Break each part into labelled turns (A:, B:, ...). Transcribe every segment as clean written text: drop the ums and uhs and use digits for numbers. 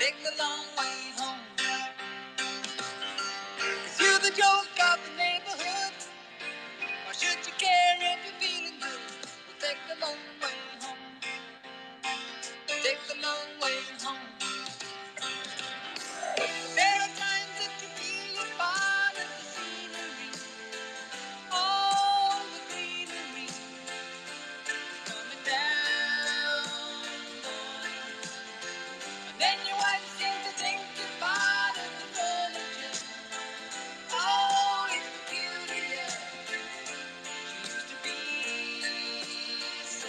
A: take the long way home. 'Cause you're the joke of the neighborhood. Why should you care if you're feeling good? We'll take the long way home. Take the long way home. There are times that you feel you're part of the scenery. All the greenery coming down, boy. And then your wife seems to think you're part of the furniture. Oh, it's peculiar. She used to be so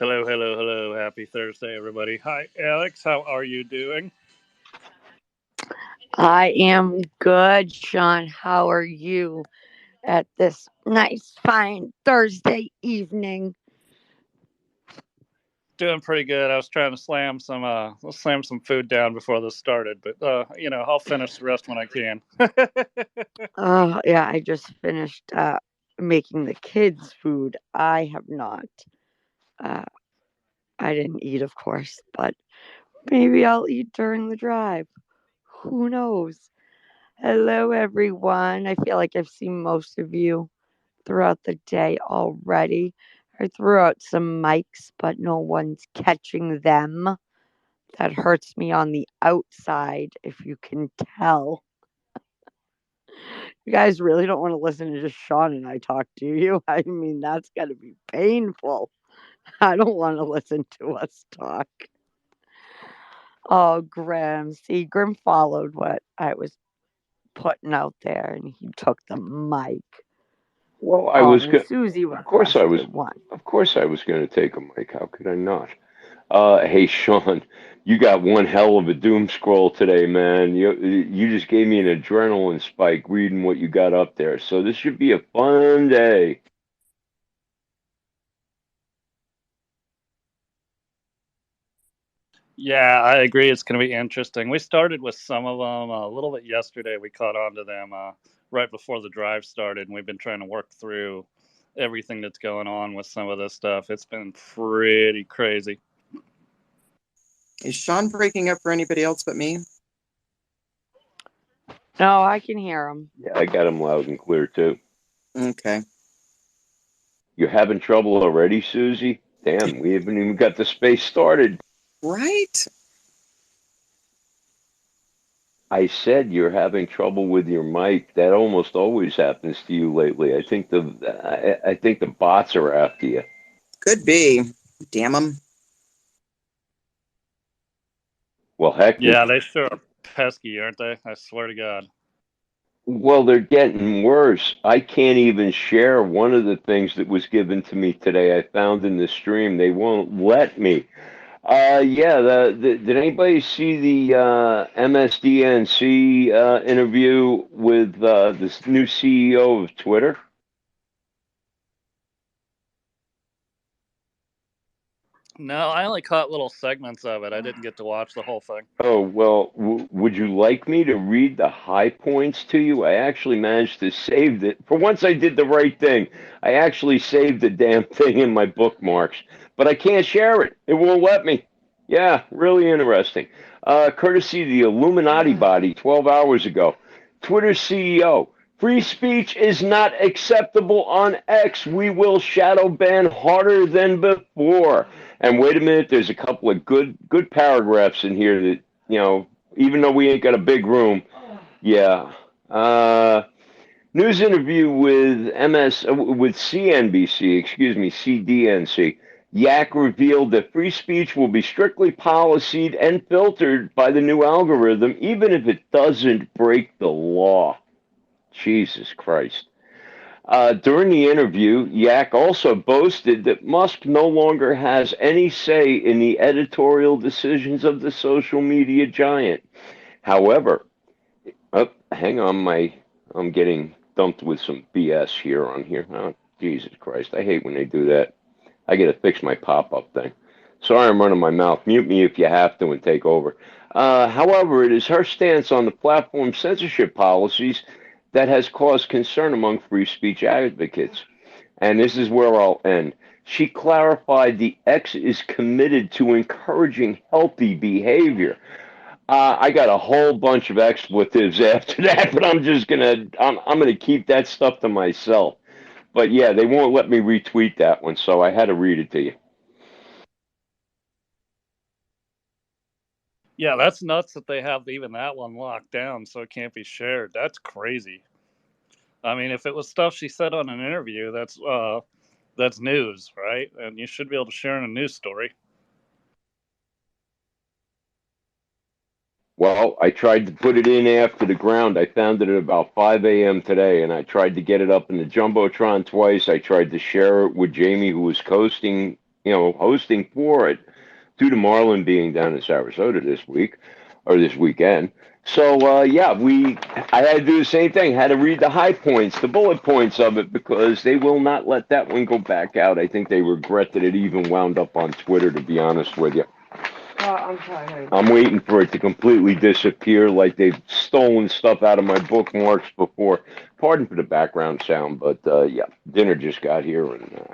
B: Hello, hello, hello. Happy Thursday, everybody. Hi, Alex. How are you doing?
C: I am good, Sean. How are you at this nice, fine Thursday evening?
B: Doing pretty good. I was trying to slam some food down before this started, but I'll finish the rest when I can.
C: Yeah, I just finished making the kids food. I have not. Uh, I didn't eat, of course, but maybe I'll eat during the drive. Who knows? Hello, everyone. I feel like I've seen most of you throughout the day already. I threw out some mics, but no one's catching them. That hurts me on the outside, if you can tell. You guys really don't want to listen to just Sean and I talk, do you? I mean, that's got to be painful. I don't want to listen to us talk. Oh, Grim. See, Grim followed what I was putting out there and he took the mic.
D: Well, I
C: Oh,
D: was
C: and
D: good.
C: Susie
D: Of course, I was.
C: requested one.
D: Of course, I was going to take a mic. How could I not? Hey, Sean, you got one hell of a doom scroll today, man. You just gave me an adrenaline spike reading what you got up there. So this should be a fun day.
B: Yeah, I agree. It's going to be interesting. We started with some of them a little bit yesterday. We caught on to them right before the drive started, and we've been trying to work through everything that's going on with some of this stuff. It's been pretty crazy.
A: Is Sean breaking up for anybody else but me?
C: No, I can hear him.
D: Yeah, I got them loud and clear too.
A: Okay.
D: You're having trouble already, Susie? Damn, we haven't even got the space started.
A: Right?
D: I said you're having trouble with your mic. That almost always happens to you lately. I think the bots are after you.
A: Could be. Damn them.
D: Well, heck,
B: Yeah, they sure are pesky, aren't they? I swear to God.
D: well, they're getting worse. I can't even share one of the things that was given to me today. I found in the stream. They won't let me. Yeah. Did anybody see the MSDNC interview with this new CEO of Twitter?
B: No, I only caught little segments of it. I didn't get to watch the whole thing.
D: Oh, well, would you like me to read the high points to you? I actually managed to save it. For once, I did the right thing. I actually saved the damn thing in my bookmarks, but I can't share it. It won't let me. Yeah, really interesting. Courtesy of the Illuminati body 12 hours ago. Twitter CEO. Free speech is not acceptable on X. We will shadow ban harder than before. And wait a minute, there's a couple of good paragraphs in here that even though we ain't got a big room, yeah. News interview with with CNBC, excuse me, CDNC. Yak revealed that free speech will be strictly policed and filtered by the new algorithm, even if it doesn't break the law. Jesus Christ. During the interview, Yak also boasted that Musk no longer has any say in the editorial decisions of the social media giant. However, hang on, I'm getting dumped with some BS here on here. Oh, Jesus Christ, I hate when they do that. I got to fix my pop-up thing. Sorry, I'm running my mouth. Mute me if you have to and take over. However, it is her stance on the platform censorship policies that has caused concern among free speech advocates. And this is where I'll end. She clarified the X is committed to encouraging healthy behavior. I got a whole bunch of expletives after that, but I'm gonna keep that stuff to myself. But yeah, they won't let me retweet that one, so I had to read it to you.
B: Yeah, that's nuts that they have even that one locked down so it can't be shared. That's crazy. I mean, if it was stuff she said on an interview, that's news, right? And you should be able to share in a news story.
D: Well, I tried to put it in after the ground. I found it at about 5 a.m. today, and I tried to get it up in the Jumbotron twice. I tried to share it with Jamie, who was coasting hosting for it due to Marlon being down in Sarasota this week or this weekend. So yeah, I had to do the same thing. Had to read the high points, the bullet points of it, because they will not let that one go back out. I think they regret that it even wound up on Twitter, to be honest with you.
C: I'm sorry.
D: I'm waiting for it to completely disappear, like they've stolen stuff out of my bookmarks before. Pardon for the background sound, but yeah, dinner just got here, and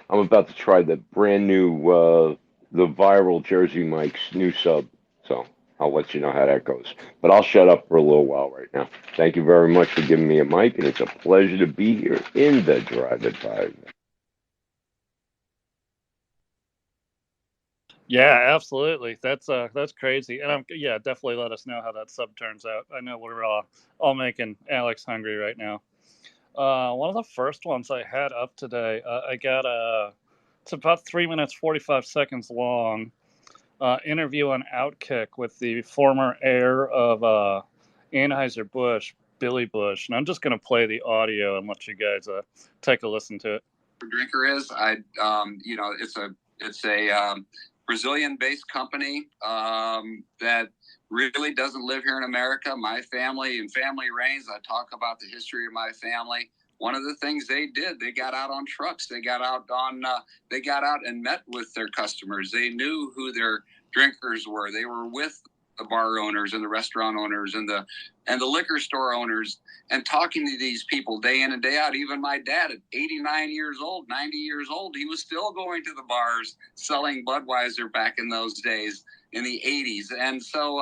D: I'm about to try the brand new, the viral Jersey Mike's new sub. So I'll let you know how that goes. But I'll shut up for a little while right now. Thank you very much for giving me a mic, and it's a pleasure to be here in the Drive Advisor.
B: Yeah, absolutely. That's crazy. And yeah, definitely let us know how that sub turns out. I know we're all making Alex hungry right now. One of the first ones I had up today, I got it's about 3 minutes 45 seconds long. Interview on Outkick with the former heir of Anheuser Busch, Billy Bush, and I'm just gonna play the audio and let you guys take a listen to it.
A: Drinker is it's a Brazilian-based company that really doesn't live here in America. My family and family reigns. I talk about the history of my family. One of the things they did, they got out on trucks. They got out and met with their customers. They knew who their drinkers were. They were with the bar owners and the restaurant owners and the liquor store owners, and talking to these people day in and day out. Even my dad at 89 years old, 90 years old, he was still going to the bars selling Budweiser back in those days in the 80s. And so,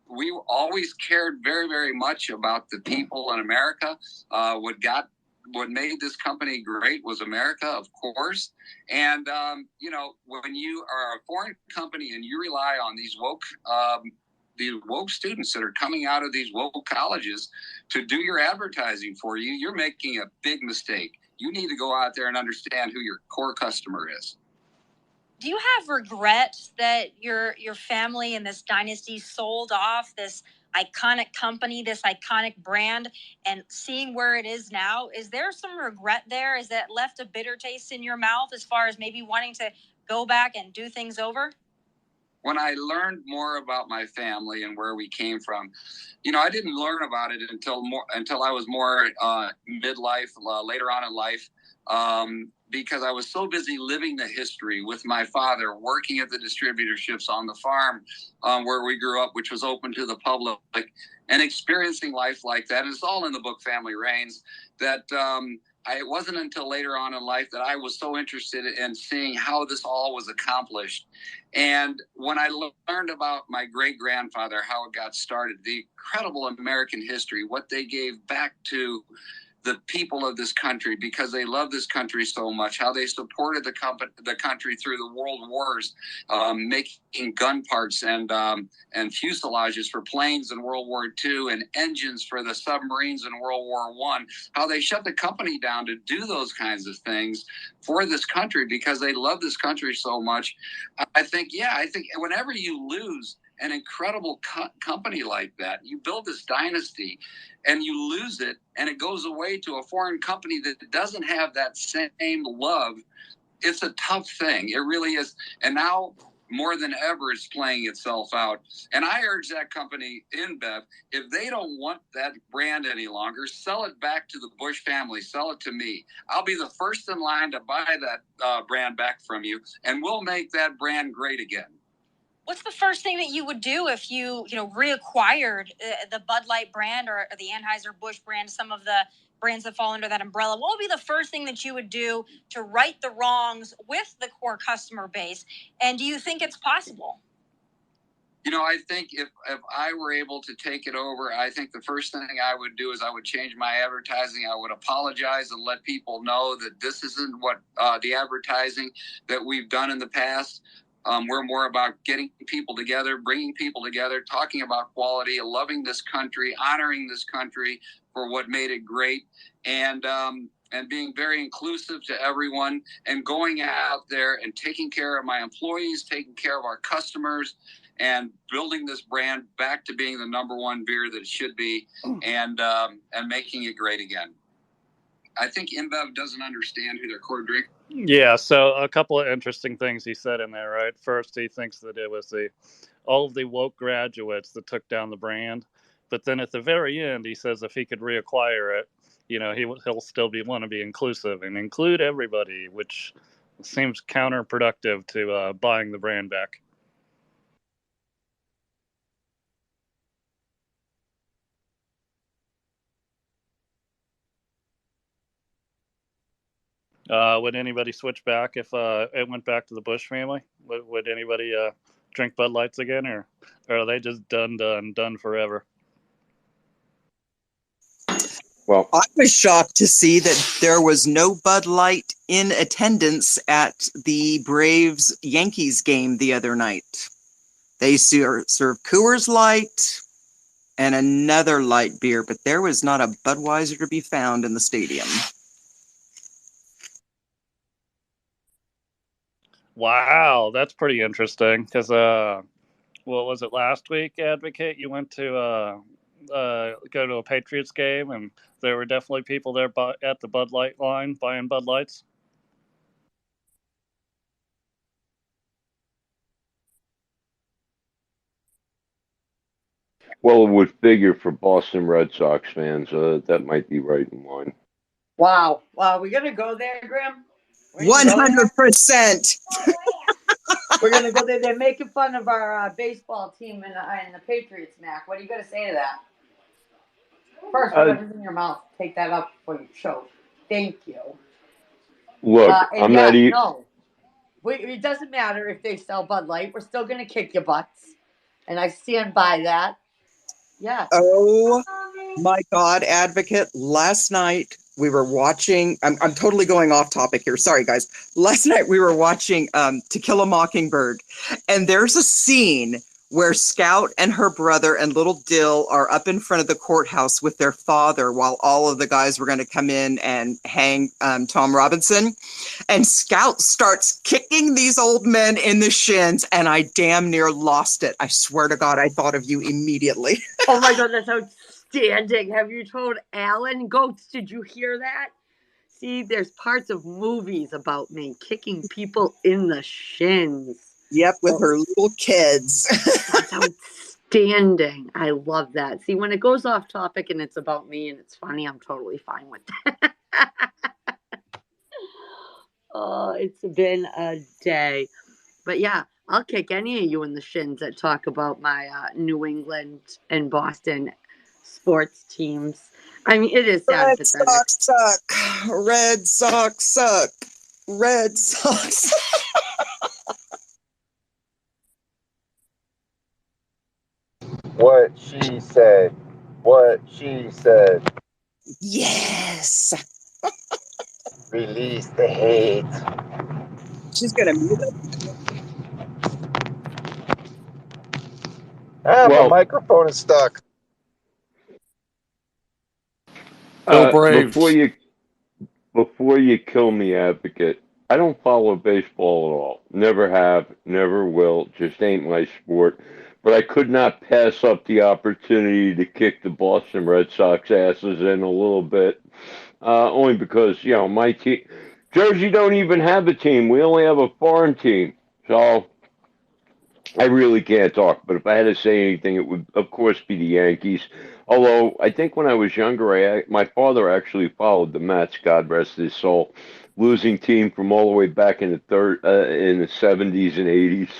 A: we always cared very, very much about the people in America. What made this company great was America, of course. And, when you are a foreign company and you rely on these woke students that are coming out of these woke colleges to do your advertising for you, you're making a big mistake. You need to go out there and understand who your core customer is.
E: Do you have regret that your family and this dynasty sold off this iconic company, this iconic brand, and seeing where it is now? Is there some regret there? Is that left a bitter taste in your mouth as far as maybe wanting to go back and do things over?
A: When I learned more about my family and where we came from, I didn't learn about it until I was more midlife, later on in life, because I was so busy living the history with my father, working at the distributorships on the farm where we grew up, which was open to the public, and experiencing life like that. And it's all in the book Family Reigns, that it wasn't until later on in life that I was so interested in seeing how this all was accomplished. And when I learned about my great-grandfather, how it got started, the incredible American history, what they gave back to the people of this country because they love this country so much, how they supported the country through the world wars, making gun parts and fuselages for planes in World War II and engines for the submarines in World War I, how they shut the company down to do those kinds of things for this country because they love this country so much. I think whenever you lose an incredible company like that, you build this dynasty and you lose it and it goes away to a foreign company that doesn't have that same love, it's a tough thing. It really is. And now more than ever, it's playing itself out. And I urge that company, InBev, if they don't want that brand any longer, sell it back to the Bush family. Sell it to me. I'll be the first in line to buy that brand back from you, and we'll make that brand great again.
E: What's the first thing that you would do if you reacquired the Bud Light brand or the Anheuser-Busch brand, some of the brands that fall under that umbrella? What would be the first thing that you would do to right the wrongs with the core customer base? And do you think it's possible?
A: I think if I were able to take it over, I think the first thing I would do is I would change my advertising. I would apologize and let people know that this isn't what the advertising that we've done in the past. We're more about getting people together, bringing people together, talking about quality, loving this country, honoring this country for what made it great, and being very inclusive to everyone, and going out there and taking care of my employees, taking care of our customers, and building this brand back to being the number one beer that it should be, and making it great again. I think InBev doesn't understand who their core drink.
B: Yeah, so a couple of interesting things he said in there, right? First, he thinks that it was all of the woke graduates that took down the brand. But then at the very end, he says if he could reacquire it, he'll still want to be inclusive and include everybody, which seems counterproductive to buying the brand back. Would anybody switch back if it went back to the Bush family? Would anybody drink Bud Lights again, or are they just done forever?
D: Well,
F: I was shocked to see that there was no Bud Light in attendance at the Braves Yankees game the other night. They served Coors Light and another light beer, but there was not a Budweiser to be found in the stadium.
B: Wow, that's pretty interesting. Because what was it last week, Advocate? You went to go to a Patriots game, and there were definitely people there at the Bud Light line buying Bud Lights.
D: well, it would figure for Boston Red Sox fans. That might be right in line.
C: Wow. We're going to go there, Grim?
F: 100%.
C: We're going to go there. They're making fun of our baseball team and the Patriots, Mac. What are you going to say to that? First, whatever's in your mouth, take that up before you choke. Thank you.
D: Look, I'm not even.
C: No. It doesn't matter if they sell Bud Light. We're still going to kick your butts. And I stand by that. Yeah.
F: Oh my God, Advocate. Last night we were watching, I'm totally going off topic here. Sorry, guys. Last night we were watching To Kill a Mockingbird. And there's a scene where Scout and her brother and little Dill are up in front of the courthouse with their father while all of the guys were going to come in and hang Tom Robinson. And Scout starts kicking these old men in the shins, and I damn near lost it. I swear to God, I thought of you immediately.
C: Oh my God, that's outstanding. Have you told Alan? Goats, did you hear that? See, there's parts of movies about me kicking people in the shins.
F: Yep, with her little kids.
C: That's outstanding. I love that. See, when it goes off topic and it's about me and it's funny, I'm totally fine with that. Oh, it's been a day. But yeah, I'll kick any of you in the shins that talk about my New England and Boston sports teams. I mean, it is sad.
F: Red Sox suck. Red Sox suck. Red Sox.
G: What she said. What she said.
F: Yes.
G: Release the hate.
F: She's going to mute it.
G: My microphone is stuck.
B: Go Braves.
D: Before you kill me, Advocate, I don't follow baseball at all. Never have, never will. Just ain't my sport. But I could not pass up the opportunity to kick the Boston Red Sox asses in a little bit. Only because, my team, Jersey don't even have a team. We only have a foreign team. So I really can't talk. But if I had to say anything, it would, of course, be the Yankees. Although I think when I was younger, my father actually followed the Mets. God rest his soul. Losing team from all the way back in the 70s and 80s.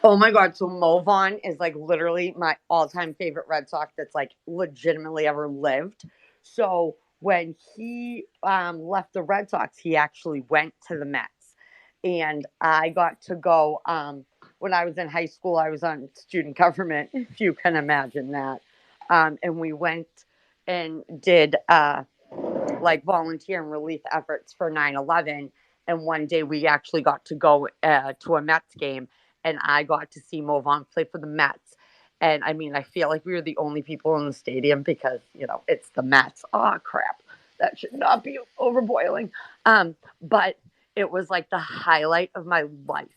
C: Oh my God. So Mo Vaughn is like literally my all-time favorite Red Sox that's like legitimately ever lived. So when he left the Red Sox, he actually went to the Mets. And I got to go when I was in high school. I was on student government, if you can imagine that. And we went and did like volunteer and relief efforts for 9/11. And one day we actually got to go to a Mets game, and I got to see Mo Vaughn play for the Mets. And I mean, I feel like we were the only people in the stadium because, it's the Mets. Oh, crap. That should not be overboiling. But it was like the highlight of my life.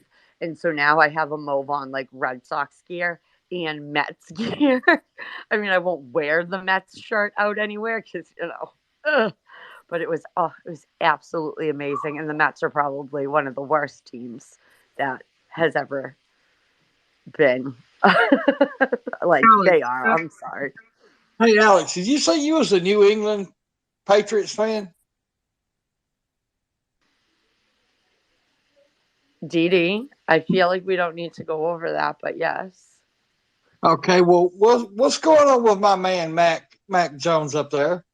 C: And so now I have a Mo Vaughn like Red Sox gear. and Mets gear. I mean, I won't wear the Mets shirt out anywhere because ugh. But it was absolutely amazing, and the Mets are probably one of the worst teams that has ever been. Like
H: Alex,
C: they are. I'm sorry.
H: hey, Alex, did you say you was a New England Patriots fan?
C: Dee, I feel like we don't need to go over that, but yes.
H: Okay, well, what's going on with my man Mac Jones up there?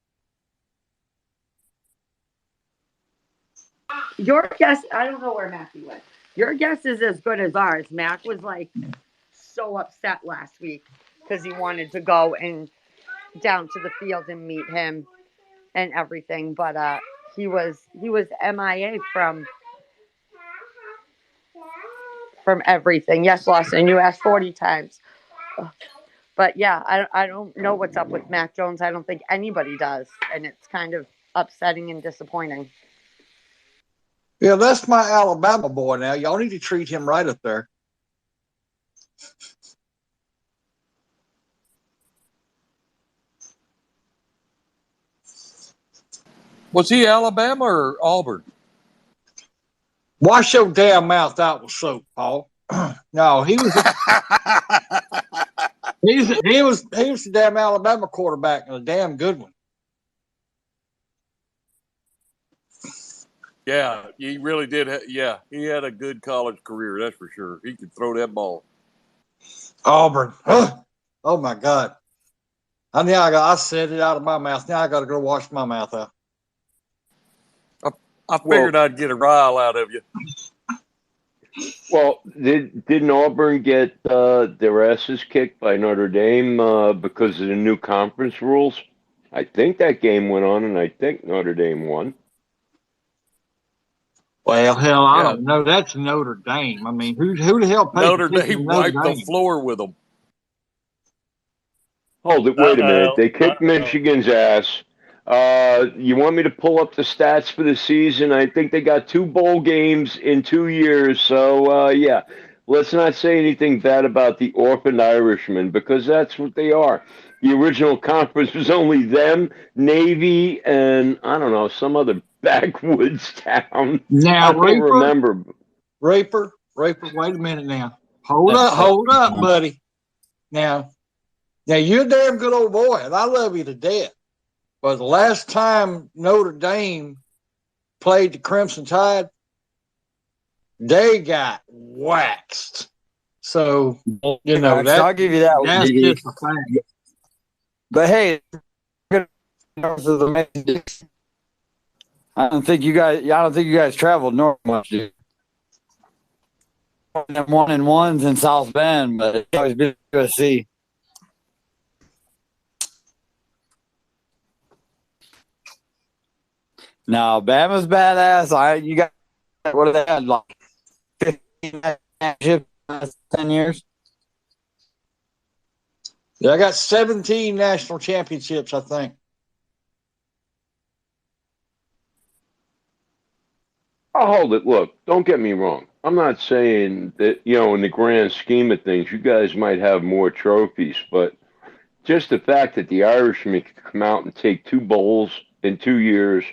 C: Your guess, I don't know where Matthew went. Your guess is as good as ours. Mac was like so upset last week because he wanted to go and down to the field and meet him and everything, but he was MIA from everything. Yes, Lawson, you asked 40 times. But yeah, I don't know what's up with Mac Jones. I don't think anybody does, and it's kind of upsetting and disappointing.
H: Yeah, that's my Alabama boy now. Y'all need to treat him right up there.
I: Was he Alabama or Auburn?
H: Wash your damn mouth out with soap, Paul. No, he was he was the damn Alabama quarterback and a damn good one.
I: Yeah, he really did. Yeah, he had a good college career, that's for sure. He could throw that ball.
H: Auburn. Oh my God. I said it out of my mouth. Now I got to go wash my mouth out.
I: I figured I'd get a rile out of you.
D: Well, didn't Auburn get their asses kicked by Notre Dame because of the new conference rules? I think that game went on, and I think Notre Dame won.
H: Well, hell, I don't know. That's Notre Dame. I mean, who the hell pays
I: Notre Dame wiped the floor with them.
D: Hold it. Wait a minute. They kicked Michigan's ass. You want me to pull up the stats for the season? I think they got 2 bowl games in 2 years. So, yeah, let's not say anything bad about the orphaned Irishmen because that's what they are. The original conference was only them, Navy, and I don't know, some other backwoods town.
H: Now,
D: I don't remember.
H: Raper, wait a minute now. Hold up, buddy. Now, you're a damn good old boy, and I love you to death. But the last time Notre Dame played the Crimson Tide, they got waxed. So,
J: I'll give you that one.
H: That's just a fact.
J: But hey, I don't think you guys traveled north much, dude. 1-1s in South Bend, but it's always been good to see. No, Bama's badass. You got what have they had, like 15 championships in 10 years?
H: Yeah, I got 17 national championships, I think.
D: I'll hold it. Look, don't get me wrong. I'm not saying that, in the grand scheme of things, you guys might have more trophies, but just the fact that the Irishmen could come out and take 2 bowls in 2 years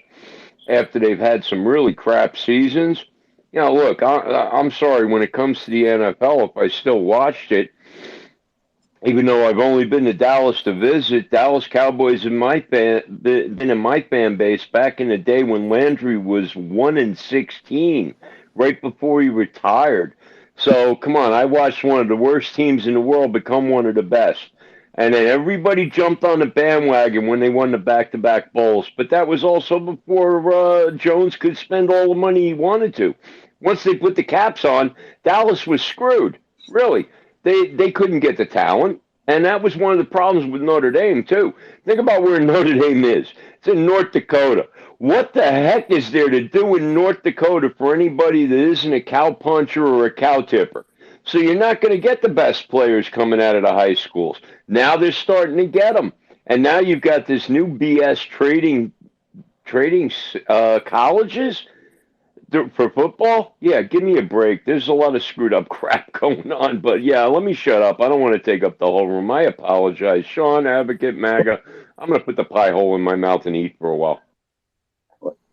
D: after they've had some really crap seasons. Look, I'm sorry, when it comes to the NFL, if I still watched it, even though I've only been to Dallas to visit, Dallas Cowboys been in my fan base back in the day when Landry was 1-16, right before he retired. So come on, I watched one of the worst teams in the world become one of the best. And then everybody jumped on the bandwagon when they won the back-to-back bowls. But that was also before Jones could spend all the money he wanted to. Once they put the caps on, Dallas was screwed. Really. They couldn't get the talent. And that was one of the problems with Notre Dame, too. Think about where Notre Dame is. It's in North Dakota. What the heck is there to do in North Dakota for anybody that isn't a cow puncher or a cow tipper? So you're not going to get the best players coming out of the high schools. Now they're starting to get them. And now you've got this new BS trading colleges. For football, yeah, give me a break. There's a lot of screwed up crap going on, but yeah, let me shut up. I don't want to take up the whole room. I apologize. Shaun, Advocate, MAGA, I'm going to put the pie hole in my mouth and eat for a while.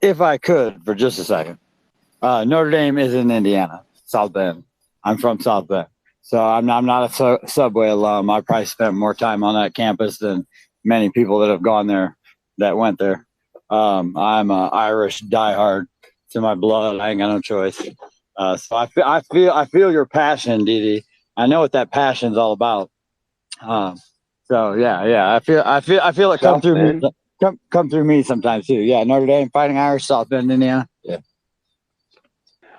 J: If I could, for just a second. Notre Dame is in Indiana, South Bend. I'm from South Bend. So I'm not a Subway alum. I probably spent more time on that campus than many people that have gone there, that went there. I'm a Irish diehard to my blood. I ain't got no choice. So I feel your passion, Dee Dee. I know what that passion's all about. So yeah. I feel it come
D: South
J: through
D: Bend?
J: me. Come through me sometimes too. Yeah, Notre Dame, Fighting Irish, South Bend, Indiana. Yeah.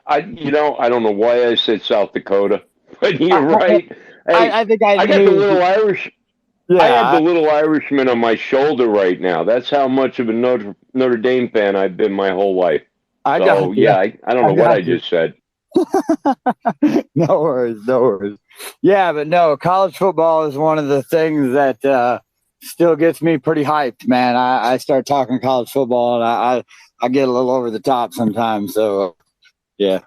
D: I don't know why I said South Dakota, but you're right. Hey,
J: I think I
D: I got the
J: knew.
D: little Irish. I have the
J: Yeah,
D: little Irishman on my shoulder right now. That's how much of a Notre Dame fan I've been my whole life.
J: I
D: So
J: got you.
D: yeah, I don't know what I just said.
J: No worries. Yeah, but no, college football is one of the things that still gets me pretty hyped, man. I start talking college football and I get a little over the top sometimes. So yeah.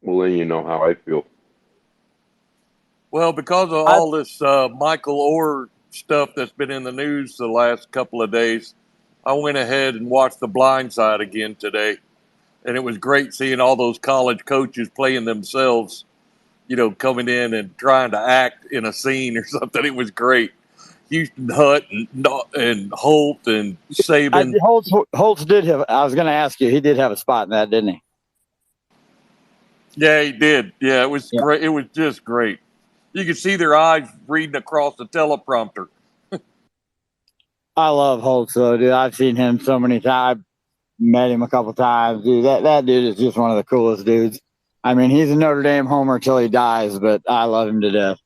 D: Well, then you know how I feel.
I: Well, because of all this Michael Orr stuff that's been in the news the last couple of days, I went ahead and watched The Blind Side again today. And it was great seeing all those college coaches playing themselves, coming in and trying to act in a scene or something. It was great. Houston Hutt and Holt and Saban.
J: Holtz did have. I was going to ask you. He did have a spot in that, didn't he?
I: Yeah, he did. Yeah, it was great. It was just great. You could see their eyes reading across the teleprompter.
J: I love Holtz though, dude. I've seen him so many times. Met him a couple times, dude. That dude is just one of the coolest dudes. I mean, he's a Notre Dame homer till he dies, but I love him to death.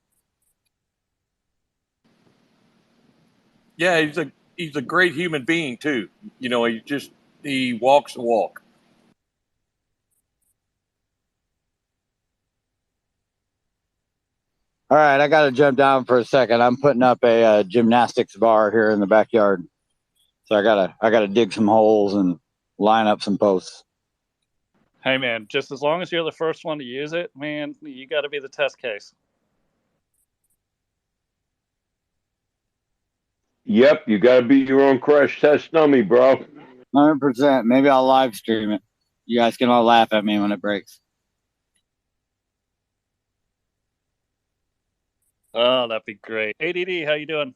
I: Yeah, he's a great human being too. He walks the walk.
J: All right, I got to jump down for a second. I'm putting up a gymnastics bar here in the backyard, so I gotta dig some holes and line up some posts.
B: Hey man, just as long as you're the first one to use it, man, you got to be the test case.
D: Yep, you got to be your own crash test dummy, bro.
J: 100%. Maybe I'll live stream it. You guys can all laugh at me when it breaks.
B: Oh, that'd be great. ADD, how you doing?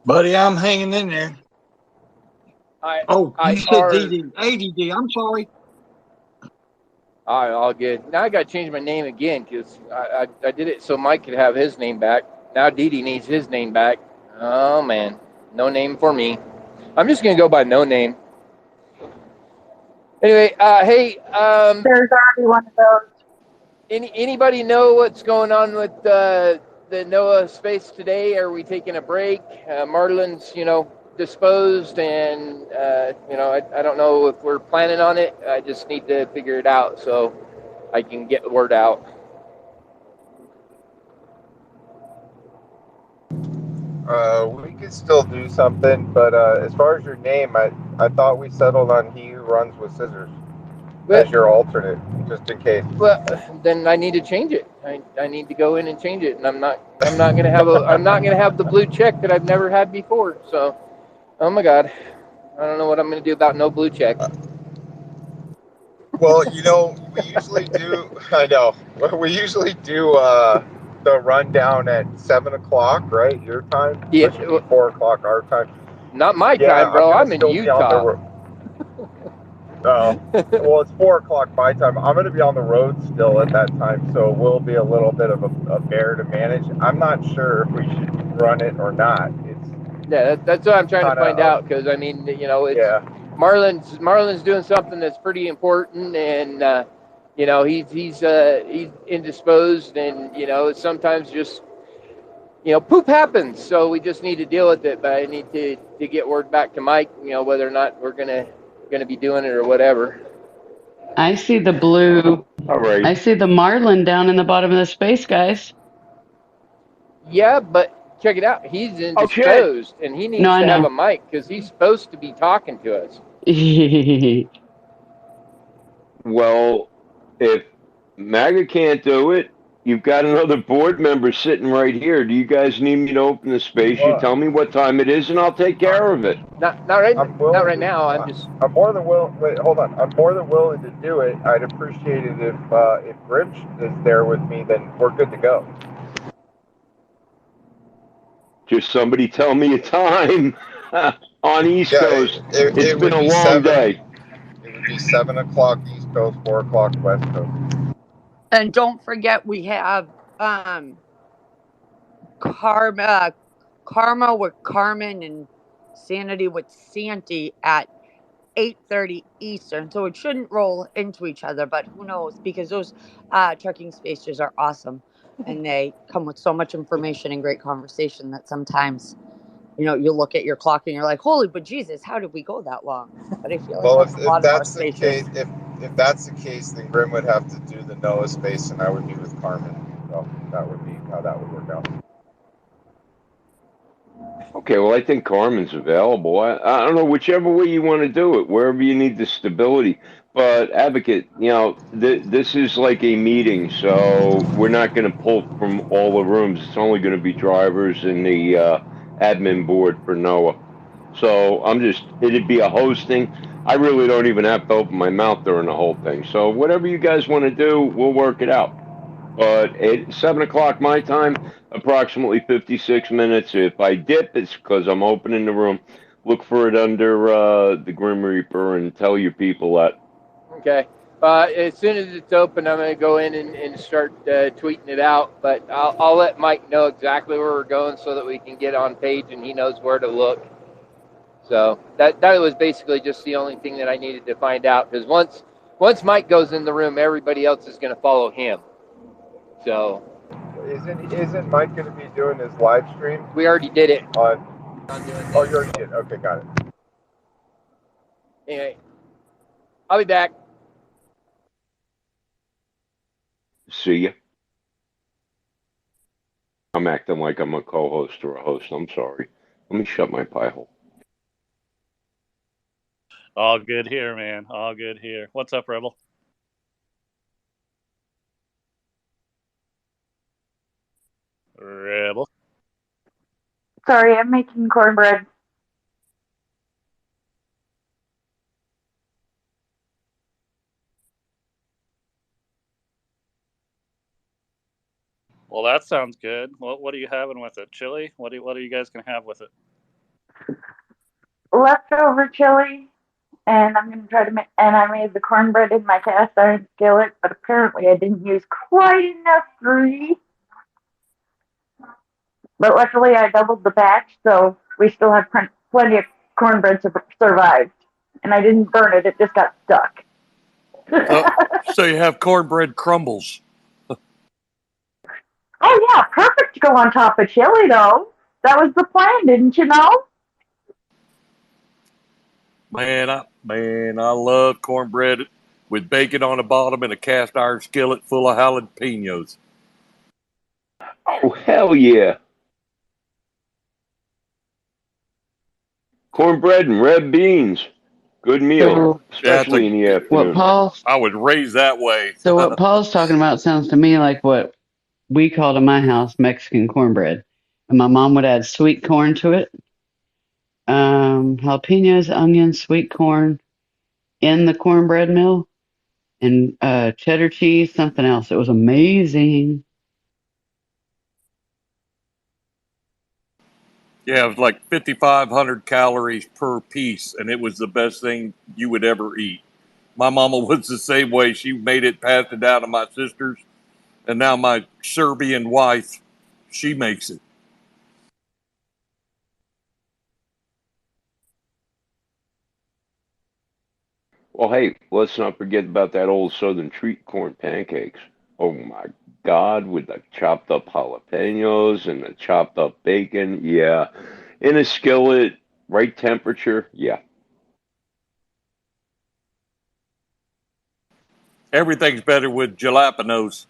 H: Buddy, I'm hanging in there. You said DD. ADD, I'm sorry.
G: All right, all good. Now I got to change my name again because I did it so Mike could have his name back. Now Didi needs his name back. Oh, man. No name for me. I'm just going to go by no name. Anyway, hey.
K: There's already one of those.
G: Anybody know what's going on with the NOAA space today? Are we taking a break? Marlin's, disposed, and I don't know if we're planning on it. I just need to figure it out so I can get the word out.
L: We could still do something, but as far as your name, I thought we settled on He Who Runs with Scissors as your alternate, just in case.
G: Well, then I need to change it. I need to go in and change it, and I'm not gonna have the blue check that I've never had before. So, oh my God, I don't know what I'm gonna do about no blue check.
L: Well, we usually do. I know. We usually do the rundown at 7 o'clock, right? Your time.
G: Yeah.
L: 4 o'clock our time.
G: Not my time, bro. I'm in Utah.
L: Oh, well, it's 4 o'clock my time. I'm going to be on the road still at that time, so it will be a little bit of a bear to manage. I'm not sure if we should run it or not.
G: That's what I'm trying to find out, because I mean, it's Marlin's doing something that's pretty important, and he's indisposed, and sometimes just poop happens, so we just need to deal with it. But I need to get word back to Mike, whether or not we're gonna be doing it or whatever.
M: I see the blue.
D: All right.
M: I see the Marlin down in the bottom of the space, guys.
G: Yeah, but check it out. He's
D: Oh, shit.
G: indisposed, and he needs
M: No, I
G: to have
M: know.
G: a mic because he's supposed to be talking to us.
D: Well, if MAGA can't do it, you've got another board member sitting right here. Do you guys need me to open the space? You
L: Well,
D: tell me what time it is, and I'll take care of it.
G: Not right now.
L: I'm more than willing. Wait, hold on. I'm more than willing to do it. I'd appreciate it if Grim is there with me. Then we're good to go.
D: Just somebody tell me a time on East Coast. It's been a long day.
L: It would be 7 o'clock East Coast, 4 o'clock West Coast.
C: And don't forget, we have Karma with Carmen and Sanity with Santy at 8:30 Eastern. So it shouldn't roll into each other, but who knows? Because those trucking spaces are awesome, and they come with so much information and great conversation that sometimes, you look at your clock and you're like, "Holy, but Jesus, how did we go that long?" But I feel like that's a lot of our spaces.
L: If that's the case, then Grim would have to do the Noah space, and I would be with Carmen. So that would be how that would work out.
D: Okay, well, I think Carmen's available. I don't know, whichever way you want to do it, wherever you need the stability. But Advocate, this is like a meeting, so we're not going to pull from all the rooms. It's only going to be drivers and the admin board for NOAA. So it'd be a hosting. I really don't even have to open my mouth during the whole thing. So whatever you guys want to do, we'll work it out. But at 7 o'clock my time, approximately 56 minutes. If I dip, it's because I'm opening the room. Look for it under the Grim Reaper and tell your people that.
G: Okay. As soon as it's open, I'm going to go in and start tweeting it out. But I'll let Mike know exactly where we're going so that we can get on page and he knows where to look. So that was basically just the only thing that I needed to find out. Because once Mike goes in the room, everybody else is going to follow him. So
L: isn't Mike going to be doing his live stream?
G: We already did it.
L: You already did. Okay, got it.
G: Anyway, I'll be back.
D: See ya. I'm acting like I'm a co-host or a host. I'm sorry. Let me shut my pie hole.
B: All good here, man. All good here. What's up, Rebel? Rebel.
K: Sorry, I'm making cornbread.
B: Well, that sounds good. What are you having with it? Chili? What are you guys gonna have with it?
K: Leftover chili, and I'm gonna try to make. And I made the cornbread in my cast iron skillet, but apparently I didn't use quite enough grease. But luckily I doubled the batch, so we still have plenty of cornbread survived. And I didn't burn it; it just got stuck.
I: So you have cornbread crumbles.
K: Oh yeah, perfect to go on top of chili though. That was the plan, didn't you know?
I: Man, I love cornbread with bacon on the bottom and a cast iron skillet full of jalapenos.
D: Oh, hell yeah. Cornbread and red beans. Good meal, especially in the afternoon.
I: I was raised that way.
M: So what Paul's talking about sounds to me like what we called in my house Mexican cornbread. And my mom would add sweet corn to it. Jalapenos, onions, sweet corn in the cornbread mill, and cheddar cheese, something else. It was amazing.
I: Yeah, it was like 5,500 calories per piece, and it was the best thing you would ever eat. My mama was the same way. She made it, passed it down to my sisters, and now my Serbian wife, she makes it.
D: Well, hey, let's not forget about that old Southern treat, corn pancakes. Oh my God, with the chopped up jalapenos and the chopped up bacon. Yeah. In a skillet, right temperature. Yeah.
I: Everything's better with jalapenos.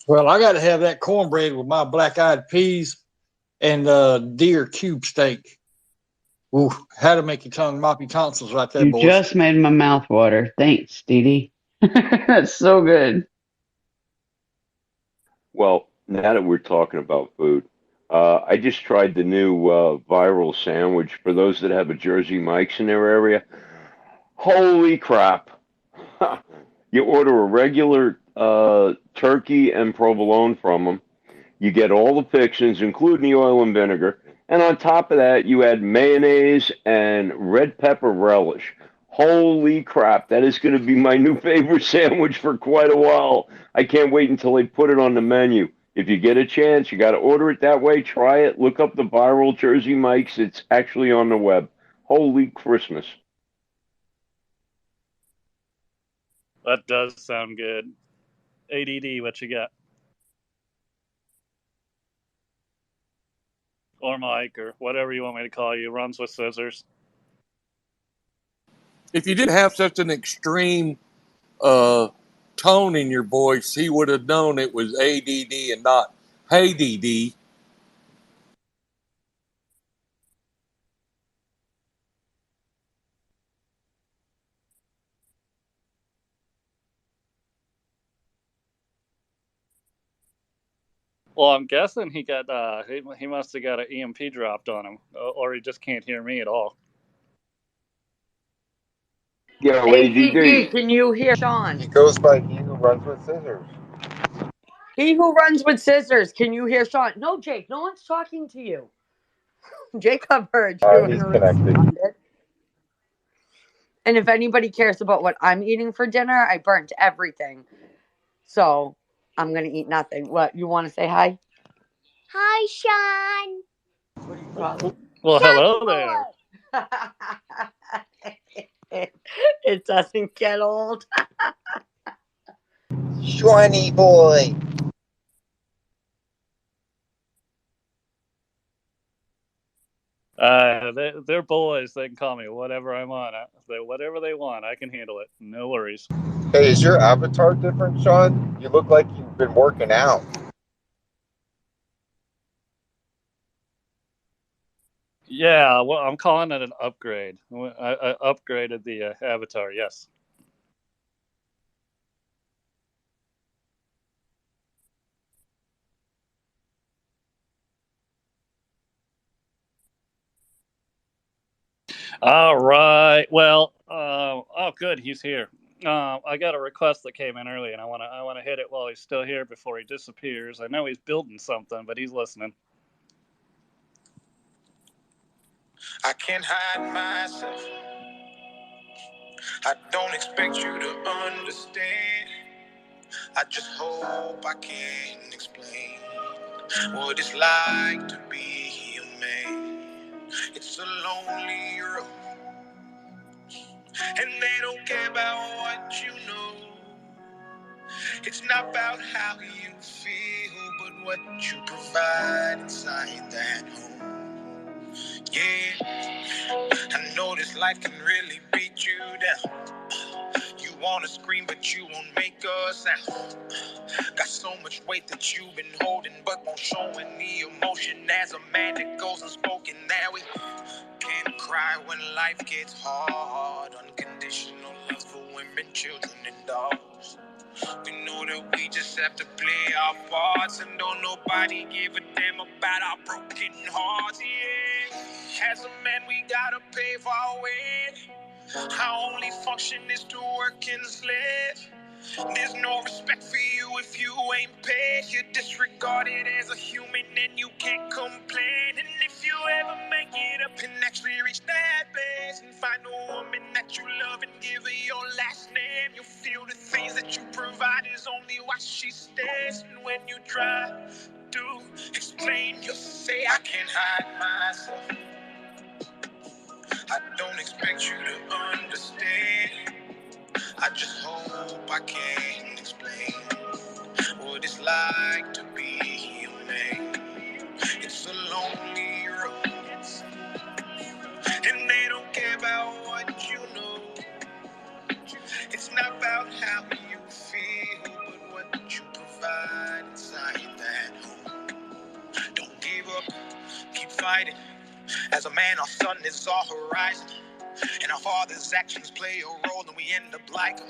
H: Well, I got to have that cornbread with my black-eyed peas and deer cube steak. Ooh, how to make your tongue mop your tonsils right there,
M: You
H: boys.
M: just made my mouth water. Thanks, Dee Dee. That's so good.
D: Well, now that we're talking about food, I just tried the new viral sandwich for those that have a Jersey Mike's in their area. Holy crap! You order a regular turkey and provolone from them. You get all the fixings, including the oil and vinegar. And on top of that, you add mayonnaise and red pepper relish. Holy crap, that is going to be my new favorite sandwich for quite a while. I can't wait until they put it on the menu. If you get a chance, you got to order it that way. Try it. Look up the viral Jersey Mike's. It's actually on the web. Holy Christmas.
B: That does sound good. ADD, what you got? Or Mike, or whatever you want me to call you, runs with scissors.
I: If you didn't have such an extreme tone in your voice, he would have known it was ADD and not hey DD.
B: Well, I'm guessing he got he must have got an EMP dropped on him, or he just can't hear me at all.
D: Yo,
C: ADD,
D: ADD.
C: can you hear Shaun?
L: He goes by He Who Runs with Scissors.
C: He who runs with scissors, can you hear Shaun? No, Jake, no one's talking to you. Jacob heard you
L: He's
C: and
L: connected.
C: responded. And if anybody cares about what I'm eating for dinner, I burnt everything. So I'm going to eat nothing. What, you want to say hi?
A: Hi, Sean.
C: What do you call him?
B: Well,
A: Johnny
B: hello there.
A: boy.
C: It doesn't get old.
L: Johnny boy.
B: They're boys. They can call me whatever I want. Whatever they want, I can handle it. No worries.
L: Hey, is your avatar different, Sean? You look like you've been working out.
B: Yeah, well, I'm calling it an upgrade. I upgraded the avatar. Yes. All right. Well, oh, good. He's here. I got a request that came in early, and I want to hit it while he's still here before he disappears. I know he's building something, but he's listening. I can't hide myself. I don't expect you to understand. I just hope I can explain what it's like to be a man. It's a lonely road, and they don't care about what you know. It's not about how you feel, but what you provide inside that home. Yeah, I know this life can really beat you down. You wanna scream, but you won't make a sound. Got so much weight that you've been holding, but won't show any emotion. As a man that goes unspoken, that we can't cry when life gets hard. Unconditional love for women, children, and dogs. We know that we just have to play our parts, and don't nobody give a damn about our broken hearts. Yeah, as a man, we gotta pave our way. Our only function is to work and slave. There's no respect for you if you ain't paid. You're disregarded as a human and you can't complain. And if you ever make it up and actually reach that base and find a woman that you love and give her your last name, you'll feel the things that you provide is only why she stays. And when you try to explain, you'll say, I can't hide myself. I don't expect you to understand. I just hope I can explain what it's like to be a man. It's a lonely road, and they don't care about what you know. It's not about how you feel, but what you provide.
A: fighting. As a man, our sun is our horizon. And our father's actions play a role, and we end up like them.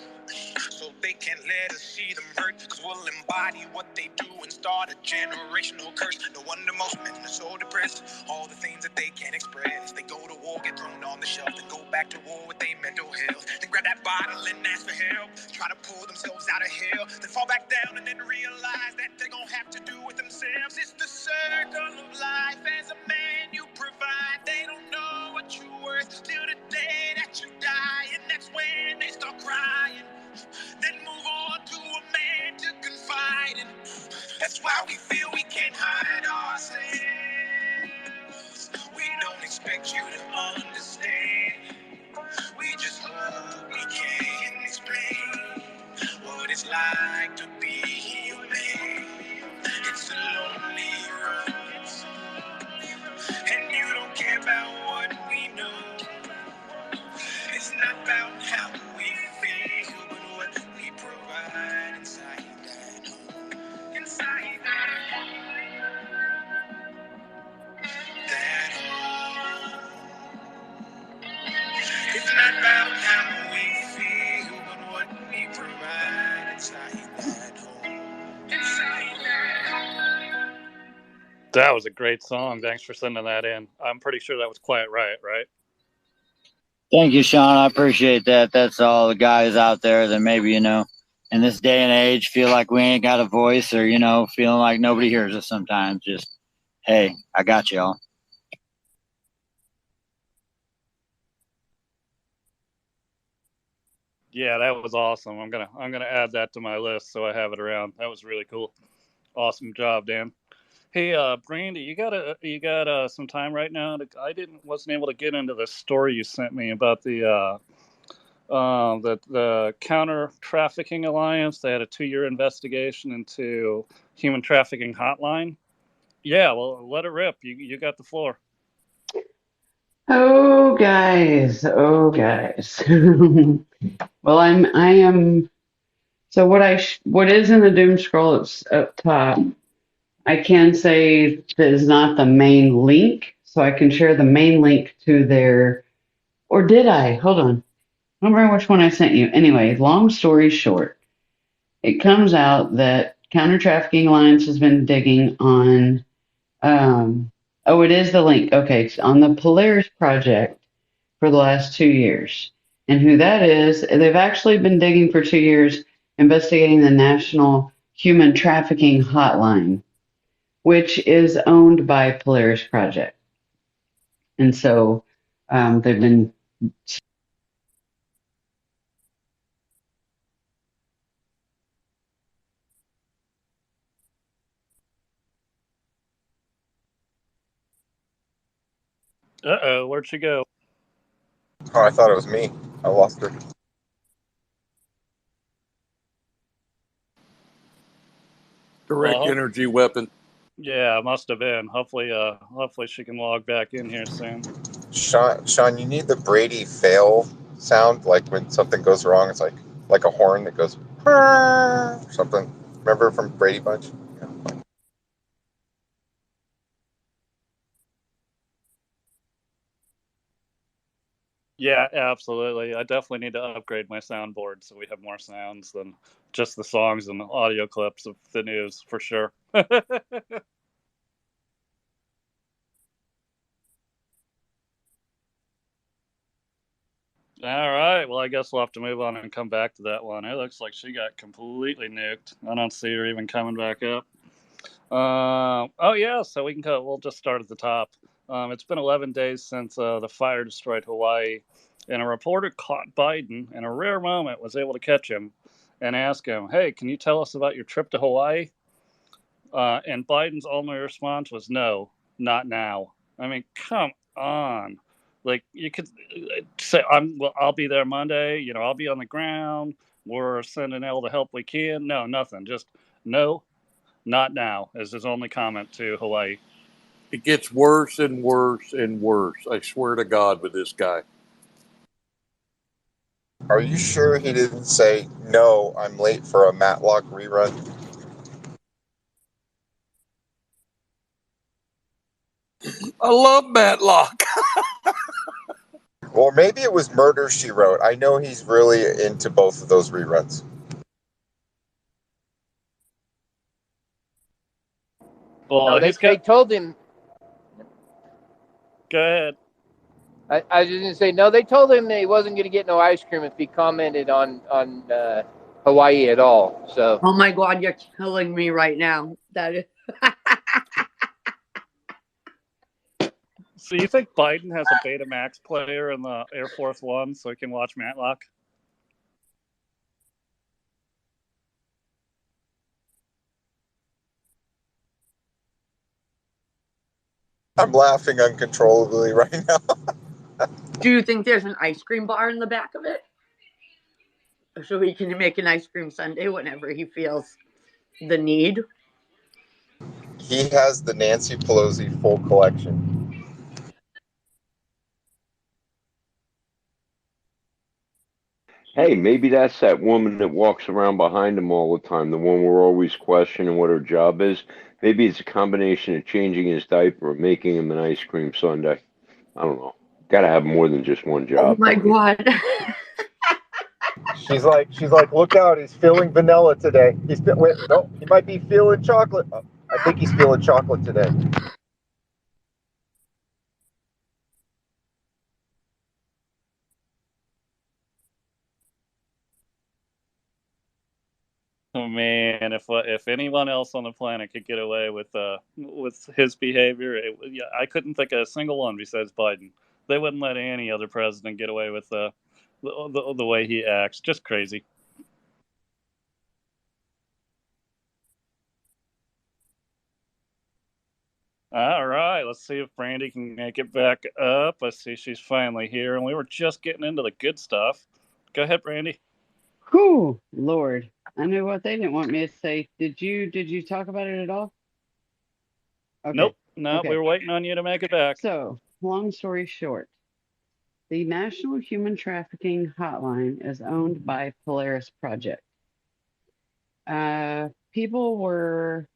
A: So they can't let us see them hurt, cause we'll embody what they do and start a generational curse. No wonder most men are so depressed. All the things that they can't express. They go to war, get thrown on the shelf, then go back to war with their mental health. Then grab that bottle and ask for help, try to pull themselves out of hell, then fall back down and then realize that they're gonna have to do it themselves. It's the circle of life. As a man you provide. They don't know what you're worth till the day that you die, and that's when they start crying. Then move on to a man to confide in. That's why we feel we can't hide ourselves. We don't expect you to understand. We just hope we can explain what it's like to be human. It's a lonely road, and you don't care about what we know. It's not about how we feel, but what we provide inside that home. Inside that home. It's not about how we feel, but what we provide inside that home. Inside that home.
B: That was a great song. Thanks for sending that in. I'm pretty sure that was Quiet Riot, right?
J: Thank you, Shaun. I appreciate that. That's all the guys out there that maybe, in this day and age feel like we ain't got a voice or, feeling like nobody hears us sometimes. Just, hey, I got y'all.
B: Yeah, that was awesome. I'm gonna add that to my list so I have it around. That was really cool. Awesome job, Dan. Hey, Brandy, you got some time right now? I wasn't able to get into the story you sent me about the Counter Trafficking Alliance. They had a 2-year investigation into human trafficking hotline. Yeah, well, let it rip. You got the floor.
M: Oh, guys. Oh, guys. Well, I am. So what is in the doom scroll? It's up top. I can say that is not the main link, so I can share the main link to their. Or did I? Hold on. I don't remember which one I sent you. Anyway, long story short, it comes out that Counter Trafficking Alliance has been digging on. Oh, it is the link. Okay, it's on the Polaris project for the last 2 years. And who that is, they've actually been digging for 2 years, investigating the National Human Trafficking Hotline, which is owned by Polaris Project. And so they've been.
B: Uh-oh, where'd she go?
L: Oh, I thought it was me. I lost her.
I: Direct energy weapon.
B: Yeah, must have been. Hopefully she can log back in here soon.
L: Shaun, you need the Brady fail sound, like when something goes wrong. It's like a horn that goes or something. Remember from Brady Bunch?
B: Yeah, absolutely. I definitely need to upgrade my soundboard so we have more sounds than just the songs and the audio clips of the news, for sure. All right. Well, I guess we'll have to move on and come back to that one. It looks like she got completely nuked. I don't see her even coming back up. Oh, yeah. So we can go. We'll just start at the top. It's been 11 days since the fire destroyed Hawaii, and a reporter caught Biden in a rare moment, was able to catch him and ask him, "Hey, can you tell us about your trip to Hawaii?" And Biden's only response was, "No, not now." I mean, come on. Like, you could say, I'll be there Monday. I'll be on the ground. We're sending all the help we can. No, nothing. Just no, not now, is his only comment to Hawaii.
I: It gets worse and worse and worse. I swear to God, with this guy.
L: Are you sure he didn't say, no, I'm late for a Matlock rerun?
I: I love Matlock.
L: Well, maybe it was Murder, She Wrote. I know he's really into both of those reruns.
B: Well,
G: No, they told him.
B: Go ahead.
G: I was just gonna say no. They told him that he wasn't gonna get no ice cream if he commented on Hawaii at all. So.
C: Oh my God, you're killing me right now. That is.
B: So you think Biden has a Betamax player in the Air Force One so he can watch Matlock?
L: I'm laughing uncontrollably right now.
C: Do you think there's an ice cream bar in the back of it? So he can make an ice cream sundae whenever he feels the need?
L: He has the Nancy Pelosi full collection.
D: Hey, maybe that's that woman that walks around behind him all the time, the one we're always questioning what her job is. Maybe it's a combination of changing his diaper or making him an ice cream sundae. I don't know. Got to have more than just one
C: Oh
D: job.
C: my God.
L: She's like, look out! He's feeling vanilla today. No, he might be feeling chocolate. I think he's feeling chocolate today.
B: Oh man, if anyone else on the planet could get away with his behavior, I couldn't think of a single one besides Biden. They wouldn't let any other president get away with the way he acts. Just crazy. All right, let's see if Brandy can make it back up. Let's see, she's finally here, and we were just getting into the good stuff. Go ahead, Brandy.
M: Whew, Lord. I knew what they didn't want me to say. Did you talk about it at all? Okay.
B: Nope, no,
M: Okay.
B: we were waiting on you to make it back.
M: So, long story short, the National Human Trafficking Hotline is owned by Polaris Project. People were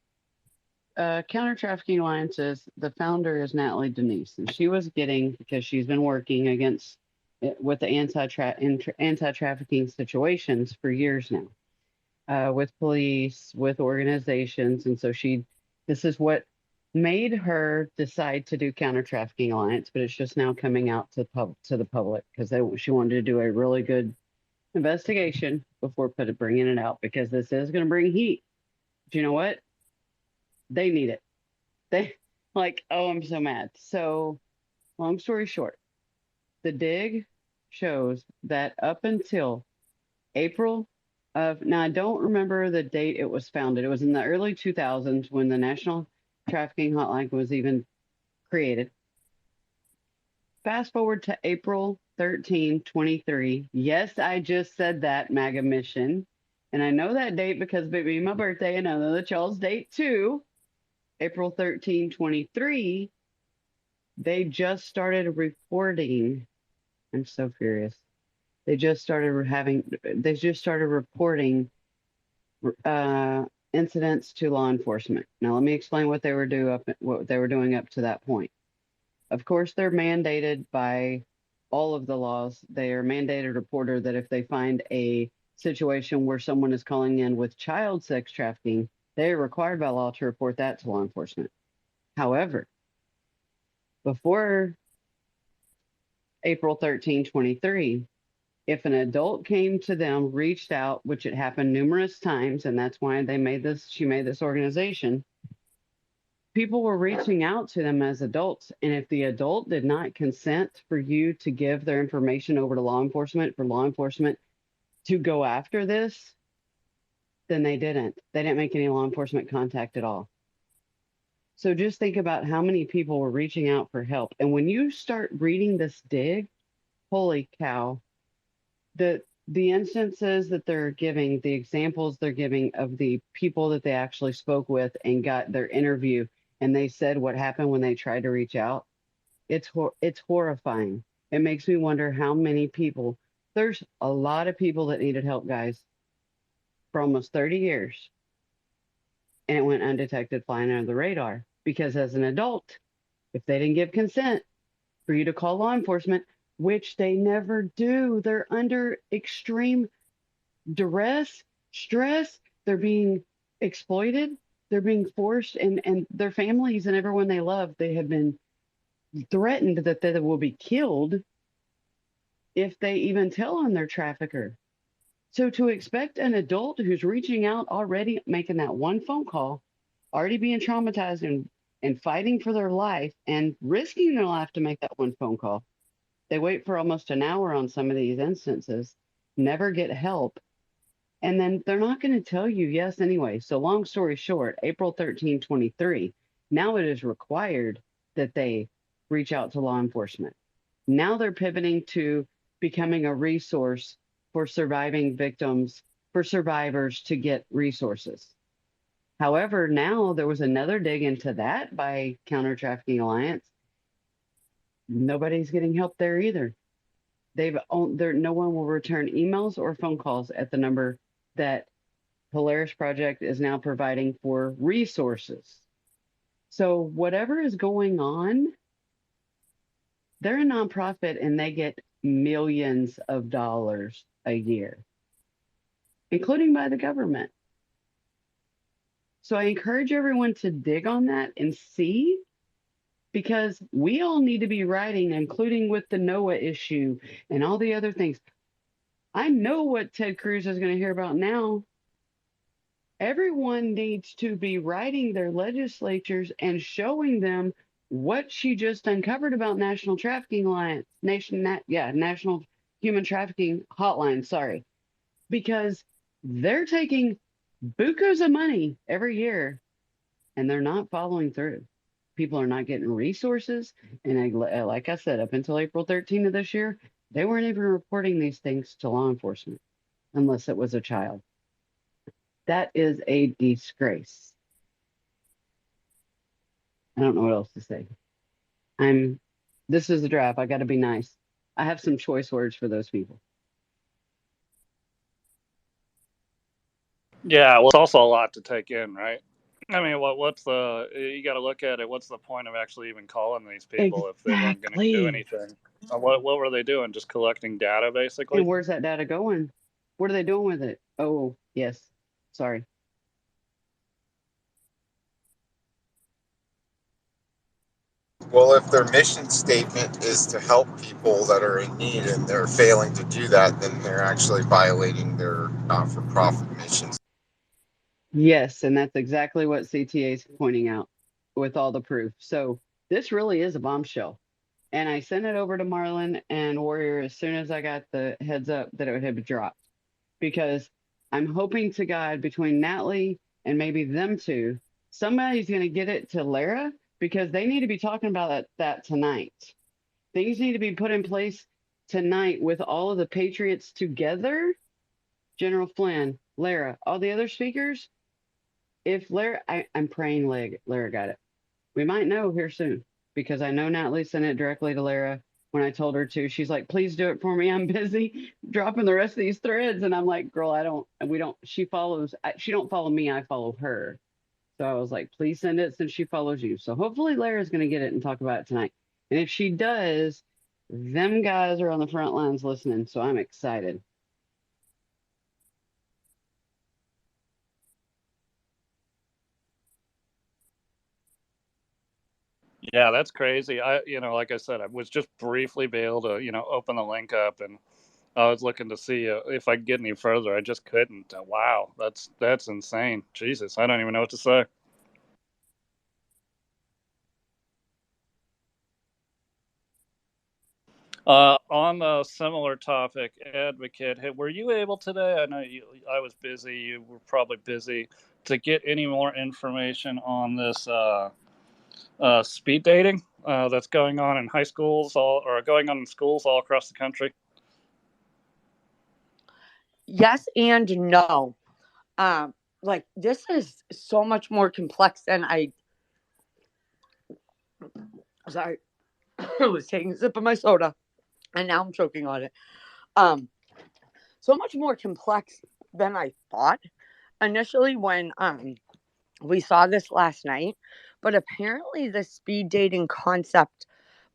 M: Counter Trafficking Alliances. The founder is Natalie Denise, and she was getting, because she's been working against with the anti-trafficking situations for years now, with police, with organizations, and so this is what made her decide to do Counter Trafficking Alliance, but it's just now coming out to the public because she wanted to do a really good investigation before bringing it out, because this is going to bring heat. Do you know what? They need it. They oh, I'm so mad. So, long story short, the dig shows that up until April now I don't remember the date it was founded. It was in the early 2000s when the National Trafficking Hotline was even created. Fast forward to April 13, 23. Yes, I just said that, MAGA mission. And I know that date because it being my birthday, and I know that y'all's date too. April 13, 23. They just started reporting. I'm so furious. They just started reporting incidents to law enforcement. Now, let me explain what they were doing up to that point. Of course, they're mandated by all of the laws. They are mandated reporter that if they find a situation where someone is calling in with child sex trafficking, they are required by law to report that to law enforcement. However, before April 13, 23, if an adult came to them, reached out, which it happened numerous times, and that's why she made this organization, people were reaching out to them as adults. And if the adult did not consent for you to give their information over to law enforcement, for law enforcement to go after this, then they didn't. They didn't make any law enforcement contact at all. So just think about how many people were reaching out for help. And when you start reading this dig, holy cow, the instances that they're giving, the examples they're giving of the people that they actually spoke with and got their interview, and they said what happened when they tried to reach out, it's horrifying. It makes me wonder how many people. There's a lot of people that needed help, guys, for almost 30 years, and it went undetected, flying under the radar. Because as an adult, if they didn't give consent for you to call law enforcement, which they never do. They're under extreme duress, stress. They're being exploited. They're being forced, and their families and everyone they love, they have been threatened that they will be killed if they even tell on their trafficker. So to expect an adult who's reaching out already, making that one phone call, already being traumatized and fighting for their life and risking their life to make that one phone call, they wait for almost an hour on some of these instances, never get help, and then they're not going to tell you yes anyway. So long story short, April 13, 23, now it is required that they reach out to law enforcement. Now they're pivoting to becoming a resource for surviving victims, for survivors to get resources. However, now there was another dig into that by Counter Trafficking Alliance. Nobody's getting help there either. No one will return emails or phone calls at the number that Polaris Project is now providing for resources. So whatever is going on, they're a nonprofit and they get millions of dollars a year, including by the government. So I encourage everyone to dig on that and see, because we all need to be writing, including with the NOAA issue and all the other things. I know what Ted Cruz is going to hear about now. Everyone needs to be writing their legislatures and showing them what she just uncovered about National Trafficking Alliance, National Human Trafficking Hotline, sorry, because they're taking bukus of money every year and they're not following through. People are not getting resources. And like I said, up until April 13 of this year, they weren't even reporting these things to law enforcement unless it was a child. That is a disgrace. I don't know what else to say. This is a draft. I got to be nice. I have some choice words for those people.
B: Yeah, well, it's also a lot to take in, right? I mean, you got to look at it. What's the point of actually even calling these people if they weren't going to do anything? What were they doing? Just collecting data, basically?
M: And where's that data going? What are they doing with it? Oh, yes. Sorry.
L: Well, if their mission statement is to help people that are in need and they're failing to do that, then they're actually violating their not-for-profit missions.
M: Yes, and that's exactly what CTA is pointing out with all the proof. So this really is a bombshell. And I sent it over to Marlon and Warrior as soon as I got the heads up that it had dropped, because I'm hoping to God between Natalie and maybe them two, somebody's going to get it to Lara, because they need to be talking about that tonight. Things need to be put in place tonight with all of the Patriots together. General Flynn, Lara, all the other speakers. If Lara, I'm praying Lara got it. We might know here soon, because I know Natalie sent it directly to Lara when I told her to. She's like, please do it for me. I'm busy dropping the rest of these threads. And I'm like, girl, she don't follow me. I follow her. So I was like, please send it since she follows you. So hopefully Lara's going to get it and talk about it tonight. And if she does, them guys are on the front lines listening. So I'm excited.
B: Yeah, that's crazy. Like I said, I was just briefly be able to, open the link up, and I was looking to see if I could get any further. I just couldn't. Wow, that's insane. Jesus, I don't even know what to say. On a similar topic, Advocate, were you able today? I know I was busy. You were probably busy to get any more information on this speed dating that's going on in high schools or going on in schools all across the country.
C: Yes and no. This is so much more complex than sorry. I was taking a sip of my soda and now I'm choking on it. So much more complex than I thought initially when we saw this last night. But apparently, the speed dating concept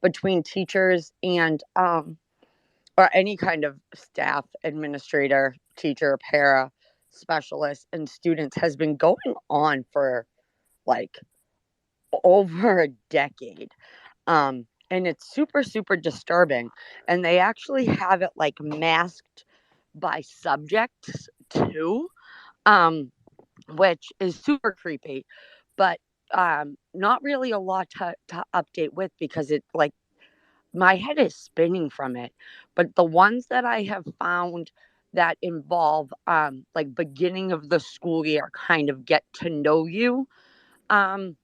C: between teachers and or any kind of staff, administrator, teacher, para, specialist, and students has been going on for like over a decade. And it's super, super disturbing. And they actually have it like masked by subjects too, um, which is super creepy, but not really a lot to update with because it like my head is spinning from it. But the ones that I have found that involve like beginning of the school year kind of get to know you um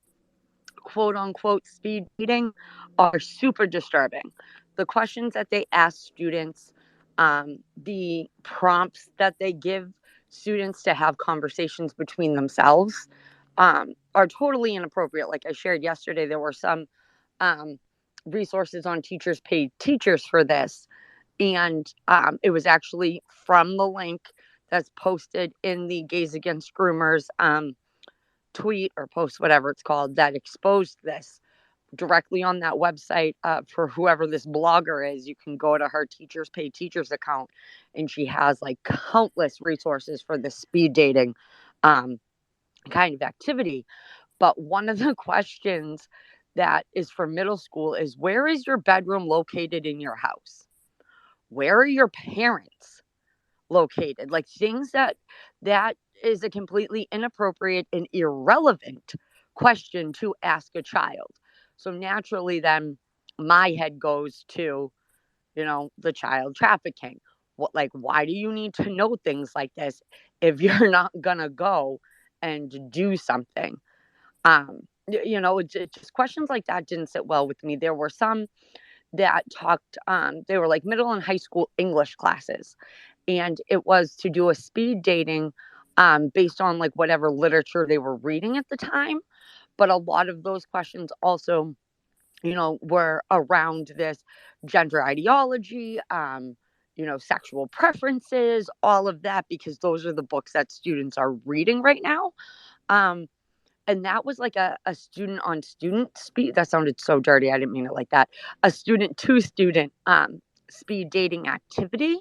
C: quote unquote speed dating are super disturbing. The questions that they ask students, the prompts that they give students to have conversations between themselves are totally inappropriate. Like I shared yesterday, there were some um, resources on Teachers Pay Teachers for this. And it was actually from the link that's posted in the Gays Against Groomers tweet or post, whatever it's called, that exposed this directly on that website for whoever this blogger is. You can go to her Teachers Pay Teachers account, and she has like countless resources for the speed dating um, kind of activity. But one of the questions that is for middle school is, where is your bedroom located in your house? Where are your parents located? Like things that is a completely inappropriate and irrelevant question to ask a child. So naturally then my head goes to, the child trafficking. What, like, why do you need to know things like this if you're not gonna go and do something? It just questions like that didn't sit well with me. There were some that talked, they were like middle and high school English classes, and it was to do a speed dating based on like whatever literature they were reading at the time. But a lot of those questions also, were around this gender ideology, sexual preferences, all of that, because those are the books that students are reading right now. Um, and that was like a student on student speed. That sounded so dirty. I didn't mean it like that. A student to student speed dating activity.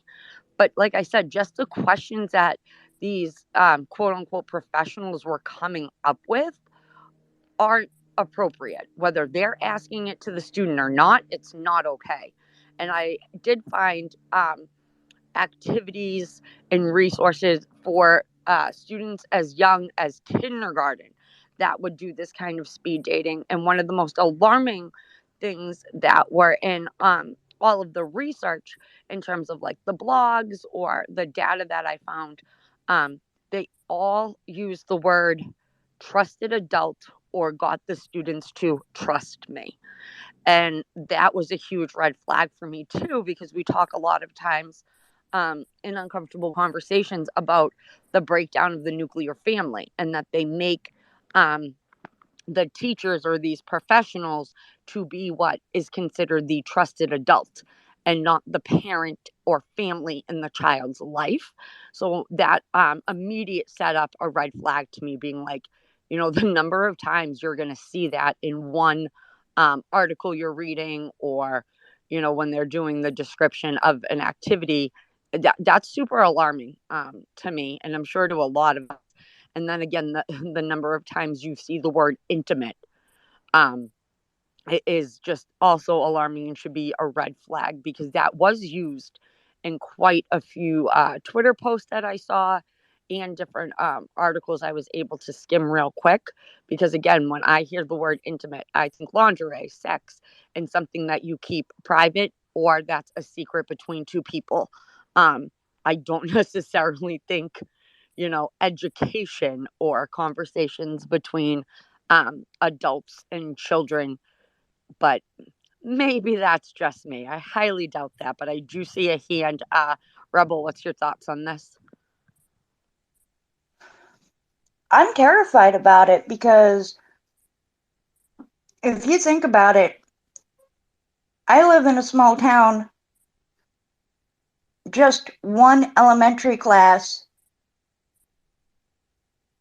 C: But like I said, just the questions that these quote unquote professionals were coming up with aren't appropriate. Whether they're asking it to the student or not, it's not okay. And I did find activities and resources for students as young as kindergarten that would do this kind of speed dating. And one of the most alarming things that were in all of the research in terms of like the blogs or the data that I found, they all use the word trusted adult or got the students to trust me. And that was a huge red flag for me too, because we talk a lot of times in uncomfortable conversations about the breakdown of the nuclear family, and that they make um, the teachers or these professionals to be what is considered the trusted adult and not the parent or family in the child's life. So that immediate set up a red flag to me, being like, the number of times you're going to see that in one article you're reading, or, when they're doing the description of an activity, that's super alarming to me, and I'm sure to a lot of us. And then again, the number of times you see the word intimate um, is just also alarming and should be a red flag, because that was used in quite a few Twitter posts that I saw and different articles I was able to skim real quick. Because again, when I hear the word intimate, I think lingerie, sex, and something that you keep private or that's a secret between two people. Um, I don't necessarily think, education or conversations between adults and children. But maybe that's just me. I highly doubt that, but I do see a hand. Rebel, what's your thoughts on this?
K: I'm terrified about it because if you think about it, I live in a small town. Just one elementary class,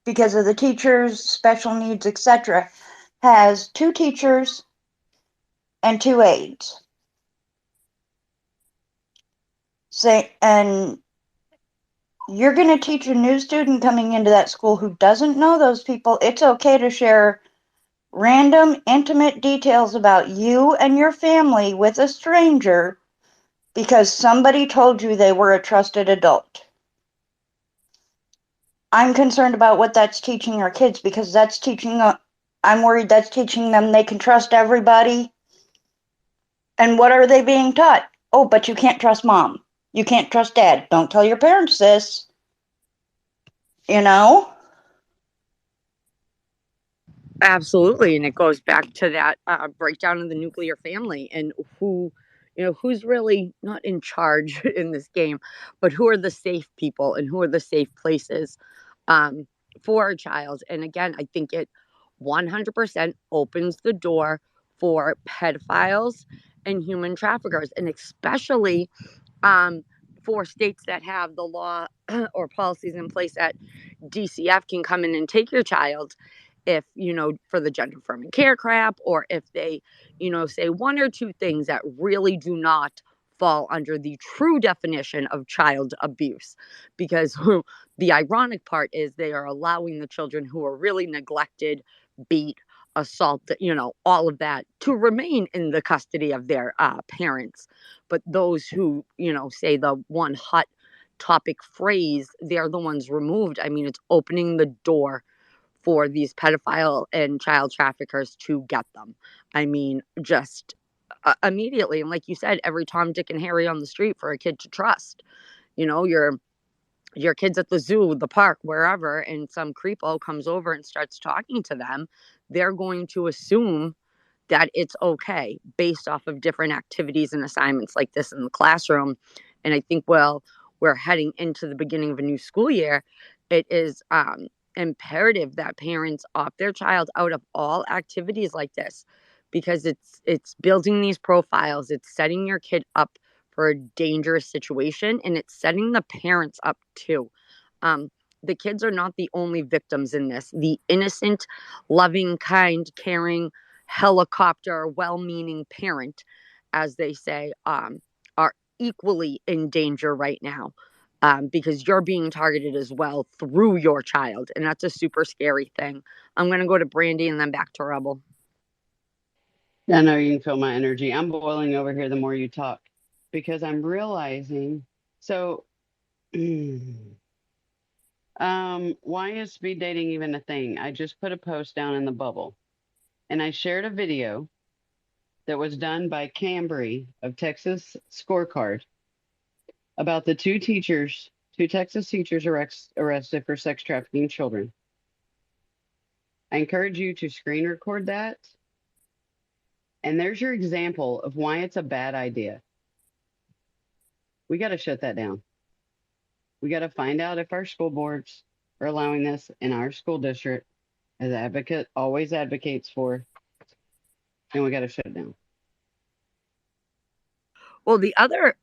K: because of the teachers, special needs, etc., has 2 teachers and 2 aides. And you're going to teach a new student coming into that school who doesn't know those people, it's okay to share random, intimate details about you and your family with a stranger because somebody told you they were a trusted adult. I'm concerned about what that's teaching our kids because I'm worried that's teaching them they can trust everybody. And what are they being taught? Oh, but you can't trust mom. You can't trust dad. Don't tell your parents this. You know?
C: Absolutely, and it goes back to that breakdown of the nuclear family and who's really not in charge in this game, but who are the safe people and who are the safe places um, for a child. And again, I think it 100% opens the door for pedophiles and human traffickers, and especially um, for states that have the law or policies in place that DCF can come in and take your child if, for the gender affirming care crap, or if they, say one or two things that really do not fall under the true definition of child abuse. Because the ironic part is they are allowing the children who are really neglected, beat, assaulted, all of that to remain in the custody of their parents. But those who, say the one hot topic phrase, they're the ones removed. I mean, it's opening the door for these pedophile and child traffickers to get them. I mean, just immediately. And like you said, every Tom, Dick, and Harry on the street for a kid to trust. Your kids at the zoo, the park, wherever, and some creepo comes over and starts talking to them, they're going to assume that it's okay based off of different activities and assignments like this in the classroom. And I think, well, we're heading into the beginning of a new school year. It is imperative that parents opt their child out of all activities like this, because it's building these profiles. It's setting your kid up for a dangerous situation, and it's setting the parents up too. The kids are not the only victims in this. The innocent, loving, kind, caring, helicopter, well-meaning parent, as they say, are equally in danger right now, because you're being targeted as well through your child, and that's a super scary thing. I'm going to go to Brandy and then back to Rebel.
M: I know you can feel my energy. I'm boiling over here the more you talk because I'm realizing. So, why is speed dating even a thing? I just put a post down in the bubble and I shared a video that was done by Cambry of Texas Scorecard about the two Texas teachers arrested for sex trafficking children. I encourage you to screen record that. And there's your example of why it's a bad idea. We got to shut that down. We got to find out if our school boards are allowing this in our school district, as advocate always advocates for, and we got to shut it down.
C: Well, the other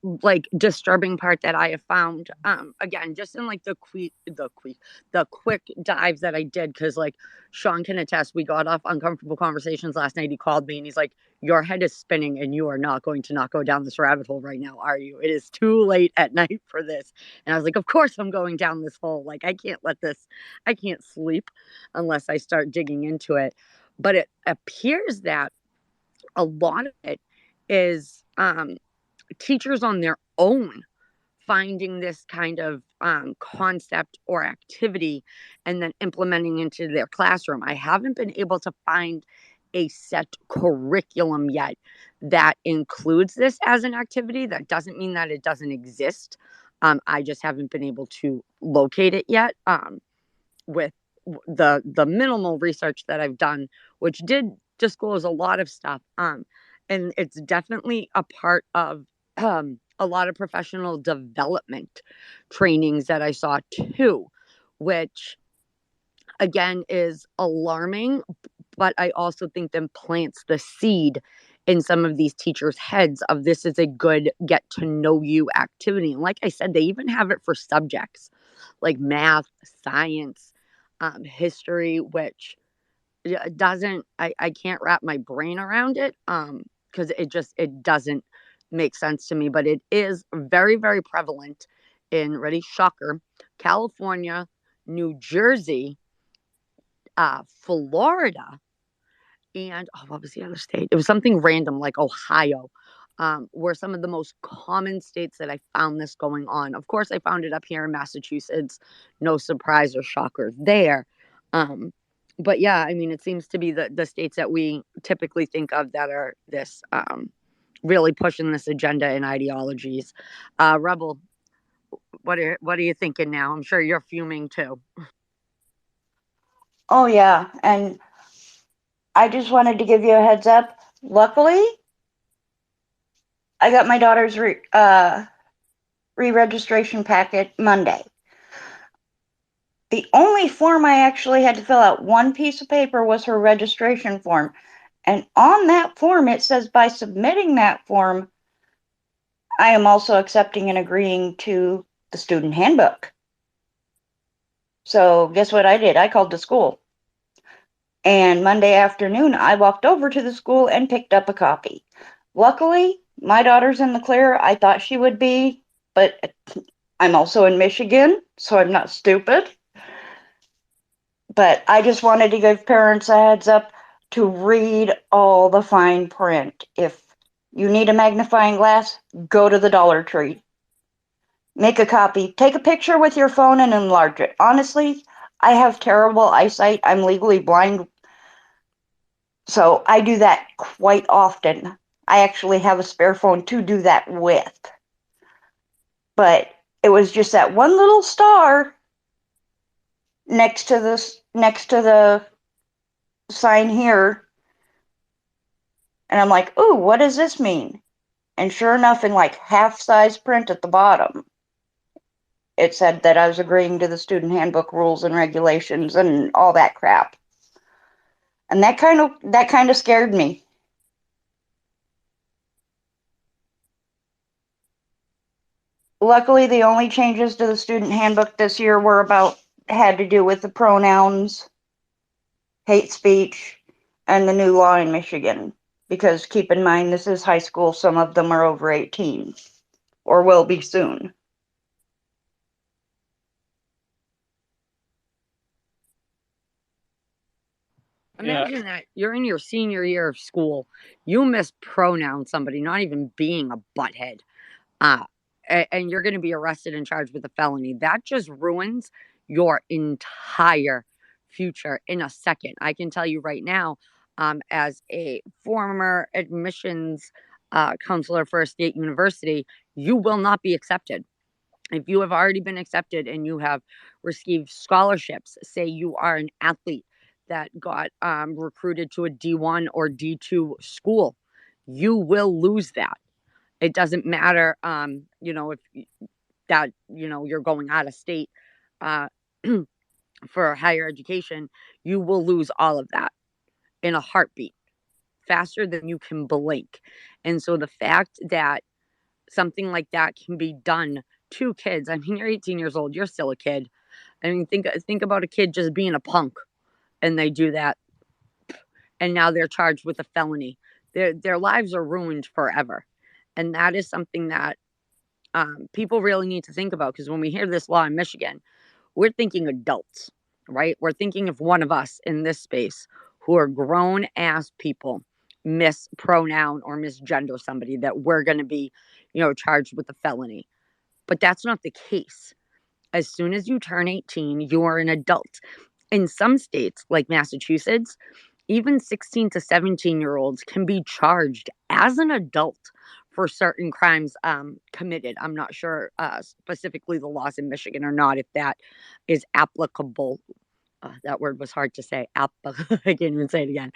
C: disturbing part that I have found, again, just in the quick dives that I did, because Shaun can attest, we got off Uncomfortable Conversations last night. He called me and he's like, "Your head is spinning, and you are not going to not go down this rabbit hole right now, are you? It is too late at night for this." And I was like, "Of course I'm going down this hole. I can't sleep unless I start digging into it." But it appears that a lot of it is teachers on their own finding this kind of concept or activity and then implementing into their classroom. I haven't been able to find a set curriculum yet that includes this as an activity. That doesn't mean that it doesn't exist. I just haven't been able to locate it yet, with the minimal research that I've done, which did disclose a lot of stuff. And it's definitely a part of a lot of professional development trainings that I saw too, which again is alarming, but I also think then plants the seed in some of these teachers' heads of this is a good get to know you activity. And like I said, they even have it for subjects like math, science, history, which it doesn't, I can't wrap my brain around it, because it doesn't make sense to me, but it is very, very prevalent in, ready, shocker, California, New Jersey, Florida, and what was the other state? It was something random like Ohio, were some of the most common states that I found this going on. Of course, I found it up here in Massachusetts. No surprise or shocker there. But yeah, I mean, it seems to be the states that we typically think of that are this really pushing this agenda and ideologies. Rebel, what are you thinking now? I'm sure you're fuming too.
K: Oh, yeah. And I just wanted to give you a heads up. Luckily, I got my daughter's re-registration packet Monday. The only form I actually had to fill out, one piece of paper, was her registration form. And on that form, it says by submitting that form, I am also accepting and agreeing to the student handbook. So guess what I did? I called the school. And Monday afternoon, I walked over to the school and picked up a copy. Luckily, my daughter's in the clear. I thought she would be, but I'm also in Michigan, so I'm not stupid. But I just wanted to give parents a heads up to read all the fine print. If you need a magnifying glass, go to the Dollar Tree. Make a copy. Take a picture with your phone and enlarge it. Honestly, I have terrible eyesight. I'm legally blind. So I do that quite often. I actually have a spare phone to do that with. But it was just that one little star next to the sign here. And I'm like, ooh, what does this mean? And sure enough, in like half-size print at the bottom, it said that I was agreeing to the student handbook rules and regulations and all that crap. And that kind of scared me. Luckily, the only changes to the student handbook this year had to do with the pronouns, hate speech, and the new law in Michigan. Because keep in mind, this is high school. Some of them are over 18 or will be soon.
C: Imagine that you're in your senior year of school, you mispronounce somebody, not even being a butthead, uh, and you're going to be arrested and charged with a felony. That just ruins your entire future in a second. I can tell you right now, as a former admissions counselor for a state university, you will not be accepted. If you have already been accepted and you have received scholarships, say you are an athlete that got recruited to a D1 or D2 school, you will lose that. It doesn't matter, if that, you're going out of state uh, for higher education, you will lose all of that in a heartbeat, faster than you can blink. And so the fact that something like that can be done to kids, I mean, you're 18 years old, you're still a kid. I mean, think about a kid just being a punk and they do that, and now they're charged with a felony. Their lives are ruined forever. And that is something that people really need to think about, because when we hear this law in Michigan, we're thinking adults, right? We're thinking of one of us in this space who are grown ass people mispronoun or misgender somebody, that we're going to be, charged with a felony. But that's not the case. As soon as you turn 18, you are an adult. In some states, like Massachusetts, even 16 to 17-year-olds can be charged as an adult for certain crimes committed. I'm not sure specifically the laws in Michigan or not, if that is applicable. That word was hard to say. I can't even say it again.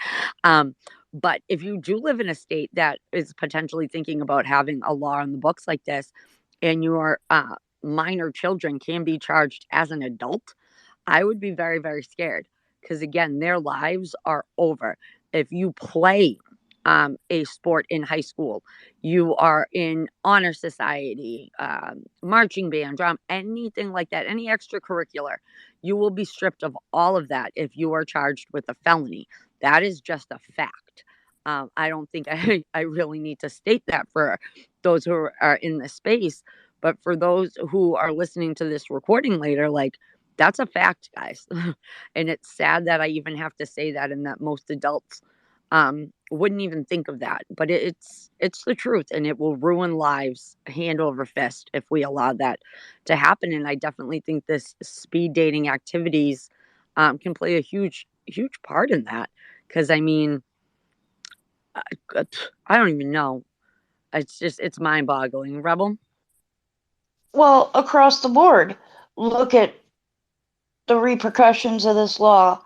C: But if you do live in a state that is potentially thinking about having a law on the books like this, and your minor children can be charged as an adult, I would be very, very scared, because again, their lives are over. If you play a sport in high school, you are in honor society, marching band, drum, anything like that, any extracurricular, you will be stripped of all of that if you are charged with a felony. That is just a fact. I don't think I really need to state that for those who are in this space, but for those who are listening to this recording later, like, that's a fact, guys. And it's sad that I even have to say that, and that most adults wouldn't even think of that, but it's the truth, and it will ruin lives hand over fist if we allow that to happen. And I definitely think this speed dating activities can play a huge part in that, because I mean, I don't even know, it's mind-boggling. Rebel.
K: Well, across the board, look at the repercussions of this law.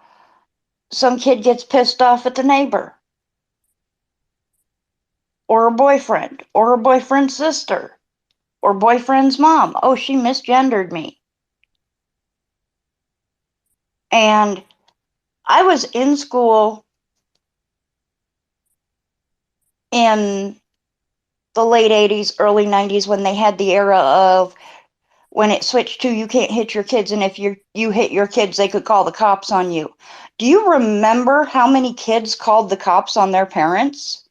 K: Some kid gets pissed off at the neighbor or a boyfriend or a boyfriend's sister or boyfriend's mom. Oh, she misgendered me. And I was in school in the late 80s, early 90s when they had the era of when it switched to you can't hit your kids, and if you hit your kids, they could call the cops on you. Do you remember how many kids called the cops on their parents?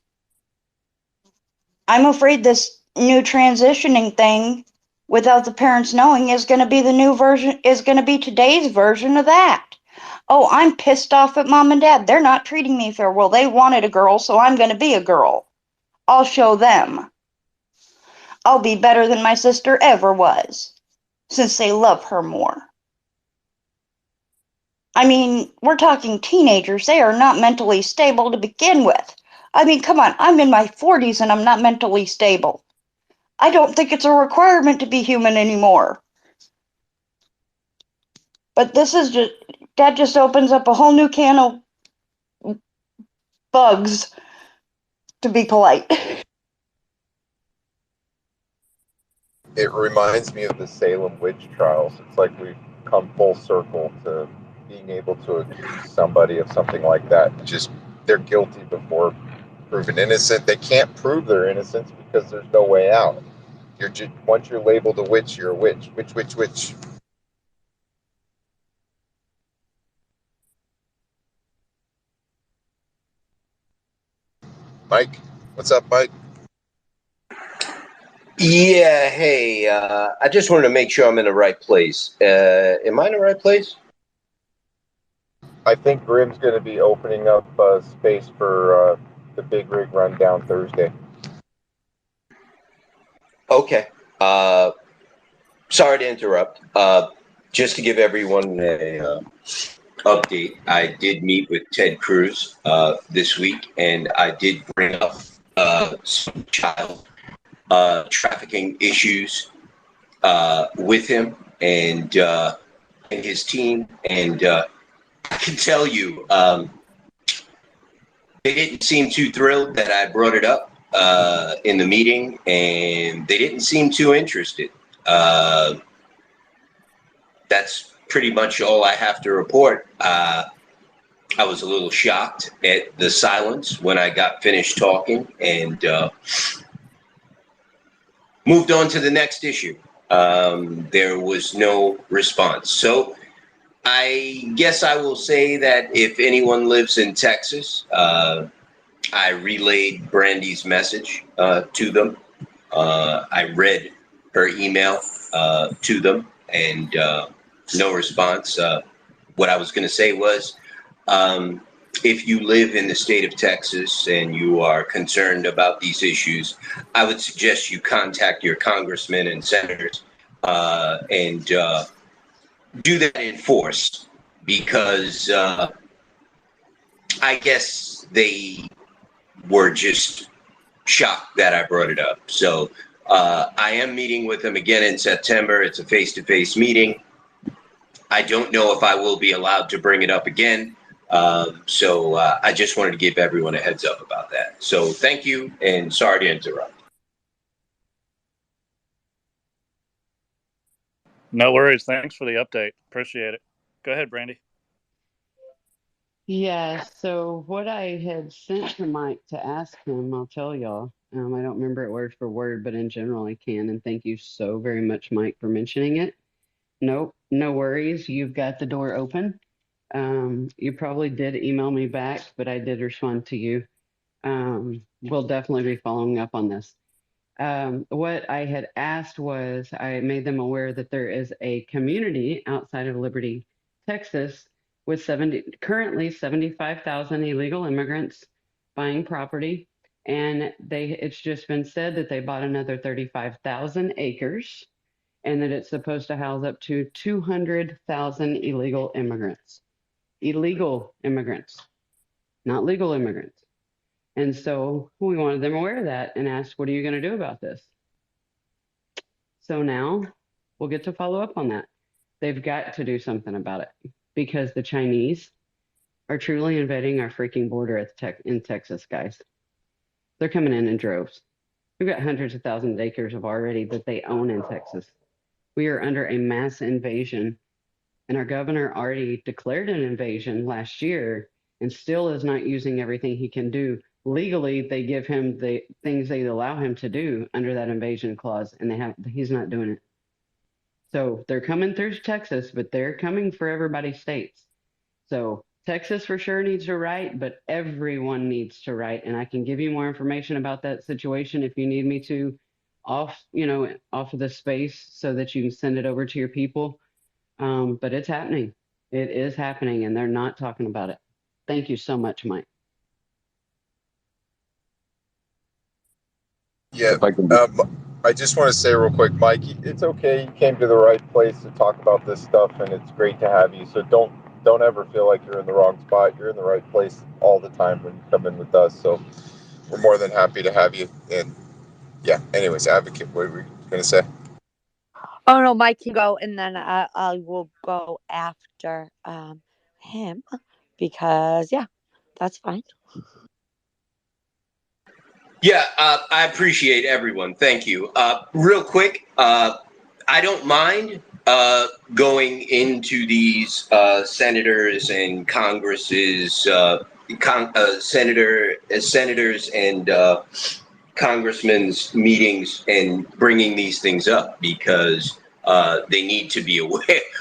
K: I'm afraid this new transitioning thing without the parents knowing is going to be the new version, is going to be today's version of that. Oh, I'm pissed off at mom and dad. They're not treating me fair. Well, they wanted a girl, so I'm going to be a girl. I'll show them. I'll be better than my sister ever was, since they love her more. I mean, we're talking teenagers. They are not mentally stable to begin with. I mean, come on, I'm in my 40s and I'm not mentally stable. I don't think it's a requirement to be human anymore. But that just opens up a whole new can of bugs, to be polite.
L: It reminds me of the Salem witch trials. It's like we've come full circle to being able to accuse somebody of something like that. Just they're guilty before proven innocent. They can't prove their innocence because there's no way out. You're just, once you're labeled a witch, you're a witch. Witch. Mike, what's up, Mike?
N: Yeah, hey, I just wanted to make sure I'm in the right place. Am I in the right place?
L: I think Grim's going to be opening up space for the big rig rundown Thursday.
N: Okay. Sorry to interrupt. Just to give everyone a update, I did meet with Ted Cruz this week, and I did bring up some child trafficking issues with him and his team, and I can tell you, they didn't seem too thrilled that I brought it up in the meeting, and they didn't seem too interested. That's pretty much all I have to report. I was a little shocked at the silence when I got finished talking, and moved on to the next issue. There was no response. So I guess I will say that if anyone lives in Texas, I relayed Brandy's message to them. I read her email to them, and no response. What I was going to say was, if you live in the state of Texas and you are concerned about these issues, I would suggest you contact your congressmen and senators and do that in force, because I guess they were just shocked that I brought it up. So I am meeting with them again in September. It's a face-to-face meeting. I don't know if I will be allowed to bring it up again. So I just wanted to give everyone a heads up about that. So thank you, and sorry to interrupt.
B: No worries. Thanks for the update. Appreciate it. Go ahead, Brandy.
M: Yeah, so what I had sent to Mike to ask him, I'll tell y'all. I don't remember it word for word, but in general I can. And thank you so very much, Mike, for mentioning it. Nope, no worries. You've got the door open. You probably did email me back, but I did respond to you. We'll definitely be following up on this. What I had asked was I made them aware that there is a community outside of Liberty, Texas, with currently 75,000 illegal immigrants buying property, and it's just been said that they bought another 35,000 acres, and that it's supposed to house up to 200,000 illegal immigrants. Illegal immigrants, not legal immigrants. And so we wanted them aware of that and asked, what are you going to do about this? So now we'll get to follow up on that. They've got to do something about it because the Chinese are truly invading our freaking border in Texas, guys. They're coming in droves. We've got hundreds of thousands of acres of already that they own in Texas. We are under a mass invasion, and our governor already declared an invasion last year and still is not using everything he can do. Legally, they give him the things they allow him to do under that invasion clause, and he's not doing it. So they're coming through Texas, but they're coming for everybody's states. So Texas for sure needs to write, but everyone needs to write. And I can give you more information about that situation if you need me to off of the space so that you can send it over to your people. But it's happening. It is happening, and they're not talking about it. Thank you so much, Mike.
L: Yeah, I just want to say real quick, Mike, it's okay. You came to the right place to talk about this stuff, and it's great to have you. So don't ever feel like you're in the wrong spot. You're in the right place all the time when you come in with us. So we're more than happy to have you. And yeah, anyways, Advocate, what were you going to say?
C: Oh no, Mike can go, and then I will go after him because yeah, that's fine.
N: Yeah, I appreciate everyone. Thank you. Real quick, I don't mind going into these senators and Congresses, senators and congressmen's meetings and bringing these things up because they need to be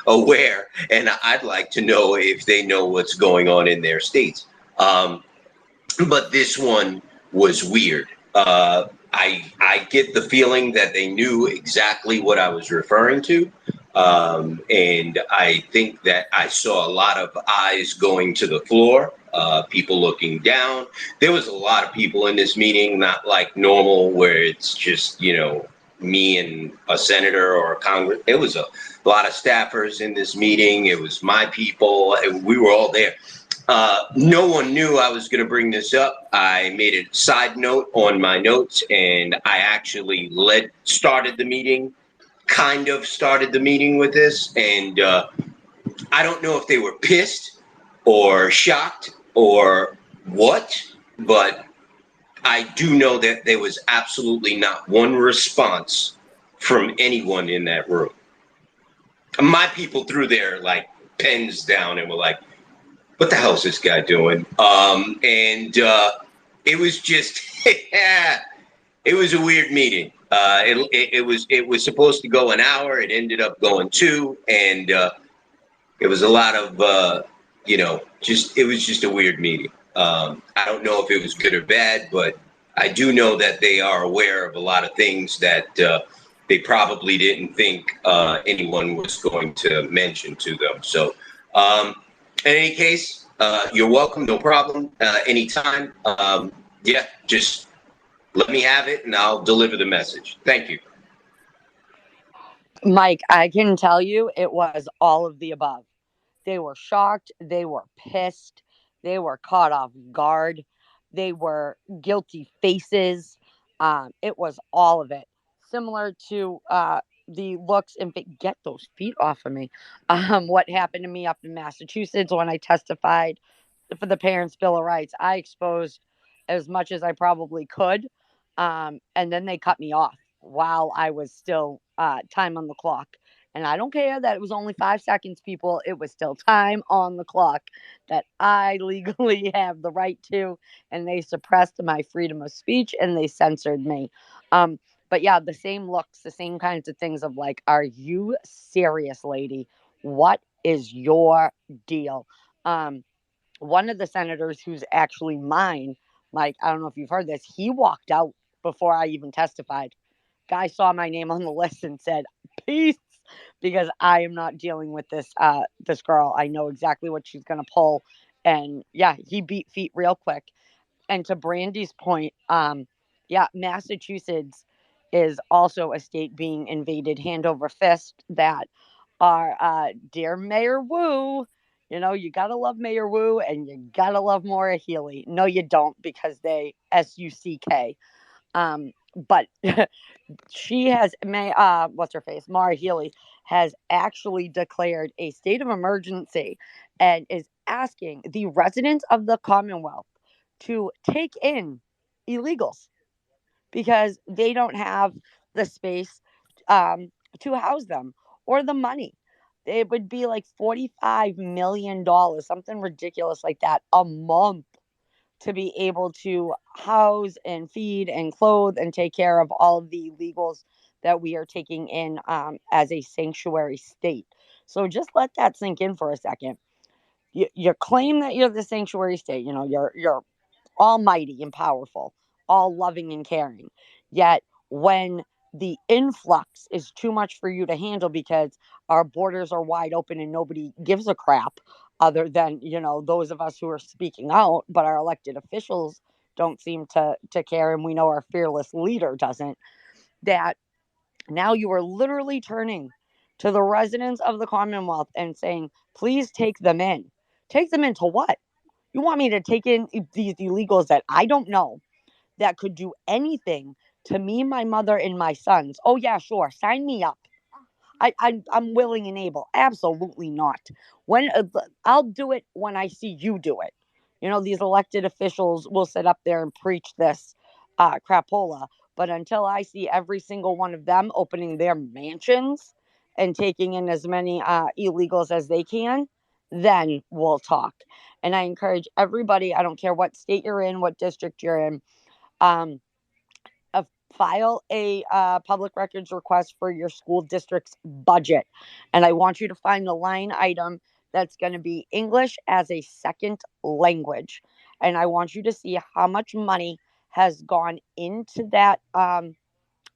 N: aware, and I'd like to know if they know what's going on in their states. But this one was weird. I get the feeling that they knew exactly what I was referring to. And I think that I saw a lot of eyes going to the floor, people looking down. There was a lot of people in this meeting, not like normal where it's just, me and a senator or a Congress. It was a lot of staffers in this meeting. It was my people, and we were all there. No one knew I was going to bring this up. I made a side note on my notes, and I actually started the meeting with this. And I don't know if they were pissed or shocked or what, but I do know that there was absolutely not one response from anyone in that room. My people threw their pens down and were like, what the hell is this guy doing? And it was just, it was a weird meeting. It was supposed to go an hour. It ended up going 2, and it was a lot of, it was just a weird meeting. I don't know if it was good or bad, but I do know that they are aware of a lot of things that they probably didn't think anyone was going to mention to them. So, in any case, you're welcome, no problem, anytime. Yeah, just let me have it and I'll deliver the message. Thank you.
C: Mike, I can tell you it was all of the above. They were shocked, they were pissed, they were caught off guard, they were guilty faces. It was all of it. Similar to the looks and get those feet off of me. What happened to me up in Massachusetts when I testified for the Parents' Bill of Rights. I exposed as much as I probably could. And then they cut me off while I was still time on the clock. And I don't care that it was only 5 seconds, people. It was still time on the clock that I legally have the right to. And they suppressed my freedom of speech and they censored me. But yeah, the same looks, the same kinds of things of like, are you serious, lady? What is your deal? One of the senators who's actually mine, Mike, I don't know if you've heard this, he walked out before I even testified. Guy saw my name on the list and said, peace, because I am not dealing with this girl. I know exactly what she's gonna pull. And yeah, he beat feet real quick. And to Brandy's point, yeah, Massachusetts is also a state being invaded hand over fist that our dear Mayor Wu, you gotta love Mayor Wu and you gotta love Maura Healey. No, you don't, because they SUCK. But she has what's her face? Maura Healey has actually declared a state of emergency and is asking the residents of the Commonwealth to take in illegals because they don't have the space to house them or the money. It would be like $45 million, something ridiculous like that, a month to be able to house and feed and clothe and take care of all of the illegals that we are taking in as a sanctuary state. So just let that sink in for a second. You claim that you're the sanctuary state. You're almighty and powerful, all loving and caring. Yet when the influx is too much for you to handle because our borders are wide open and nobody gives a crap other than, those of us who are speaking out, but our elected officials don't seem to care, and we know our fearless leader doesn't, that now you are literally turning to the residents of the Commonwealth and saying, please take them in. Take them into what? You want me to take in these illegals that I don't know that could do anything to me, my mother, and my sons? Oh, yeah, sure. Sign me up. I'm willing and able. Absolutely not. When I'll do it when I see you do it. These elected officials will sit up there and preach this crapola, but until I see every single one of them opening their mansions and taking in as many illegals as they can, then we'll talk. And I encourage everybody. I don't care what state you're in, what district you're in. Um, File a public records request for your school district's budget. And I want you to find the line item that's going to be English as a second language. And I want you to see how much money has gone into that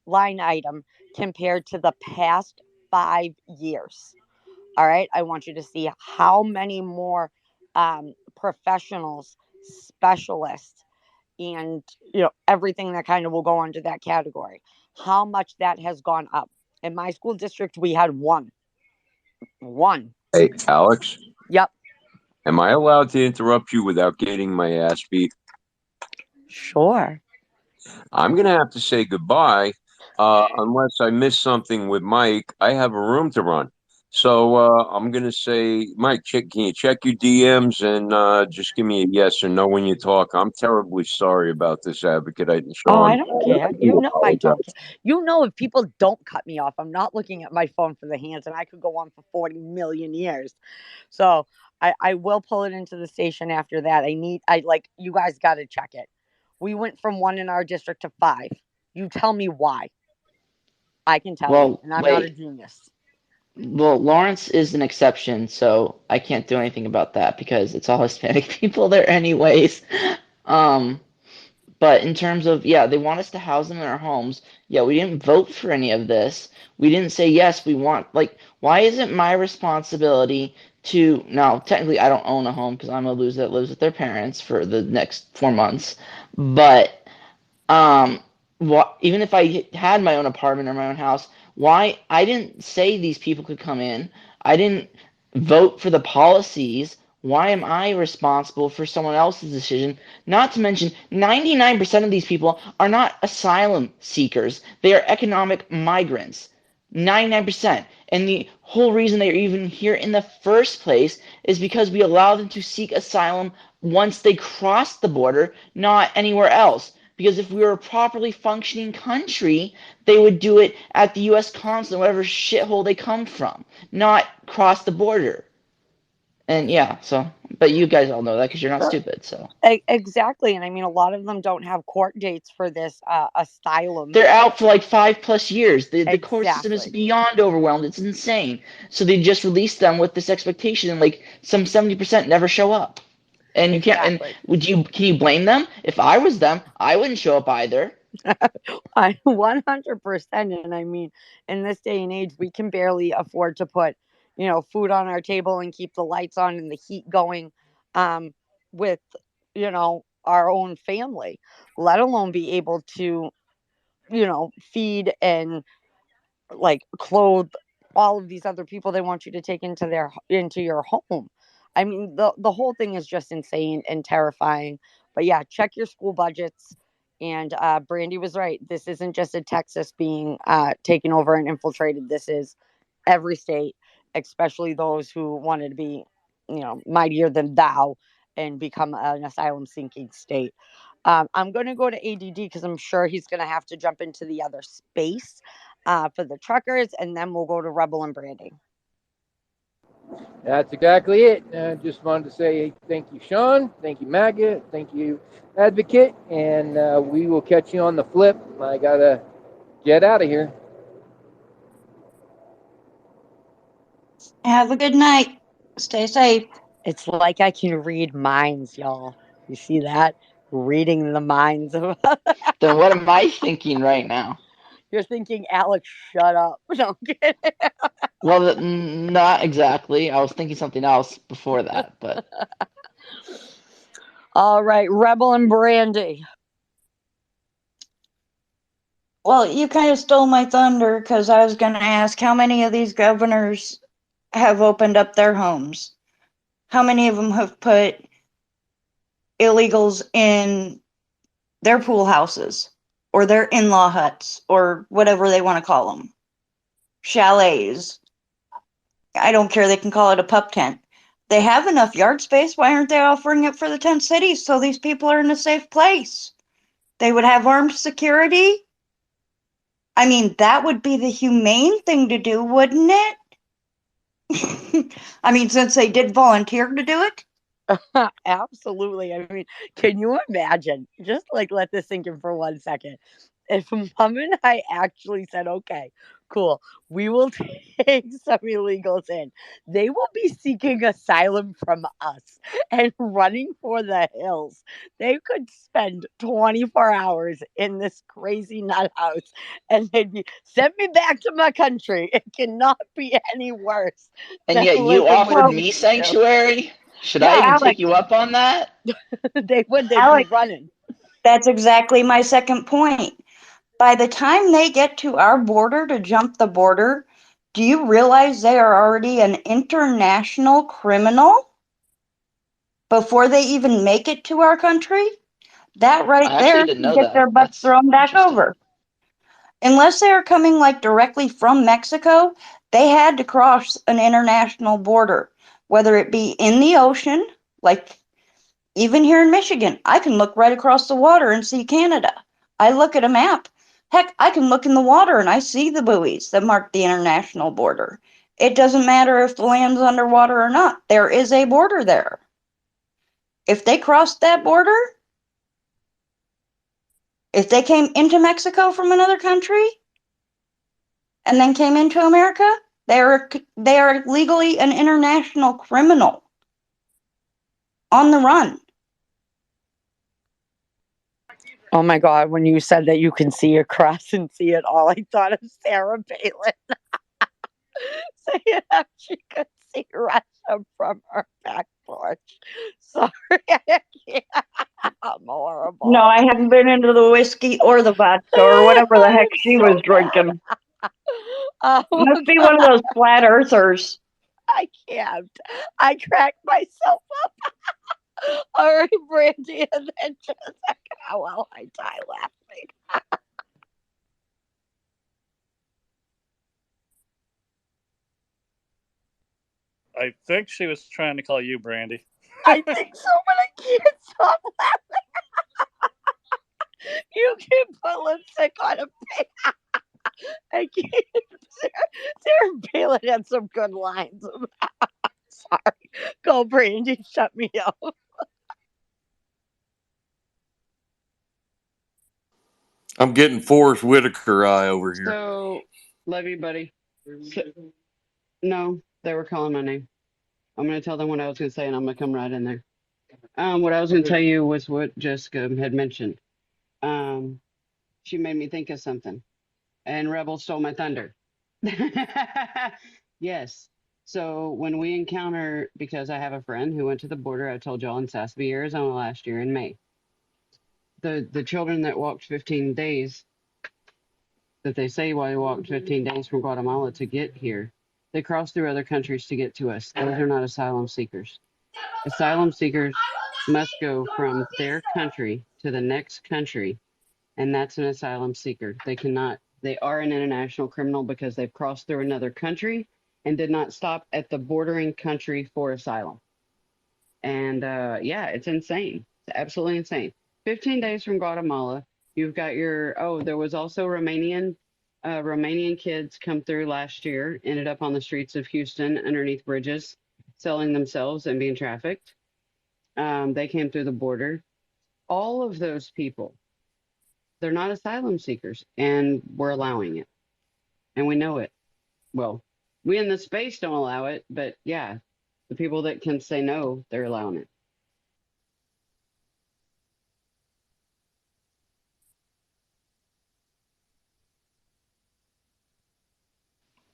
C: line item compared to the past 5 years. All right. I want you to see how many more professionals, specialists, and everything that kind of will go under that category, how much that has gone up. In my school district, we had one.
D: Hey, Alex,
C: Yep.
D: am I allowed to interrupt you without getting my ass beat?
C: Sure.
D: I'm going to have to say goodbye unless I miss something with Mike. I have a room to run. So I'm going to say, Mike, can you check your DMs and just give me a yes or no when you talk? I'm terribly sorry about this, Advocate
C: Oh, I
D: Shaun.
C: don't care.
D: I do
C: I don't care.
D: apologize.
C: If people don't cut me off, I'm not looking at my phone for the hands, and I could go on for 40 million years. So I will pull it into the station after that. You guys got to check it. We went from 1 in our district to 5. You tell me why. I can tell you,
A: Well,
C: and I'm not a
A: wait.
C: genius.
A: Well, Lawrence is an exception, so I can't do anything about that because it's all Hispanic people there anyways. Um, but in terms of, yeah, they want us to house them in our homes. Yeah, we didn't vote for any of this. We didn't say, yes, we want, like, why is it my responsibility to, now, technically, I don't own a home because I'm a loser that lives with their parents for the next 4 months, but um, even if I had my own apartment or my own house, why I didn't say these people could come in. I didn't vote for the policies. Why am I responsible for someone else's decision? Not to mention, 99% of these people are not asylum seekers. They are economic migrants. 99%. And the whole reason they're even here in the first place is because we allow them to seek asylum once they cross the border, not anywhere else.
O: Because if we were a properly functioning country, they would do it at the U.S. consulate, whatever shithole they come from, not cross the border. And yeah, so, but you guys all know that because you're not stupid, so.
C: Exactly. And I mean, a lot of them don't have court dates for this asylum.
O: They're out for like 5+ years. The court system is
C: Exactly.
O: beyond overwhelmed. It's insane. So they just released them with this expectation, and like some 70% never show up. And you can't.
C: Exactly.
O: And can you blame them? If I was them, I wouldn't show up either.
C: I 100%. And I mean, in this day and age, we can barely afford to put, food on our table and keep the lights on and the heat going, with, our own family, let alone be able to, feed and like clothe all of these other people they want you to take into your home. I mean, the whole thing is just insane and terrifying. But yeah, check your school budgets. And Brandy was right. This isn't just a Texas being taken over and infiltrated. This is every state, especially those who wanted to be, mightier than thou and become an asylum seeking state. I'm going to go to ADD because I'm sure he's going to have to jump into the other space for the truckers, and then we'll go to Rebel and Brandy.
G: That's exactly it. I just wanted to say thank you, Shaun. Thank you, Maggot. Thank you, Advocate. And we will catch you on the flip. I got to get out of here.
K: Have a good night. Stay safe.
C: It's like I can read minds, y'all. You see that? Reading the minds of.
O: Then what am I thinking right now?
C: You're thinking, Alex, shut up. No, I'm kidding.
O: Well, not exactly. I was thinking something else before that, but.
C: All right, Rebel and Brandy.
K: Well, you kind of stole my thunder because I was going to ask how many of these governors have opened up their homes? How many of them have put illegals in their pool houses or their in-law huts or whatever they want to call them? Chalets. I don't care. They can call it a pup tent. They have enough yard space. Why aren't they offering it for the tent cities so these people are in a safe place? They would have armed security. I mean, that would be the humane thing to do, wouldn't it? I mean, since they did volunteer to do it.
C: Absolutely. I mean, can you imagine? Just like let this sink in for 1 second. If Mom and I actually said, okay, cool, we will take some illegals in, they will be seeking asylum from us and running for the hills. They could spend 24 hours in this crazy nut house and they'd be, send me back to my country. It cannot be any worse.
O: And yet you offered me sanctuary? Should I even take you up on that?
C: They'd
K: Alex,
C: be running.
K: That's exactly my second point. By the time they get to our border to jump the border, do you realize they are already an international criminal before they even make it to our country? That right there
O: didn't
K: can
O: know
K: get
O: that.
K: their butts thrown back over. Unless they are coming like directly from Mexico, they had to cross an international border, whether it be in the ocean, like even here in Michigan, I can look right across the water and see Canada. I look at a map. Heck, I can look in the water and I see the buoys that mark the international border. It doesn't matter if the land's underwater or not. There is a border there. If they crossed that border, if they came into Mexico from another country and then came into America, they are legally an international criminal on the run.
C: Oh my God, when you said that you can see across and see it all, I thought of Sarah Palin. Saying how she could see Russia from her back porch. Sorry, I can't. I'm horrible.
K: No, I haven't been into the whiskey or the vodka or whatever the heck she was drinking. Must be one of those flat earthers.
C: I can't. I cracked myself up. All right, Brandy, and then just a second. Oh, well, I die laughing.
B: I think she was trying to call you Brandy.
C: I think so, but I can't stop laughing. You You can put lipstick on a pig. I can't. Sarah Palin had some good lines. Sorry. Go, Brandy. Shut me up.
I: I'm getting Forrest Whitaker eye over here.
M: So, love you, buddy. So, no, they were calling my name. I'm going to tell them what I was going to say, and I'm going to come right in there. What I was going to tell you was what Jessica had mentioned. She made me think of something, and Rebel stole my thunder. Yes. So when we encounter, because I have a friend who went to the border, I told y'all in Sassby, Arizona last year in May. The children that walked 15 days, that they say why they walked 15 days from Guatemala to get here, they crossed through other countries to get to us. Those are not asylum seekers. Asylum seekers must go from their country to the next country, and that's an asylum seeker. They are an international criminal because they've crossed through another country and did not stop at the bordering country for asylum. And yeah, it's insane. It's absolutely insane. 15 days from Guatemala. You've got there was also Romanian kids come through last year, ended up on the streets of Houston underneath bridges, selling themselves and being trafficked. They came through the border. All of those people, they're not asylum seekers, and we're allowing it. And we know it. Well, we in the space don't allow it, but yeah, the people that can say no, they're allowing it.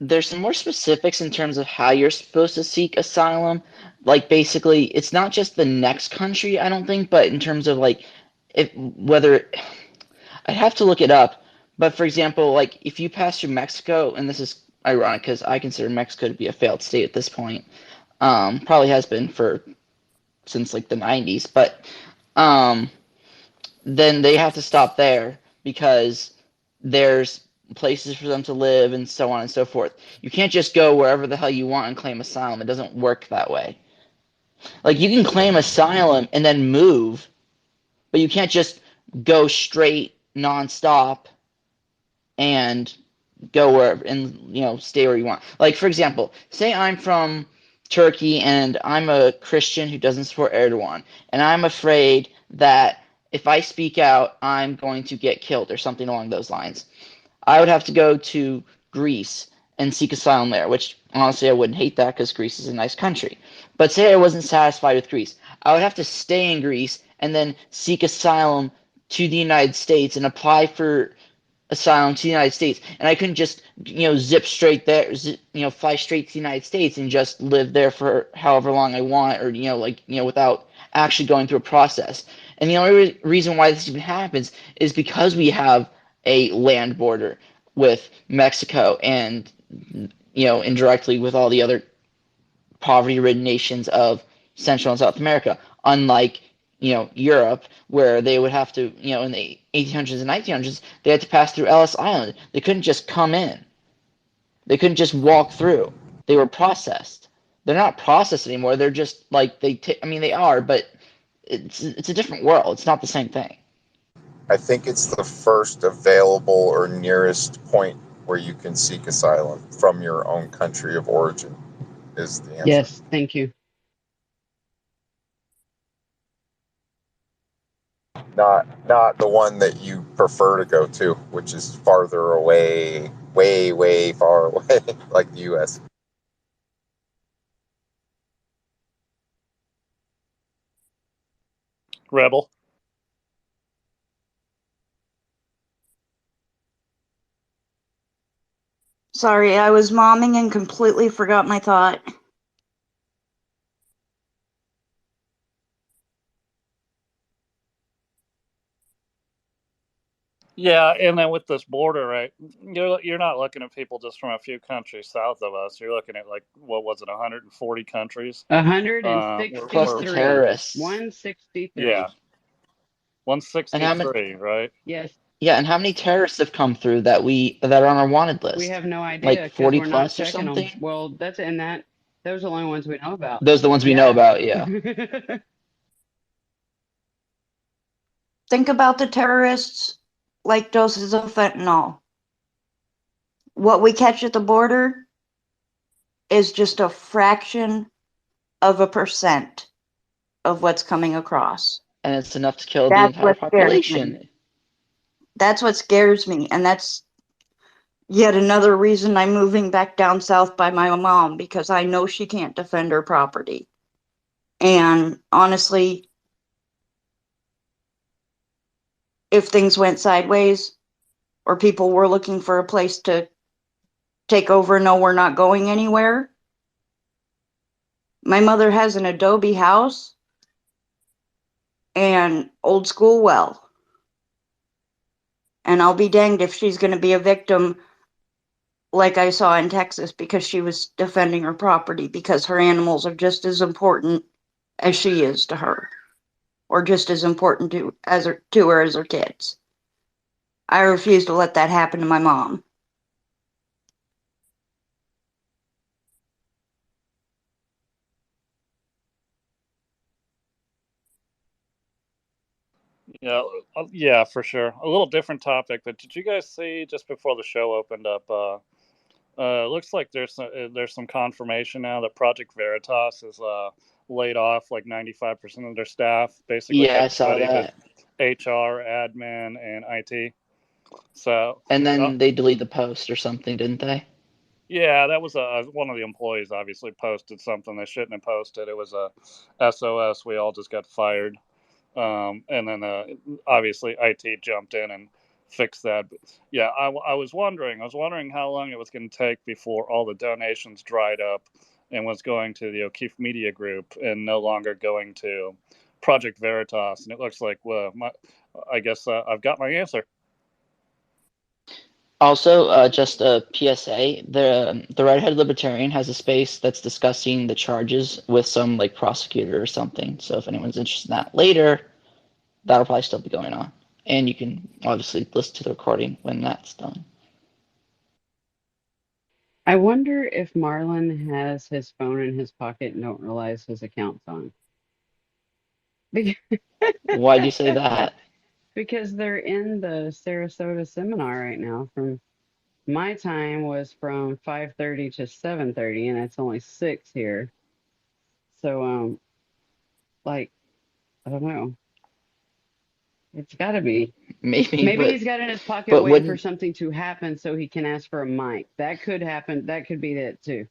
O: There's some more specifics in terms of how you're supposed to seek asylum. Like basically, it's not just the next country, I don't think, but in terms of like if whether I'd have to look it up. But for example, like if you pass through Mexico, and this is ironic because I consider Mexico to be a failed state at this point. Probably has been since like the 90s, but then they have to stop there because there's places for them to live and so on and so forth. You can't just go wherever the hell you want and claim asylum. It doesn't work that way. Like you can claim asylum and then move, but you can't just go straight nonstop and go wherever and stay where you want. Like for example, say I'm from Turkey and I'm a Christian who doesn't support Erdogan, and I'm afraid that if I speak out, I'm going to get killed or something along those lines. I would have to go to Greece and seek asylum there, which honestly I wouldn't hate that because Greece is a nice country. But say I wasn't satisfied with Greece, I would have to stay in Greece and then seek asylum to the United States and apply for asylum to the United States, and I couldn't just zip straight there, fly straight to the United States and just live there for however long I want, or without actually going through a process. And the only reason why this even happens is because we have a land border with Mexico and indirectly with all the other poverty-ridden nations of Central and South America, unlike Europe, where they would have to, in the 1800s and 1900s, they had to pass through Ellis Island. They couldn't just come in. They couldn't just walk through. They were processed. They're not processed anymore. They're just like they are, but it's a different world. It's not the same thing.
L: I think it's the first available or nearest point where you can seek asylum from your own country of origin is the answer.
M: Yes, thank you.
L: Not the one that you prefer to go to, which is farther away, way far away, like the U.S.
B: Rebel.
K: Sorry, I was momming and completely forgot my thought.
B: Yeah, and then with this border, right? You're not looking at people just from a few countries south of us. You're looking at like what was it, 140 countries?
O: Plus the
M: 163.
O: terrorists.
M: 163.
B: Yeah, 163, right?
M: Yes.
O: Yeah, and how many terrorists have come through that are on our wanted list?
M: We have no idea
O: Like
M: because
O: 40
M: we're not
O: plus or
M: checking
O: something?
M: them. Well, those are the only ones we know about.
O: Those are the ones we know about, yeah.
K: Think about the terrorists like doses of fentanyl. What we catch at the border is just a fraction of a percent of what's coming across.
O: And it's enough to kill the
K: That's
O: entire
K: what scares me.
O: population.
K: That's what scares me. And that's yet another reason I'm moving back down south by my mom, because I know she can't defend her property. And honestly, if things went sideways or people were looking for a place to take over, no, we're not going anywhere. My mother has an adobe house and old school well. And I'll be danged if she's going to be a victim like I saw in Texas because she was defending her property, because her animals are just as important as she is to her, or just as important to her as her kids. I refuse to let that happen to my mom.
B: Yeah, yeah, for sure. A little different topic, but did you guys see just before the show opened up? Looks like there's some confirmation now that Project Veritas is laid off like 95% of their staff, basically
O: Yeah, I saw
B: everybody but
O: that.
B: HR, admin, and IT. So,
O: And
B: uh,
O: then they delete the post or something, didn't they?
B: yeah, that was one of the employees obviously posted something they shouldn't have posted. It was a SOS. We all just got fired. And then obviously IT jumped in and fixed that. But yeah, I was wondering how long it was going to take before all the donations dried up and was going to the O'Keefe Media Group and no longer going to Project Veritas. And it looks like, well, I guess I've got my answer.
O: Also, just a PSA: the redhead libertarian has a space that's discussing the charges with some like prosecutor or something. So if anyone's interested in that later, that'll probably still be going on, and you can obviously listen to the recording when that's done.
M: I wonder if Marlon has his phone in his pocket and don't realize his account's on.
O: Why'd you say that?
M: Because they're in the Sarasota seminar right now. From my time was from 5:30 to 7:30, and it's only 6 here. So like, I don't know. It's got to be.
O: Maybe,
M: Maybe he's got it in his pocket
O: but
M: waiting for
O: wouldn't
M: something to happen so he can ask for a mic. That could happen. That could be it too.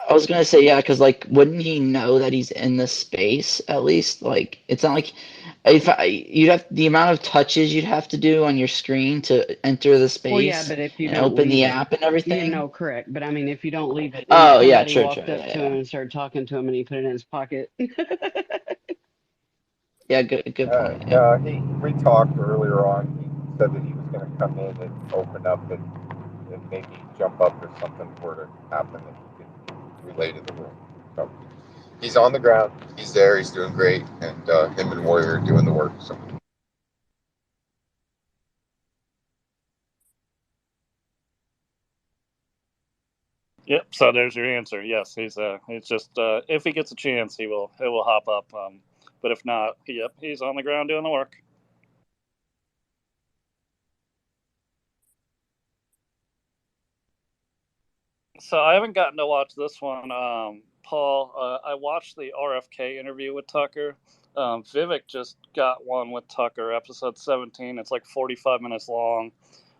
O: I was gonna say, yeah, because like, wouldn't he know that he's in this space at least? Like, it's not like you'd have the amount of touches you'd have to do on your screen to enter the
M: Well, yeah,
O: space
M: but if you
O: and
M: don't
O: open
M: leave
O: the
M: it,
O: app and
M: you
O: everything.
M: know, correct. But I mean, if you don't leave it and
O: Oh yeah,
M: somebody
O: true, true,
M: walked up
O: yeah,
M: to him
O: yeah,
M: and started talking to him and he put it in his pocket.
O: yeah. Good point. Yeah.
L: Yeah, we talked earlier on. He said that he was going to come in and open up and maybe jump up if something were to happen that he could relay to the room. So he's on the ground. He's there. He's doing great, and him and Warrior are doing the work. So.
B: Yep. So there's your answer. Yes, he's just if he gets a chance, he will hop up. But if not, yep, he's on the ground doing the work. So I haven't gotten to watch this one, Paul. I watched the RFK interview with Tucker. Vivek just got one with Tucker, episode 17. It's like 45 minutes long.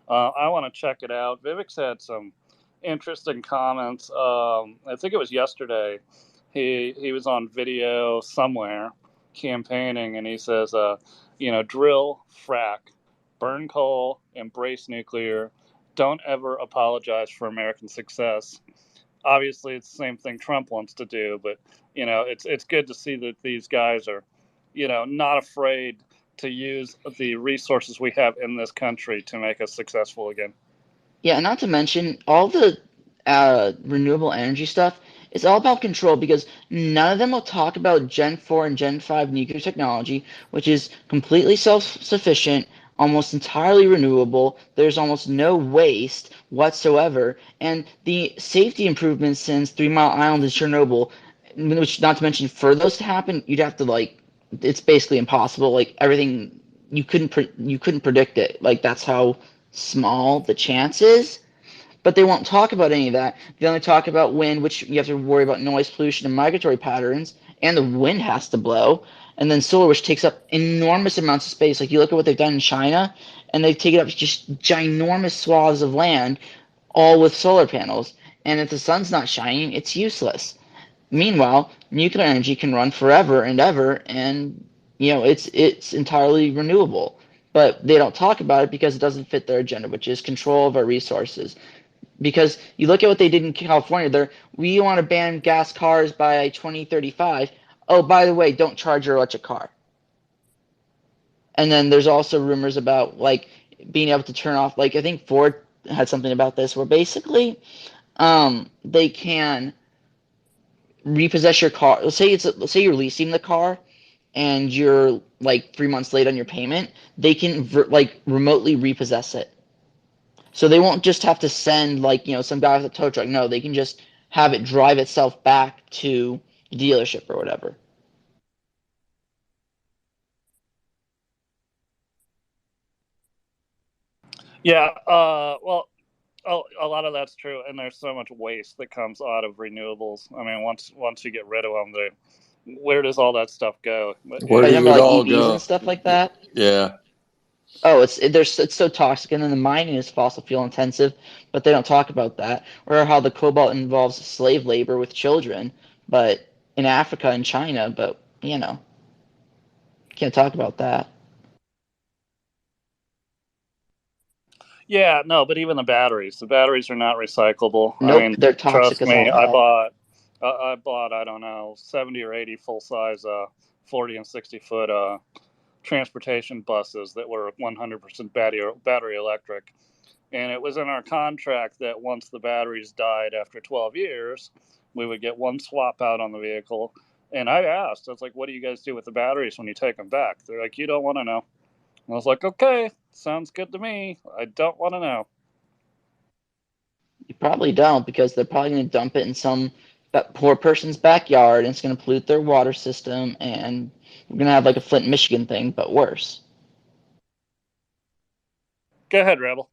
B: I want to check it out. Vivek's had some interesting comments. I think it was yesterday. He was on video somewhere campaigning, and he says, drill, frack, burn coal, embrace nuclear. Don't ever apologize for American success. Obviously, it's the same thing Trump wants to do, but it's good to see that these guys are, not afraid to use the resources we have in this country to make us successful again.
O: Yeah, not to mention all the renewable energy stuff. It's all about control because none of them will talk about Gen 4 and Gen 5 nuclear technology, which is completely self-sufficient, almost entirely renewable. There's almost no waste whatsoever, and the safety improvements since 3 Mile Island and Chernobyl, which not to mention for those to happen, you'd have to like, it's basically impossible. Like everything you couldn't predict it. Like, that's how small the chance is. But they won't talk about any of that. They only talk about wind, which you have to worry about noise pollution and migratory patterns, and the wind has to blow. And then solar, which takes up enormous amounts of space. Like, you look at what they've done in China, and they've taken up just ginormous swaths of land, all with solar panels. And if the sun's not shining, it's useless. Meanwhile, nuclear energy can run forever and ever, and it's entirely renewable. But they don't talk about it because it doesn't fit their agenda, which is control of our resources. Because you look at what they did in California, we want to ban gas cars by 2035. Oh, by the way, don't charge your electric car. And then there's also rumors about like being able to turn off. Like, I think Ford had something about this, where basically they can repossess your car. Let's say you're leasing the car and you're like 3 months late on your payment. They can like remotely repossess it. So they won't just have to send like some guy with a tow truck. No, they can just have it drive itself back to the dealership or whatever.
B: Yeah, well, a lot of that's true, and there's so much waste that comes out of renewables. I mean, once you get rid of them, where does all that stuff go?
I: Where
O: I
I: does
O: remember
I: it
O: like
I: all
O: EVs
I: go?
O: and stuff like that.
I: Yeah.
O: Oh, it's so toxic, and then the mining is fossil fuel intensive, but they don't talk about that, or how the cobalt involves slave labor with children, but in Africa and China, but can't talk about that.
B: Yeah, no, but even the batteries are not recyclable. I
O: Nope,
B: mean,
O: they're toxic
B: trust
O: as all
B: me,
O: hell.
B: I bought, I don't know, 70 or 80 full size 40 and 60-foot transportation buses that were 100% battery electric. And it was in our contract that once the batteries died after 12 years, we would get one swap out on the vehicle. And I was like, what do you guys do with the batteries when you take them back? They're like, you don't want to know. And I was like, okay, sounds good to me. I don't want to know.
O: You probably don't, because they're probably going to dump it in that poor person's backyard, and it's going to pollute their water system, and we're going to have like a Flint, Michigan thing, but worse.
B: Go ahead, Rebel.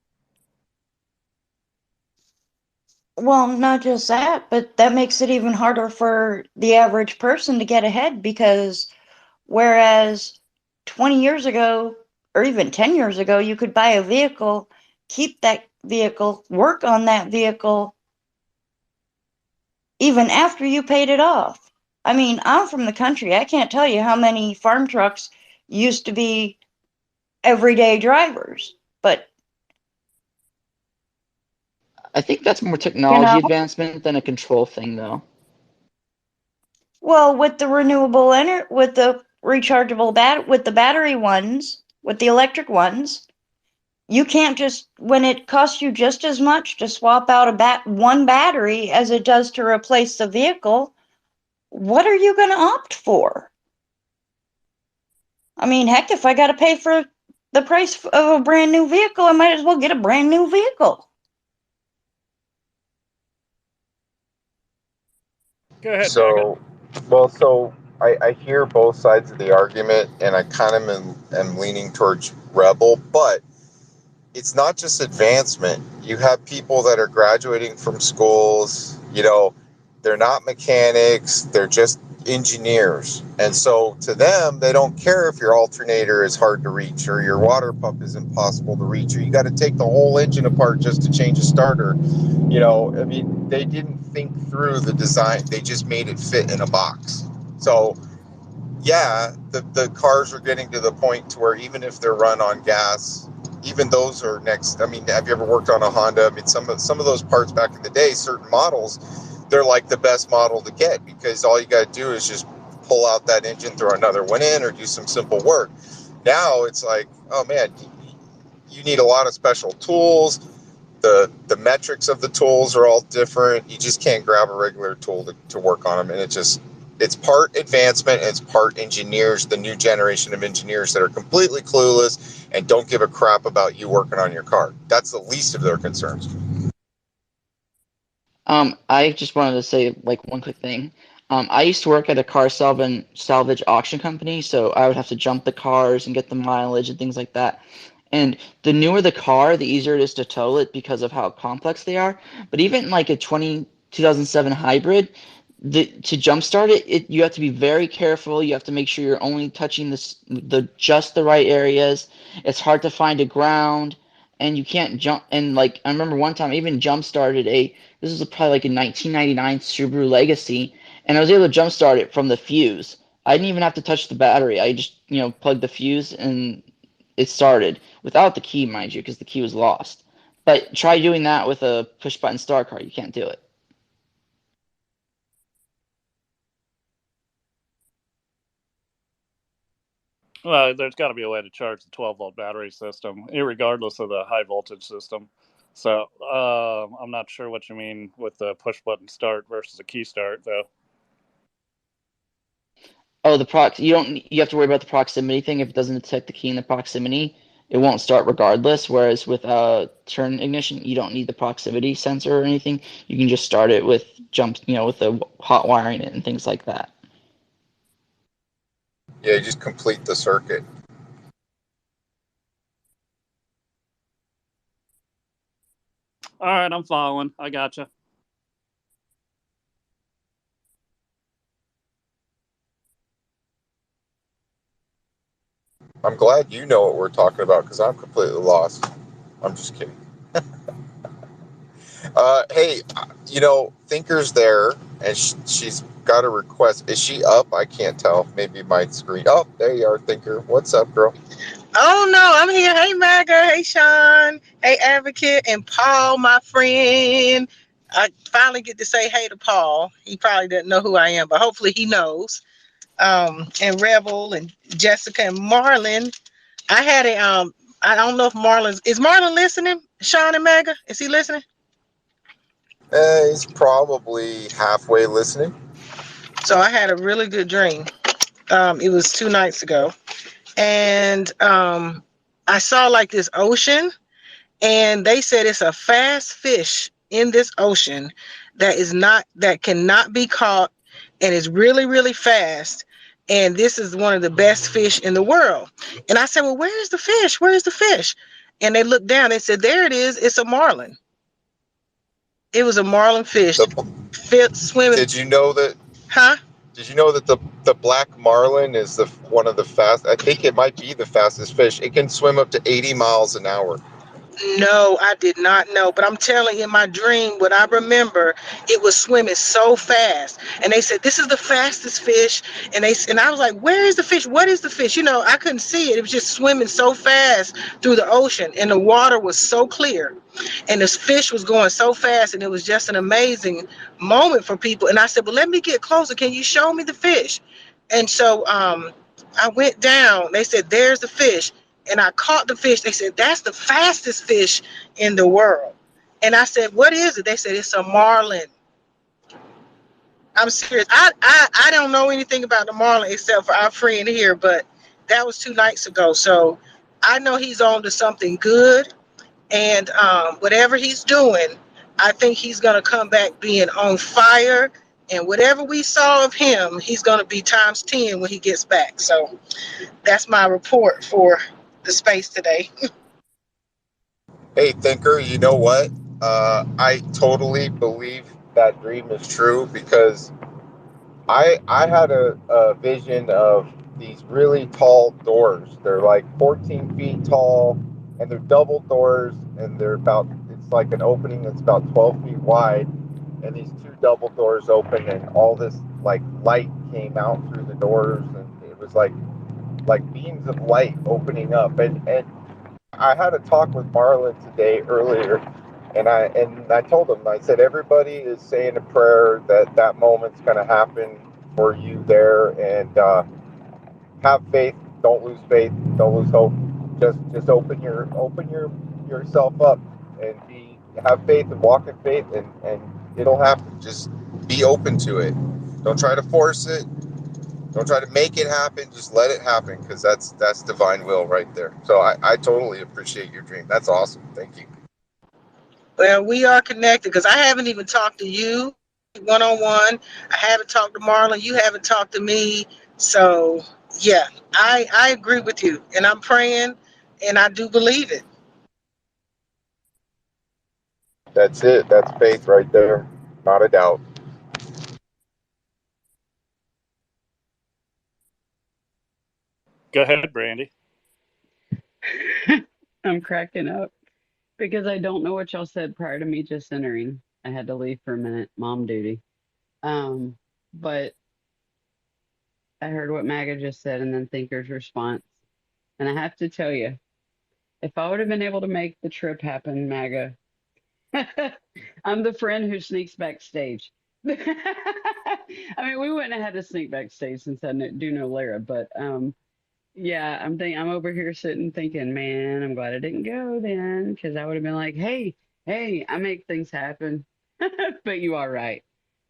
K: Well, not just that, but that makes it even harder for the average person to get ahead, because whereas 20 years ago, or even 10 years ago, you could buy a vehicle, keep that vehicle, work on that vehicle, even after you paid it off. I mean, I'm from the country. I can't tell you how many farm trucks used to be everyday drivers, but
O: I think that's more
K: you know,
O: technology advancement than a control thing, though.
K: well, with the renewable energy, with the rechargeable with the battery ones, with the electric ones, you can't just, when it costs you just as much to swap out one battery as it does to replace the vehicle, what are you going to opt for? I mean, heck, if I got to pay for the price of a brand new vehicle, I might as well get a brand new vehicle.
B: Go ahead,
L: So, well, so I hear both sides of the argument, and I kind of am leaning towards Rebel, but it's not just advancement. You have people that are graduating from schools, they're not mechanics, they're just engineers. And so to them, they don't care if your alternator is hard to reach or your water pump is impossible to reach, or you got to take the whole engine apart just to change a starter. I mean, they didn't think through the design, they just made it fit in a box. So yeah, the cars are getting to the point to where even if they're run on gas, even those are next. I mean, have you ever worked on a Honda? I mean, some of those parts back in the day, certain models, they're like the best model to get, because all you got to do is just pull out that engine, throw another one in, or do some simple work. Now it's like, oh man, you need a lot of special tools. The metrics of the tools are all different. You just can't grab a regular tool to work on them, and it's part advancement and it's part engineers, the new generation of engineers that are completely clueless and don't give a crap about you working on your car. That's the least of their concerns.
O: I just wanted to say like one quick thing. I used to work at a car salvage auction company, so I would have to jump the cars and get the mileage and things like that. And the newer the car, the easier it is to tow it because of how complex they are. But even like a 2007 hybrid, to jumpstart it, you have to be very careful. You have to make sure you're only touching just the right areas. It's hard to find a ground, and you can't jump. And like I remember one time, I even jump started this was probably like a 1999 Subaru Legacy, and I was able to jump start it from the fuse. I didn't even have to touch the battery. I just plugged the fuse and it started without the key, mind you, because the key was lost. But try doing that with a push button start car. You can't do it.
B: Well, there's got to be a way to charge the 12-volt battery system, regardless of the high voltage system. So I'm not sure what you mean with the push button start versus a key start, though.
O: Oh, you have to worry about the proximity thing. If it doesn't detect the key in the proximity, it won't start regardless. Whereas with a turn ignition, you don't need the proximity sensor or anything. You can just start it with with the hot wiring it and things like that.
L: Yeah, you just complete the circuit.
B: All right, I'm following. I gotcha.
L: I'm glad you know what we're talking about because I'm completely lost. I'm just kidding. Hey, Thinker's there, and she's got a request. Is she up? I can't tell. Maybe my screen. Oh, there you are, Thinker. What's up, girl?
P: Oh no, I'm here. Hey Magga, hey Shaun, hey Advocate, and Paul, my friend. I finally get to say hey to Paul. He probably doesn't know who I am, but hopefully he knows. And Rebel and Jessica and Marlon. I had I don't know if is Marlon listening? Shaun and Magga, is he listening?
L: He's probably halfway listening.
P: So I had a really good dream. It was 2 nights ago, and I saw like this ocean. And they said it's a fast fish in this ocean that cannot be caught and is really, really fast. And this is one of the best fish in the world. And I said, well, where's the fish? Where's the fish? And they looked down. They said, there it is. It's a marlin. It was a marlin fish swimming.
L: Did you know that?
P: Huh?
L: Did you know that the black marlin is one of the fast? I think it might be the fastest fish. It can swim up to 80 miles an hour.
P: No, I did not know. But I'm telling you, in my dream, what I remember, it was swimming so fast. And they said, this is the fastest fish. And I was like, where is the fish? What is the fish? I couldn't see it. It was just swimming so fast through the ocean. And the water was so clear. And this fish was going so fast. And it was just an amazing moment for people. And I said, well, let me get closer. Can you show me the fish? And so I went down. They said, there's the fish. And I caught the fish. They said, that's the fastest fish in the world. And I said, what is it? They said, it's a marlin. I'm serious. I don't know anything about the marlin except for our friend here, but that was 2 nights ago. So I know he's on to something good. And whatever he's doing, I think he's going to come back being on fire. And whatever we saw of him, he's going to be times 10 when he gets back. So that's my report for the space today.
L: Hey, Thinker, you know what? I totally believe that dream is true because I had a vision of these really tall doors. They're like 14 feet tall, and they're double doors, and it's like an opening that's about 12 feet wide, and these 2 double doors open, and all this like light came out through the doors, and it was like beams of light opening up, and I had a talk with Marlon today earlier, and I told him, I said, everybody is saying a prayer that moment's going to happen for you there, and have faith. Don't lose faith. Don't lose hope. Just open yourself up and have faith and walk in faith, and it'll happen. Just be open to it. Don't try to force it. Don't try to make it happen. Just let it happen, because that's divine will right there. So I totally appreciate your dream. That's awesome. Thank you.
P: Well, we are connected because I haven't even talked to you one-on-one. I haven't talked to Marlon. You haven't talked to me. So, yeah, I agree with you. And I'm praying, and I do believe it.
L: That's it. That's faith right there. Not a doubt.
B: Go ahead, Brandy.
M: I'm cracking up because I don't know what y'all said prior to me just entering. I had to leave for a minute, mom duty. Um, but I heard what Maga just said and then Thinker's response. And I have to tell you, if I would have been able to make the trip happen, Maga, I'm the friend who sneaks backstage. I mean, we wouldn't have had to sneak backstage since do know Lara, but yeah, I'm over here sitting thinking, man, I'm glad I didn't go then, because I would have been like, hey, I make things happen. But you are right.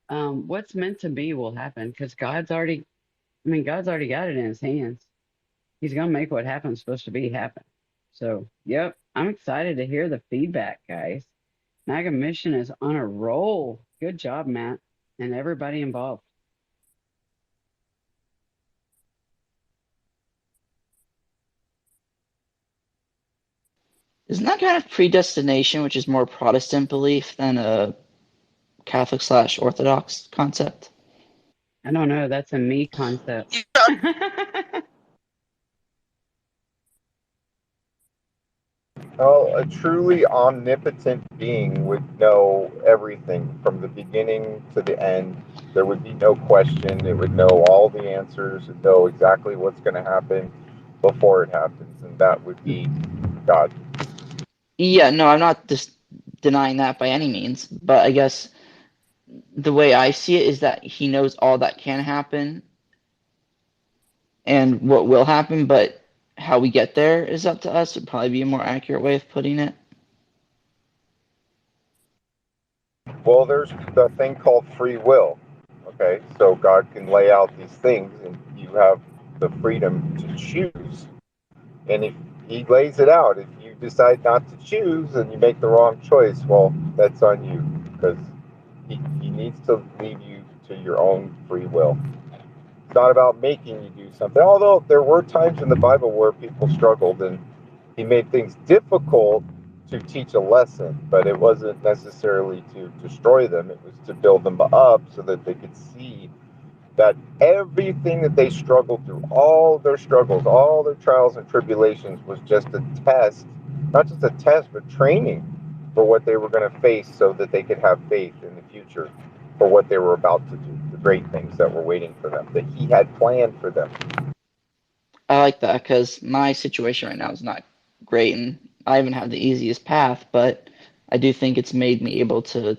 M: What's meant to be will happen because God's already got it in his hands. He's gonna make what happens supposed to be happen. So, yep, I'm excited to hear the feedback, guys. MAGA Mission is on a roll. Good job, Matt, and everybody involved.
O: Isn't that kind of predestination, which is more Protestant belief than a Catholic/Orthodox concept?
M: I don't know. That's a me concept.
L: Well, a truly omnipotent being would know everything from the beginning to the end. There would be no question. It would know all the answers and know exactly what's going to happen before it happens, and that would be God.
O: Yeah, no, I'm not just denying that by any means, but I guess the way I see it is that he knows all that can happen and what will happen, but how we get there is up to us would probably be a more accurate way of putting it.
L: Well, there's the thing called free will. Okay, so God can lay out these things, and you have the freedom to choose. And if He lays it out, if you decide not to choose and you make the wrong choice, well, that's on you because he needs to leave you to your own free will. It's not about making you do something. Although there were times in the Bible where people struggled and He made things difficult to teach a lesson, but it wasn't necessarily to destroy them. It was to build them up so that they could see that everything that they struggled through, all their struggles, all their trials and tribulations was just a test, not just a test, but training for what they were going to face so that they could have faith in the future for what they were about to do, the great things that were waiting for them, that He had planned for them.
O: I like that because my situation right now is not great and I haven't had the easiest path, but I do think it's made me able to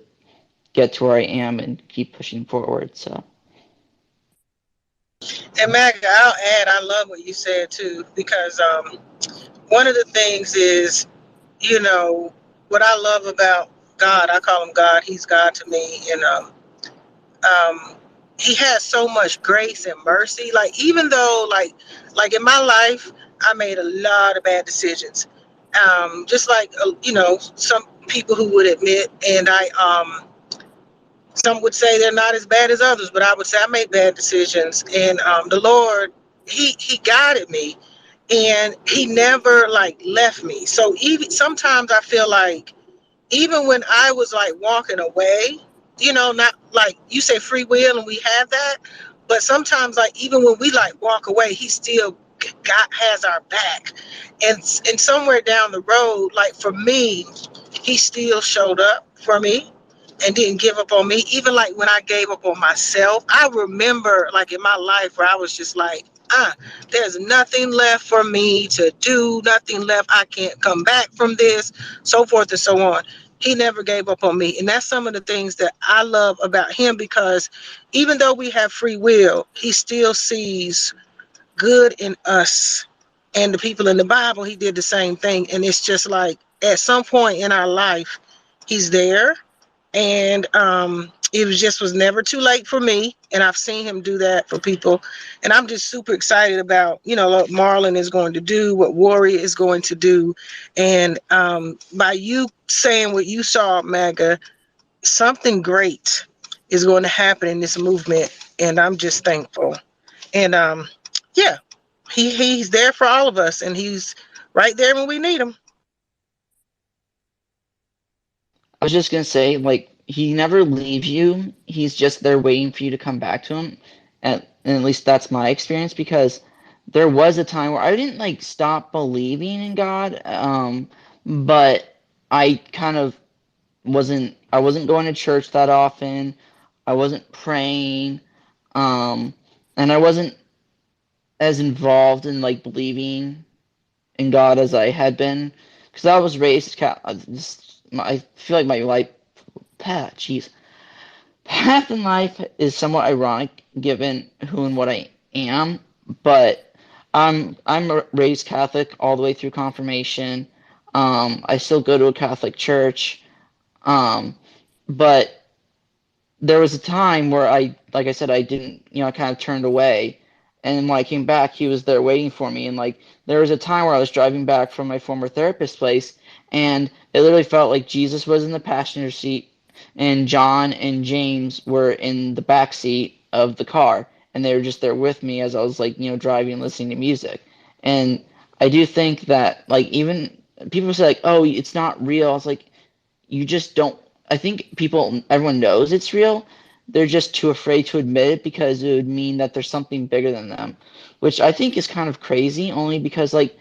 O: get to where I am and keep pushing forward. So,
P: And Maggie, I'll add, I love what you said too, because one of the things is, you know, what I love about God, I call him God, he's God to me. And um, he has so much grace and mercy. Like, even though, like in my life, I made a lot of bad decisions. Just like, you know, some people who would admit, and some would say they're not as bad as others, but I would say I made bad decisions. And the Lord, he guided me, and he never like left me. So even sometimes I feel like even when I was like walking away, you know, not like you say free will and we have that, but sometimes like even when we like walk away, he still got has our back. And somewhere down the road, like for me, he still showed up for me and didn't give up on me. Even like when I gave up on myself, I remember like in my life where I was just like, there's nothing left for me to do, nothing left. I can't come back from this, so forth and so on. He never gave up on me. And that's some of the things that I love about him, because even though we have free will, he still sees good in us. And the people in the Bible, he did the same thing. And it's just like at some point in our life, he's there. And was never too late for me, and I've seen him do that for people, and I'm just super excited about, you know, what Marlon is going to do, what Warrior is going to do. And by you saying what you saw, Maga, something great is going to happen in this movement, and I'm just thankful. And yeah, he's there for all of us, and he's right there when we need him.
O: I was just gonna say, like, he never leaves you. He's just there waiting for you to come back to him. And at least that's my experience, because there was a time where I didn't like stop believing in God, but I kind of wasn't going to church that often. I wasn't praying, and I wasn't as involved in like believing in God as I had been, because I was raised. I feel like my life, jeez, path in life is somewhat ironic given who and what I am. But I'm raised Catholic all the way through confirmation. I still go to a Catholic church, but there was a time where like I said, I didn't, I kind of turned away. And when I came back, he was there waiting for me. And like, there was a time where I was driving back from my former therapist place, and it literally felt like Jesus was in the passenger seat, and John and James were in the back seat of the car, and they were just there with me as I was like, driving and listening to music. And I do think that like, even people say like, oh, it's not real. I was like, you just don't. I think everyone knows it's real. They're just too afraid to admit it because it would mean that there's something bigger than them, which I think is kind of crazy, only because like,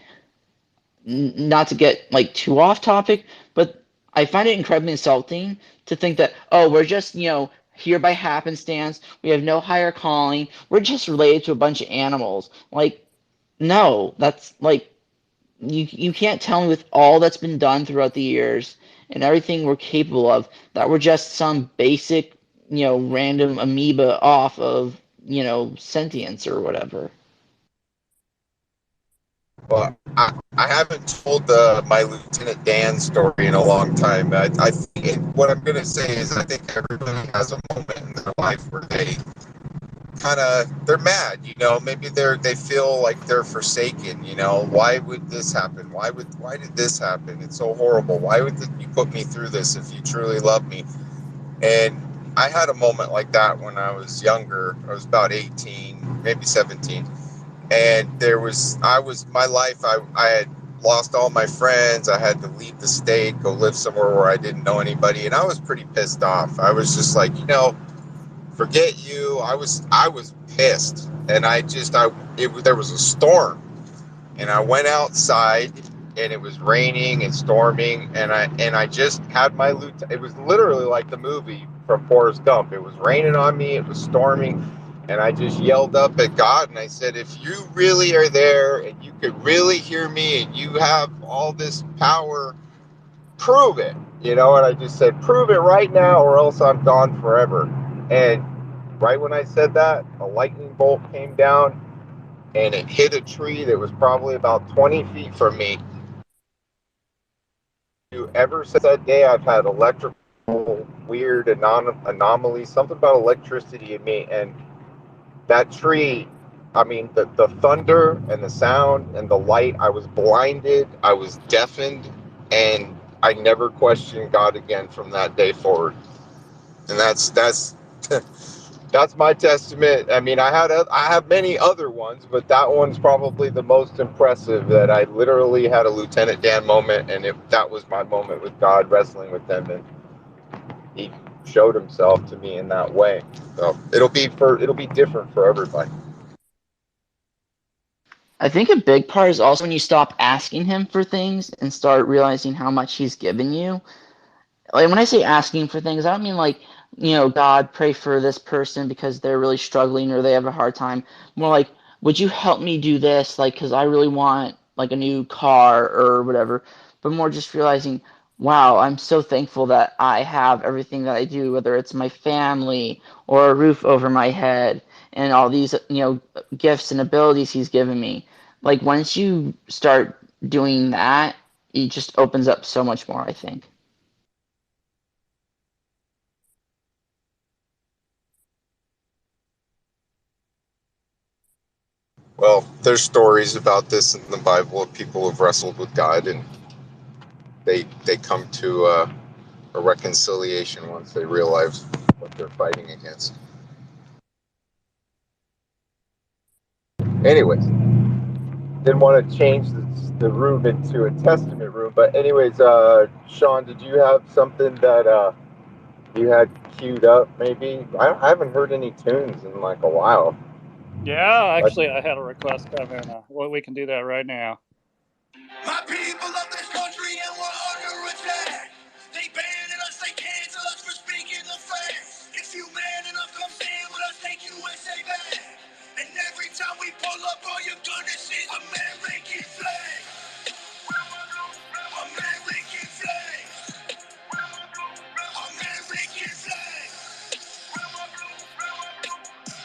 O: not to get like too off topic, but I find it incredibly insulting to think that, oh, we're just, here by happenstance, we have no higher calling, we're just related to a bunch of animals. Like, no, that's like, you can't tell me with all that's been done throughout the years and everything we're capable of that we're just some basic, random amoeba off of, sentience or whatever.
L: Well, I haven't told my Lieutenant Dan story in a long time. I think what I'm going to say is I think everybody has a moment in their life where they're mad, maybe they feel like they're forsaken, why would this happen? Why did this happen? It's so horrible. Why would you put me through this if you truly love me? And I had a moment like that when I was younger. I was about 18, maybe 17. And my life, I had lost all my friends. I had to leave the state, go live somewhere where I didn't know anybody. And I was pretty pissed off. I was just like, forget you. I was pissed. And there was a storm. And I went outside, and it was raining and storming, and I just had my it was literally like the movie from Forrest Gump. It was raining on me, it was storming, and I just yelled up at God, and I said, if you really are there and you could really hear me and you have all this power, prove it. And I just said, prove it right now or else I'm gone forever. And right when I said that, a lightning bolt came down, and it hit a tree that was probably about 20 feet from me. Ever since that day, I've had electrical weird anomalies, something about electricity in me. And that tree, I mean, the thunder and the sound and the light, I was blinded, I was deafened, and I never questioned God again from that day forward. And that's that's my testament. I mean, I have many other ones, but that one's probably the most impressive. That I literally had a Lieutenant Dan moment, and that was my moment with God, wrestling with Him, and He showed Himself to me in that way. So it'll be different for everybody.
O: I think a big part is also when you stop asking him for things and start realizing how much he's given you. Like, when I say asking for things, I don't mean like, God, pray for this person because they're really struggling or they have a hard time. More like, would you help me do this? Like, because I really want like a new car or whatever. But more just realizing, wow, I'm so thankful that I have everything that I do, whether it's my family or a roof over my head and all these, gifts and abilities he's given me. Like, once you start doing that, it just opens up so much more, I think.
L: Well, there's stories about this in the Bible of people who've wrestled with God, and they come to a reconciliation once they realize what they're fighting against. Anyways, didn't want to change the room into a testament room, but anyways, Shaun, did you have something that you had queued up? Maybe I haven't heard any tunes in like a while.
B: Yeah, actually, I had a request come in. Well, we can do that right now.
A: My people of this country and we're under attack. They banning us, they cancel us for speaking the facts. If you man enough, come stand with us, take USA back. And every time we pull up, all you're gonna see is American flag. American flag. American flag.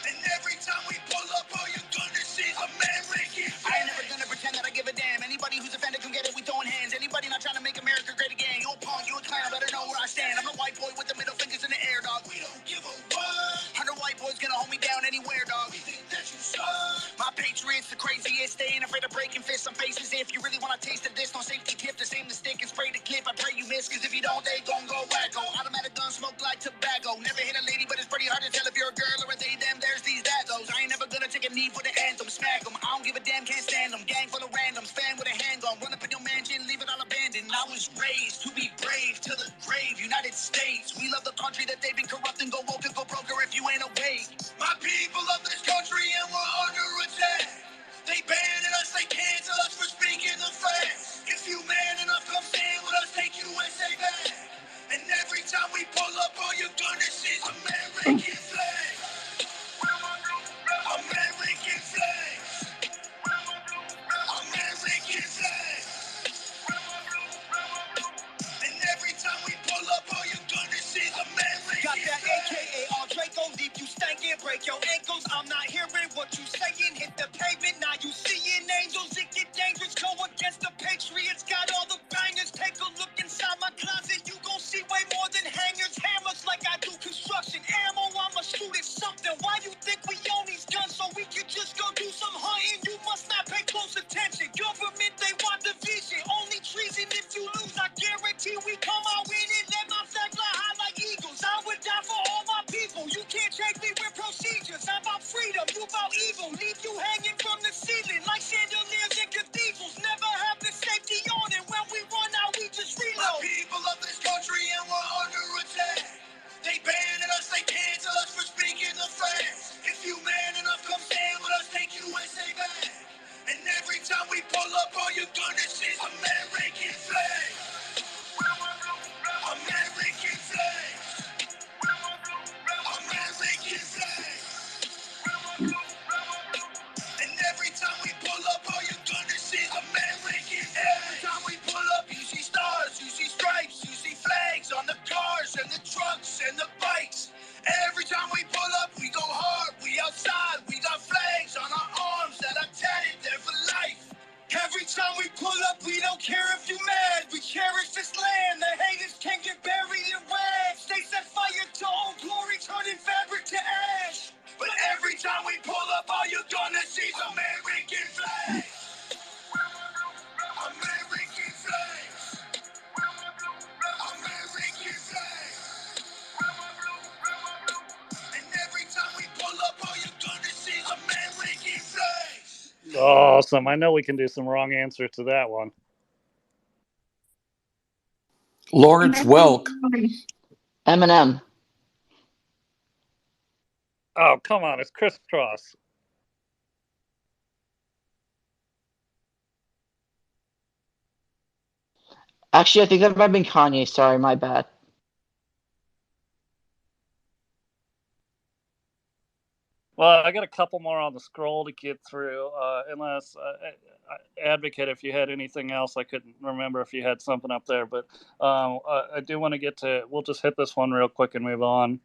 A: And every time we pull up, all you're gonna see is American flag. I ain't never gonna pretend that I give a damn. Anybody who's offended, come get it, we throwing hands. Anybody not trying to make America great again, you a punk, you a clown, better know where I stand. I'm a white boy with the middle fingers in the air, dog. We don't give a what. 100 white boys gonna hold me down anywhere, dog. We think that you suck. My patriots the craziest, they ain't afraid of breaking fists on faces. If you really wanna taste of this, no safety tip, just aim the stick and spray the clip. I pray you miss, cause if you don't, they gon' go wacko. Automatic gun smoke like tobacco. Never hit a lady, but it's pretty hard to tell if you're a girl or a they, them, there's these, that, those. I ain't never gonna take a knee for the anthem, smack them. I don't give a damn, can't stand them. Gang full of randoms, fan with a handgun. Run up in your mansion, leave it all abandoned. I was raised to be brave to the grave. United States, we love the country that they've been corrupting. Go woke and go broker if you ain't awake. My people of this country and we're under attack. They banning us, they cancel us for speaking the facts. If you man enough, come stand with us, take USA back. And every time we pull up, all you're gonna see is American flag. American flag. American flag. And every time we pull up, all you're gonna see is American. Got that AKA all Draco deep, you stankin', break your ankles. I'm not hearing what you saying. Hit the pavement, now you seeing angels. It get dangerous, go against the Patriots. Got all the bangers. Take a look inside my closet. You gon' see way more than hangers, hammers like I do construction. Ammo, I'ma shoot at something. Why you think we own these guns so we can just go do some hunting? You must not pay close attention. Government, they want division. Only treason if you lose. I guarantee we come out winning. Let my flag fly high like eagles. I would die for all my people. You can't change me with procedures. I'm about freedom, you about evil. Leave you hanging from the ceiling like chandeliers in cathedrals. Never have the safety on, and when we run out, we just reload. My people of this country and we're under attack. They banning us, they cancel us for speaking the facts. If you man enough, come stand with us, take USA back. And every time we pull up, all you're gonna see is American flag. American flag. American flag. And every time we pull up, all you're gonna see is American flag. Every time we pull up, you see stars, you see stripes, you see flags on the cars and the trucks and the bikes. Every time we pull up, we go hard, we outside, we got flags on our arms that are tatted there for life. Every time we pull up, we don't care if you mad. We cherish this land. The haters can't get buried in rags. They set fire to old glory, turning fabric to ash. But every time we pull up, all you're gonna see is American flag. American flag. American flag. And every time we pull up, all you're gonna see is American flag.
B: Awesome. I know we can do some wrong answers to that one.
I: Lawrence Welk.
O: Eminem.
B: Oh, come on. It's Crisscross.
O: Actually, I think that might have been Kanye. Sorry, my bad.
B: Well, I got a couple more on the scroll to get through, unless Advocate, if you had anything else. I couldn't remember if you had something up there, but I do want to get to, we'll just hit this one real quick and move on.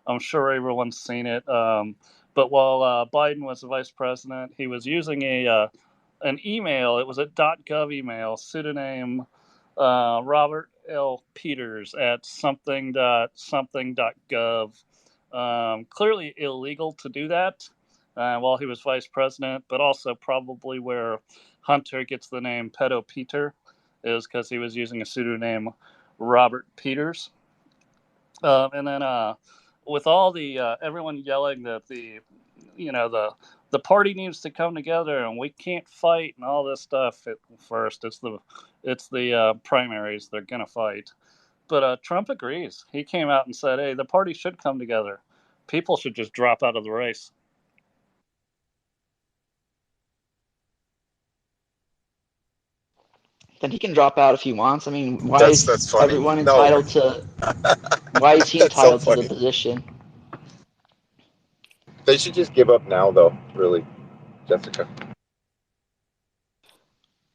B: I'm sure everyone's seen it. But while Biden was the vice president, he was using an email. It was a .gov email, pseudonym Robert L. Peters at something.something.gov. Clearly illegal to do that while he was vice president, but also probably where Hunter gets the name Pedo Peter is because he was using a pseudonym Robert Peters. And then with all the everyone yelling that the party needs to come together and we can't fight and all this stuff at first. It's the primaries they're gonna fight. But Trump agrees. He came out and said, "Hey, the party should come together. People should just drop out of the race."
O: Then he can drop out if he wants. I mean, why
L: That's
O: is
L: funny.
O: everyone
L: No,
O: entitled to? Why is he
L: that's so
O: entitled to the
L: funny.
O: position?
L: They should just give up now, though. Really, Jessica.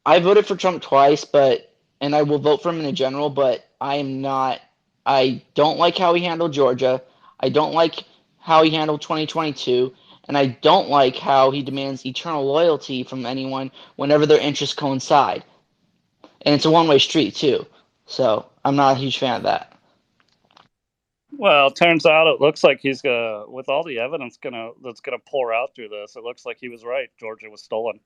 O: I voted for Trump twice, and I will vote for him in the general, but I am not. I don't like how he handled Georgia. I don't like how he handled 2022, and I don't like how he demands eternal loyalty from anyone whenever their interests coincide. And it's a one-way street too. So I'm not a huge fan of that.
B: Well, it turns out it looks like he's gonna, with all the evidence that's gonna pour out through this. It looks like he was right. Georgia was stolen,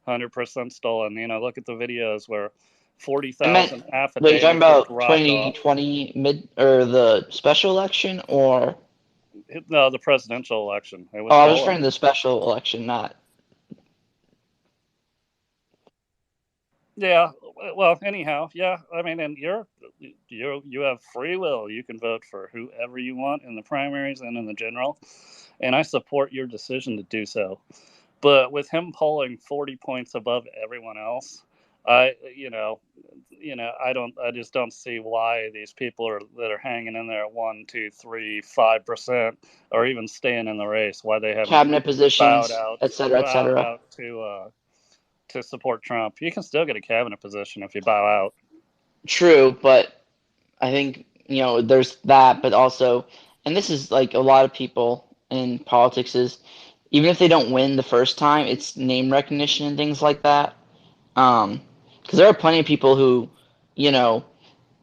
B: 100% stolen. Look at the videos where
O: I meant,
B: 40,000
O: wait, you're talking
B: affidavits were
O: about
B: dropped off.
O: 2020 mid or the special election, or?
B: No, the presidential election. It was
O: Oh, I was
B: stolen.
O: referring to the special election, not.
B: Yeah. Well, anyhow, yeah. I mean, and you have free will. You can vote for whoever you want in the primaries and in the general, and I support your decision to do so. But with him polling 40 points above everyone else, I I just don't see why these people that are hanging in there at 1, 2, 3, 5%, or even staying in the race, why they haven't
O: Cabinet
B: bowed
O: positions,
B: out
O: et cetera, et
B: bowed
O: cetera.
B: out to support Trump. You can still get a cabinet position if you bow out.
O: True, but I think, there's that, but also, and this is like a lot of people in politics is, even if they don't win the first time, it's name recognition and things like that. Because there are plenty of people who, you know,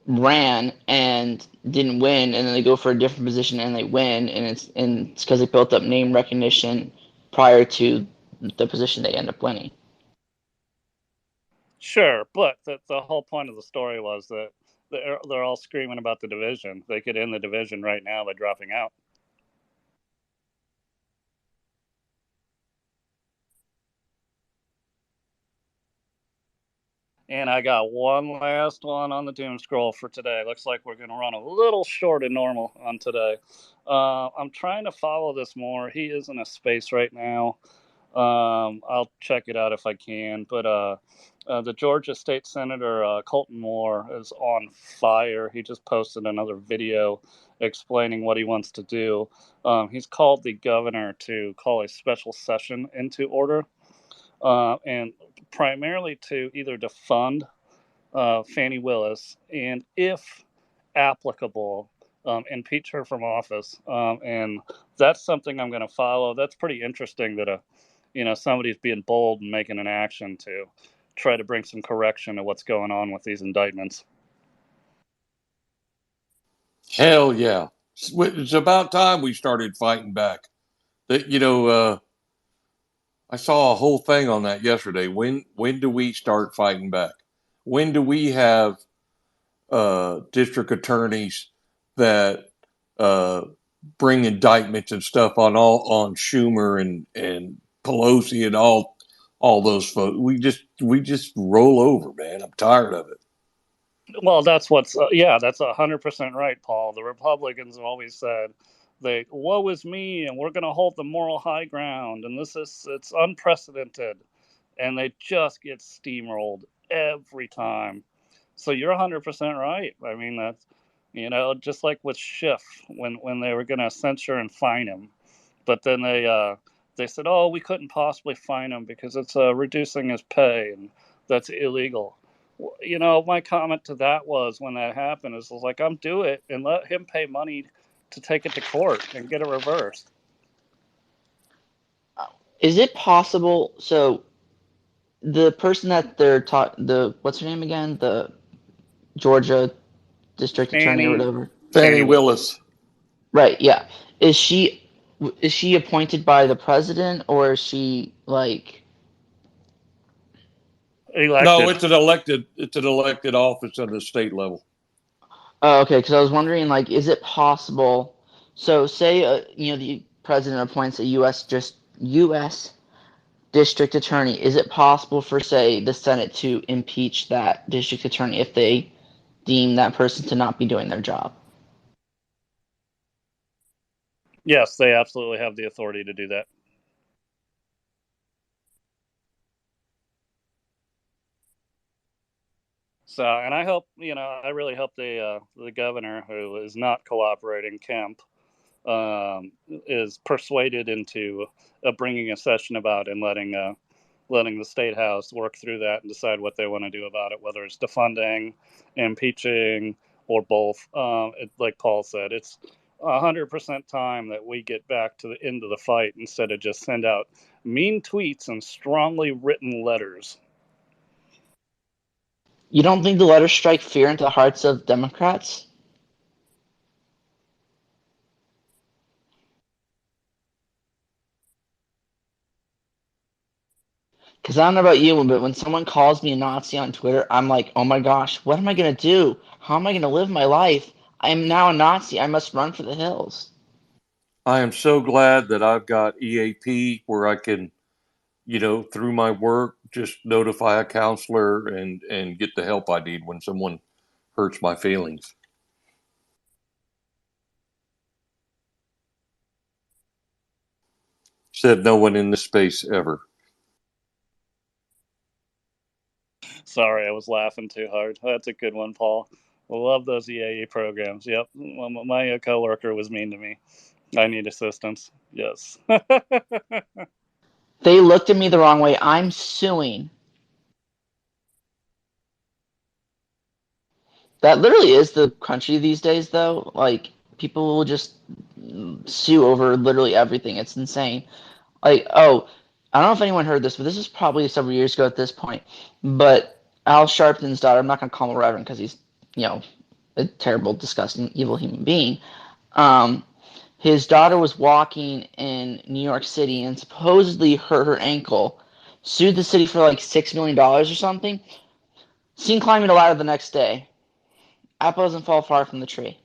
O: ran and didn't win, and then they go for a different position and they win, and it's because they built up name recognition prior to the position they end up winning.
B: Sure, but the whole point of the story was that they're all screaming about the division. They could end the division right now by dropping out. And I got one last one on the doom scroll for today. Looks like we're going to run a little short of normal on today. I'm trying to follow this more. He is in a space right now. I'll check it out if I can. But the Georgia State Senator Colton Moore is on fire. He just posted another video explaining what he wants to do. He's called the governor to call a special session into order, and primarily to either defund Fannie Willis and, if applicable, impeach her from office. And that's something I'm going to follow. That's pretty interesting that somebody's being bold and making an action to try to bring some correction to what's going on with these indictments.
I: Hell yeah. It's about time we started fighting back. I saw a whole thing on that yesterday. When do we start fighting back? When do we have district attorneys that bring indictments and stuff on Schumer and Pelosi and all those folks? We just roll over, man. I'm tired of it.
B: Well, that's 100% right, Paul. The Republicans have always said, woe is me, and we're going to hold the moral high ground, and it's unprecedented, and they just get steamrolled every time. So you're 100% right. I mean, that's, just like with Schiff when they were going to censure and fine him, but then they said, oh, we couldn't possibly fine him because it's reducing his pay, and that's illegal. My comment to that was, when that happened, is like, I'm do it and let him pay money to take it to court and get it reversed.
O: Is it possible? So the person that they're what's her name again? The Georgia district attorney or whatever.
I: Fannie Willis.
O: Right. Yeah. Is she appointed by the president, or is she like
B: elected?
I: No, it's an elected office at the state level.
O: Oh, okay, because I was wondering, like, is it possible So say the president appoints a U.S. district attorney. Is it possible for, say, the Senate to impeach that district attorney if they deem that person to not be doing their job?
B: Yes, they absolutely have the authority to do that. So, and I hope, I really hope the governor, who is not cooperating, Kemp, is persuaded into bringing a session about and letting the state house work through that and decide what they want to do about it, whether it's defunding, impeaching, or both. Like Paul said, it's 100% time that we get back to the end of the fight instead of just send out mean tweets and strongly written letters.
O: You don't think the letters strike fear into the hearts of Democrats? Because I don't know about you, but when someone calls me a Nazi on Twitter, I'm like, oh my gosh, what am I going to do? How am I going to live my life? I am now a Nazi. I must run for the hills.
I: I am so glad that I've got EAP where I can, through my work, just notify a counselor and get the help I need when someone hurts my feelings. Said no one in this space ever.
B: Sorry, I was laughing too hard. That's a good one, Paul. I love those EAE programs. Yep, my coworker was mean to me. I need assistance. Yes.
O: They looked at me the wrong way. I'm suing. That literally is the country these days, though. Like, people will just sue over literally everything. It's insane. Like, oh, I don't know if anyone heard this, but this is probably several years ago at this point. But Al Sharpton's daughter, I'm not going to call him a reverend because he's, a terrible, disgusting, evil human being. Um, his daughter was walking in New York City and supposedly hurt her ankle, sued the city for like $6 million or something. Seen climbing a ladder the next day. Apple doesn't fall far from the tree.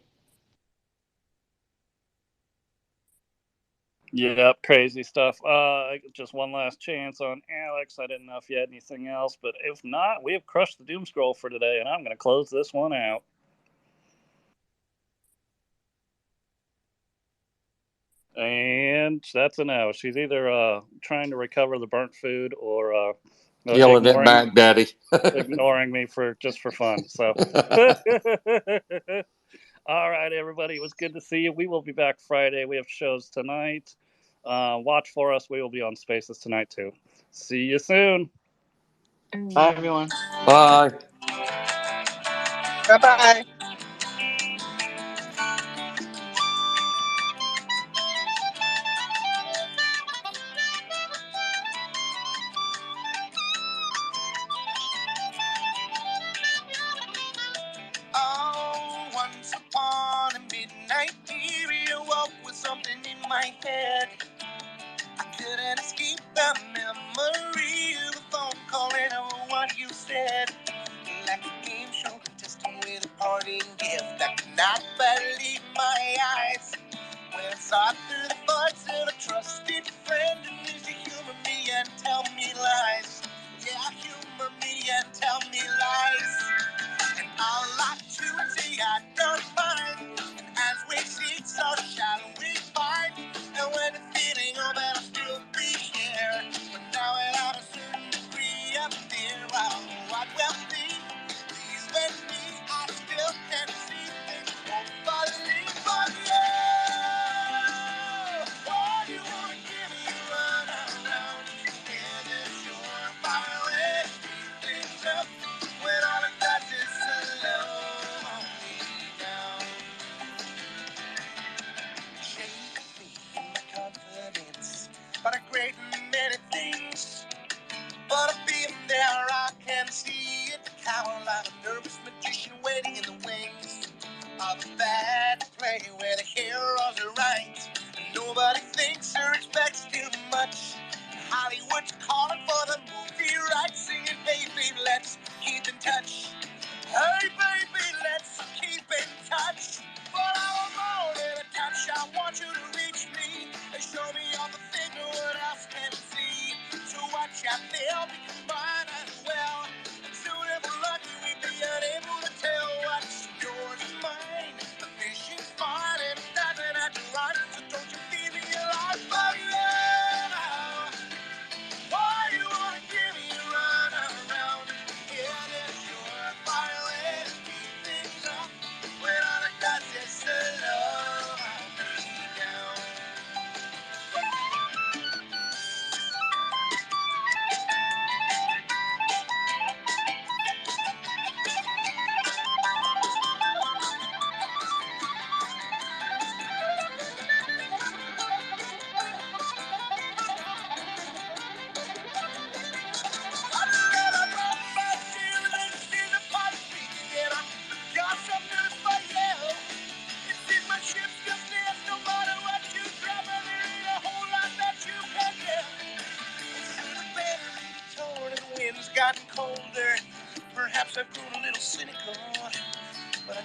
B: Yep, crazy stuff. Just one last chance on Alex. I didn't know if you had anything else, but if not, we have crushed the doom scroll for today, and I'm going to close this one out. And that's a no. She's either trying to recover the burnt food or
I: Yelling at Mac Daddy.
B: ignoring me for fun. So, all right, everybody, it was good to see you. We will be back Friday. We have shows tonight. Watch for us. We will be on Spaces tonight too. See you soon.
O: Bye, everyone.
I: Bye.
P: Bye-bye. Oh, once upon a midnight period, woke with something in my head. I couldn't escape the memory of a phone call and what you said. Like a game show contestant with a parting gift. I could not believe my eyes when I saw through the voice of a trusted friend who used to humor me and tell me lies. Yeah, humor me and tell me lies. And I'll lie to and say I don't mind. And as we seek, so shall we find. And when the feeling of that I'll still be here. But now without a certain degree of fear, I don't know what will be. You and me, I still can see things hopefully for you. Oh, you wanna give me a run around? Yeah, this shore fire away, things up. When all it does is slow me down. Shake me in my confidence about a great many things. But being there, I can see it. How like a nervous magician waiting in the wings of a bad play where the heroes are right and nobody thinks or expects too much. Hollywood's calling for the movie rights, singing, baby, let's keep in touch. Hey, baby, let's keep in touch. But I want more than a touch. I want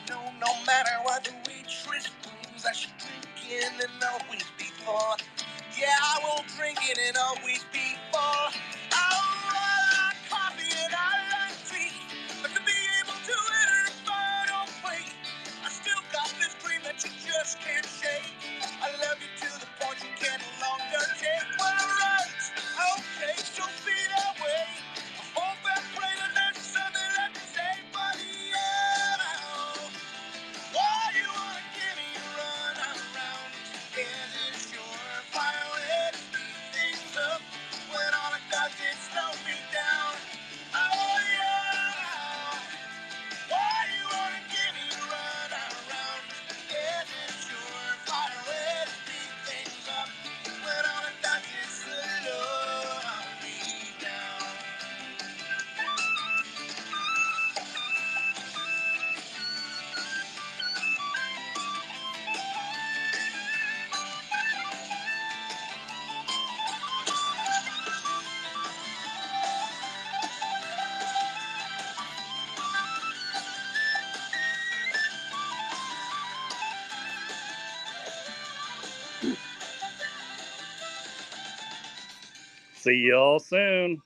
A: know no matter what the waitress brings, I should drink in and always be full. Yeah, I will drink it and always be full. Oh, I like coffee and I like tea, but to be able to enter a final plate, I still got this dream that you just can't shake. I love you to the point you can no longer take. Well, right, okay, so be that way. I hope and pray that there's something left to say, but yeah. Why you wanna give me a run around? Is it your fire way to speed things up when all it does is slow me down? Oh yeah. Why you wanna give me a run around? Is it your fire way to speed things up when all it does is slow me down?
B: See y'all soon.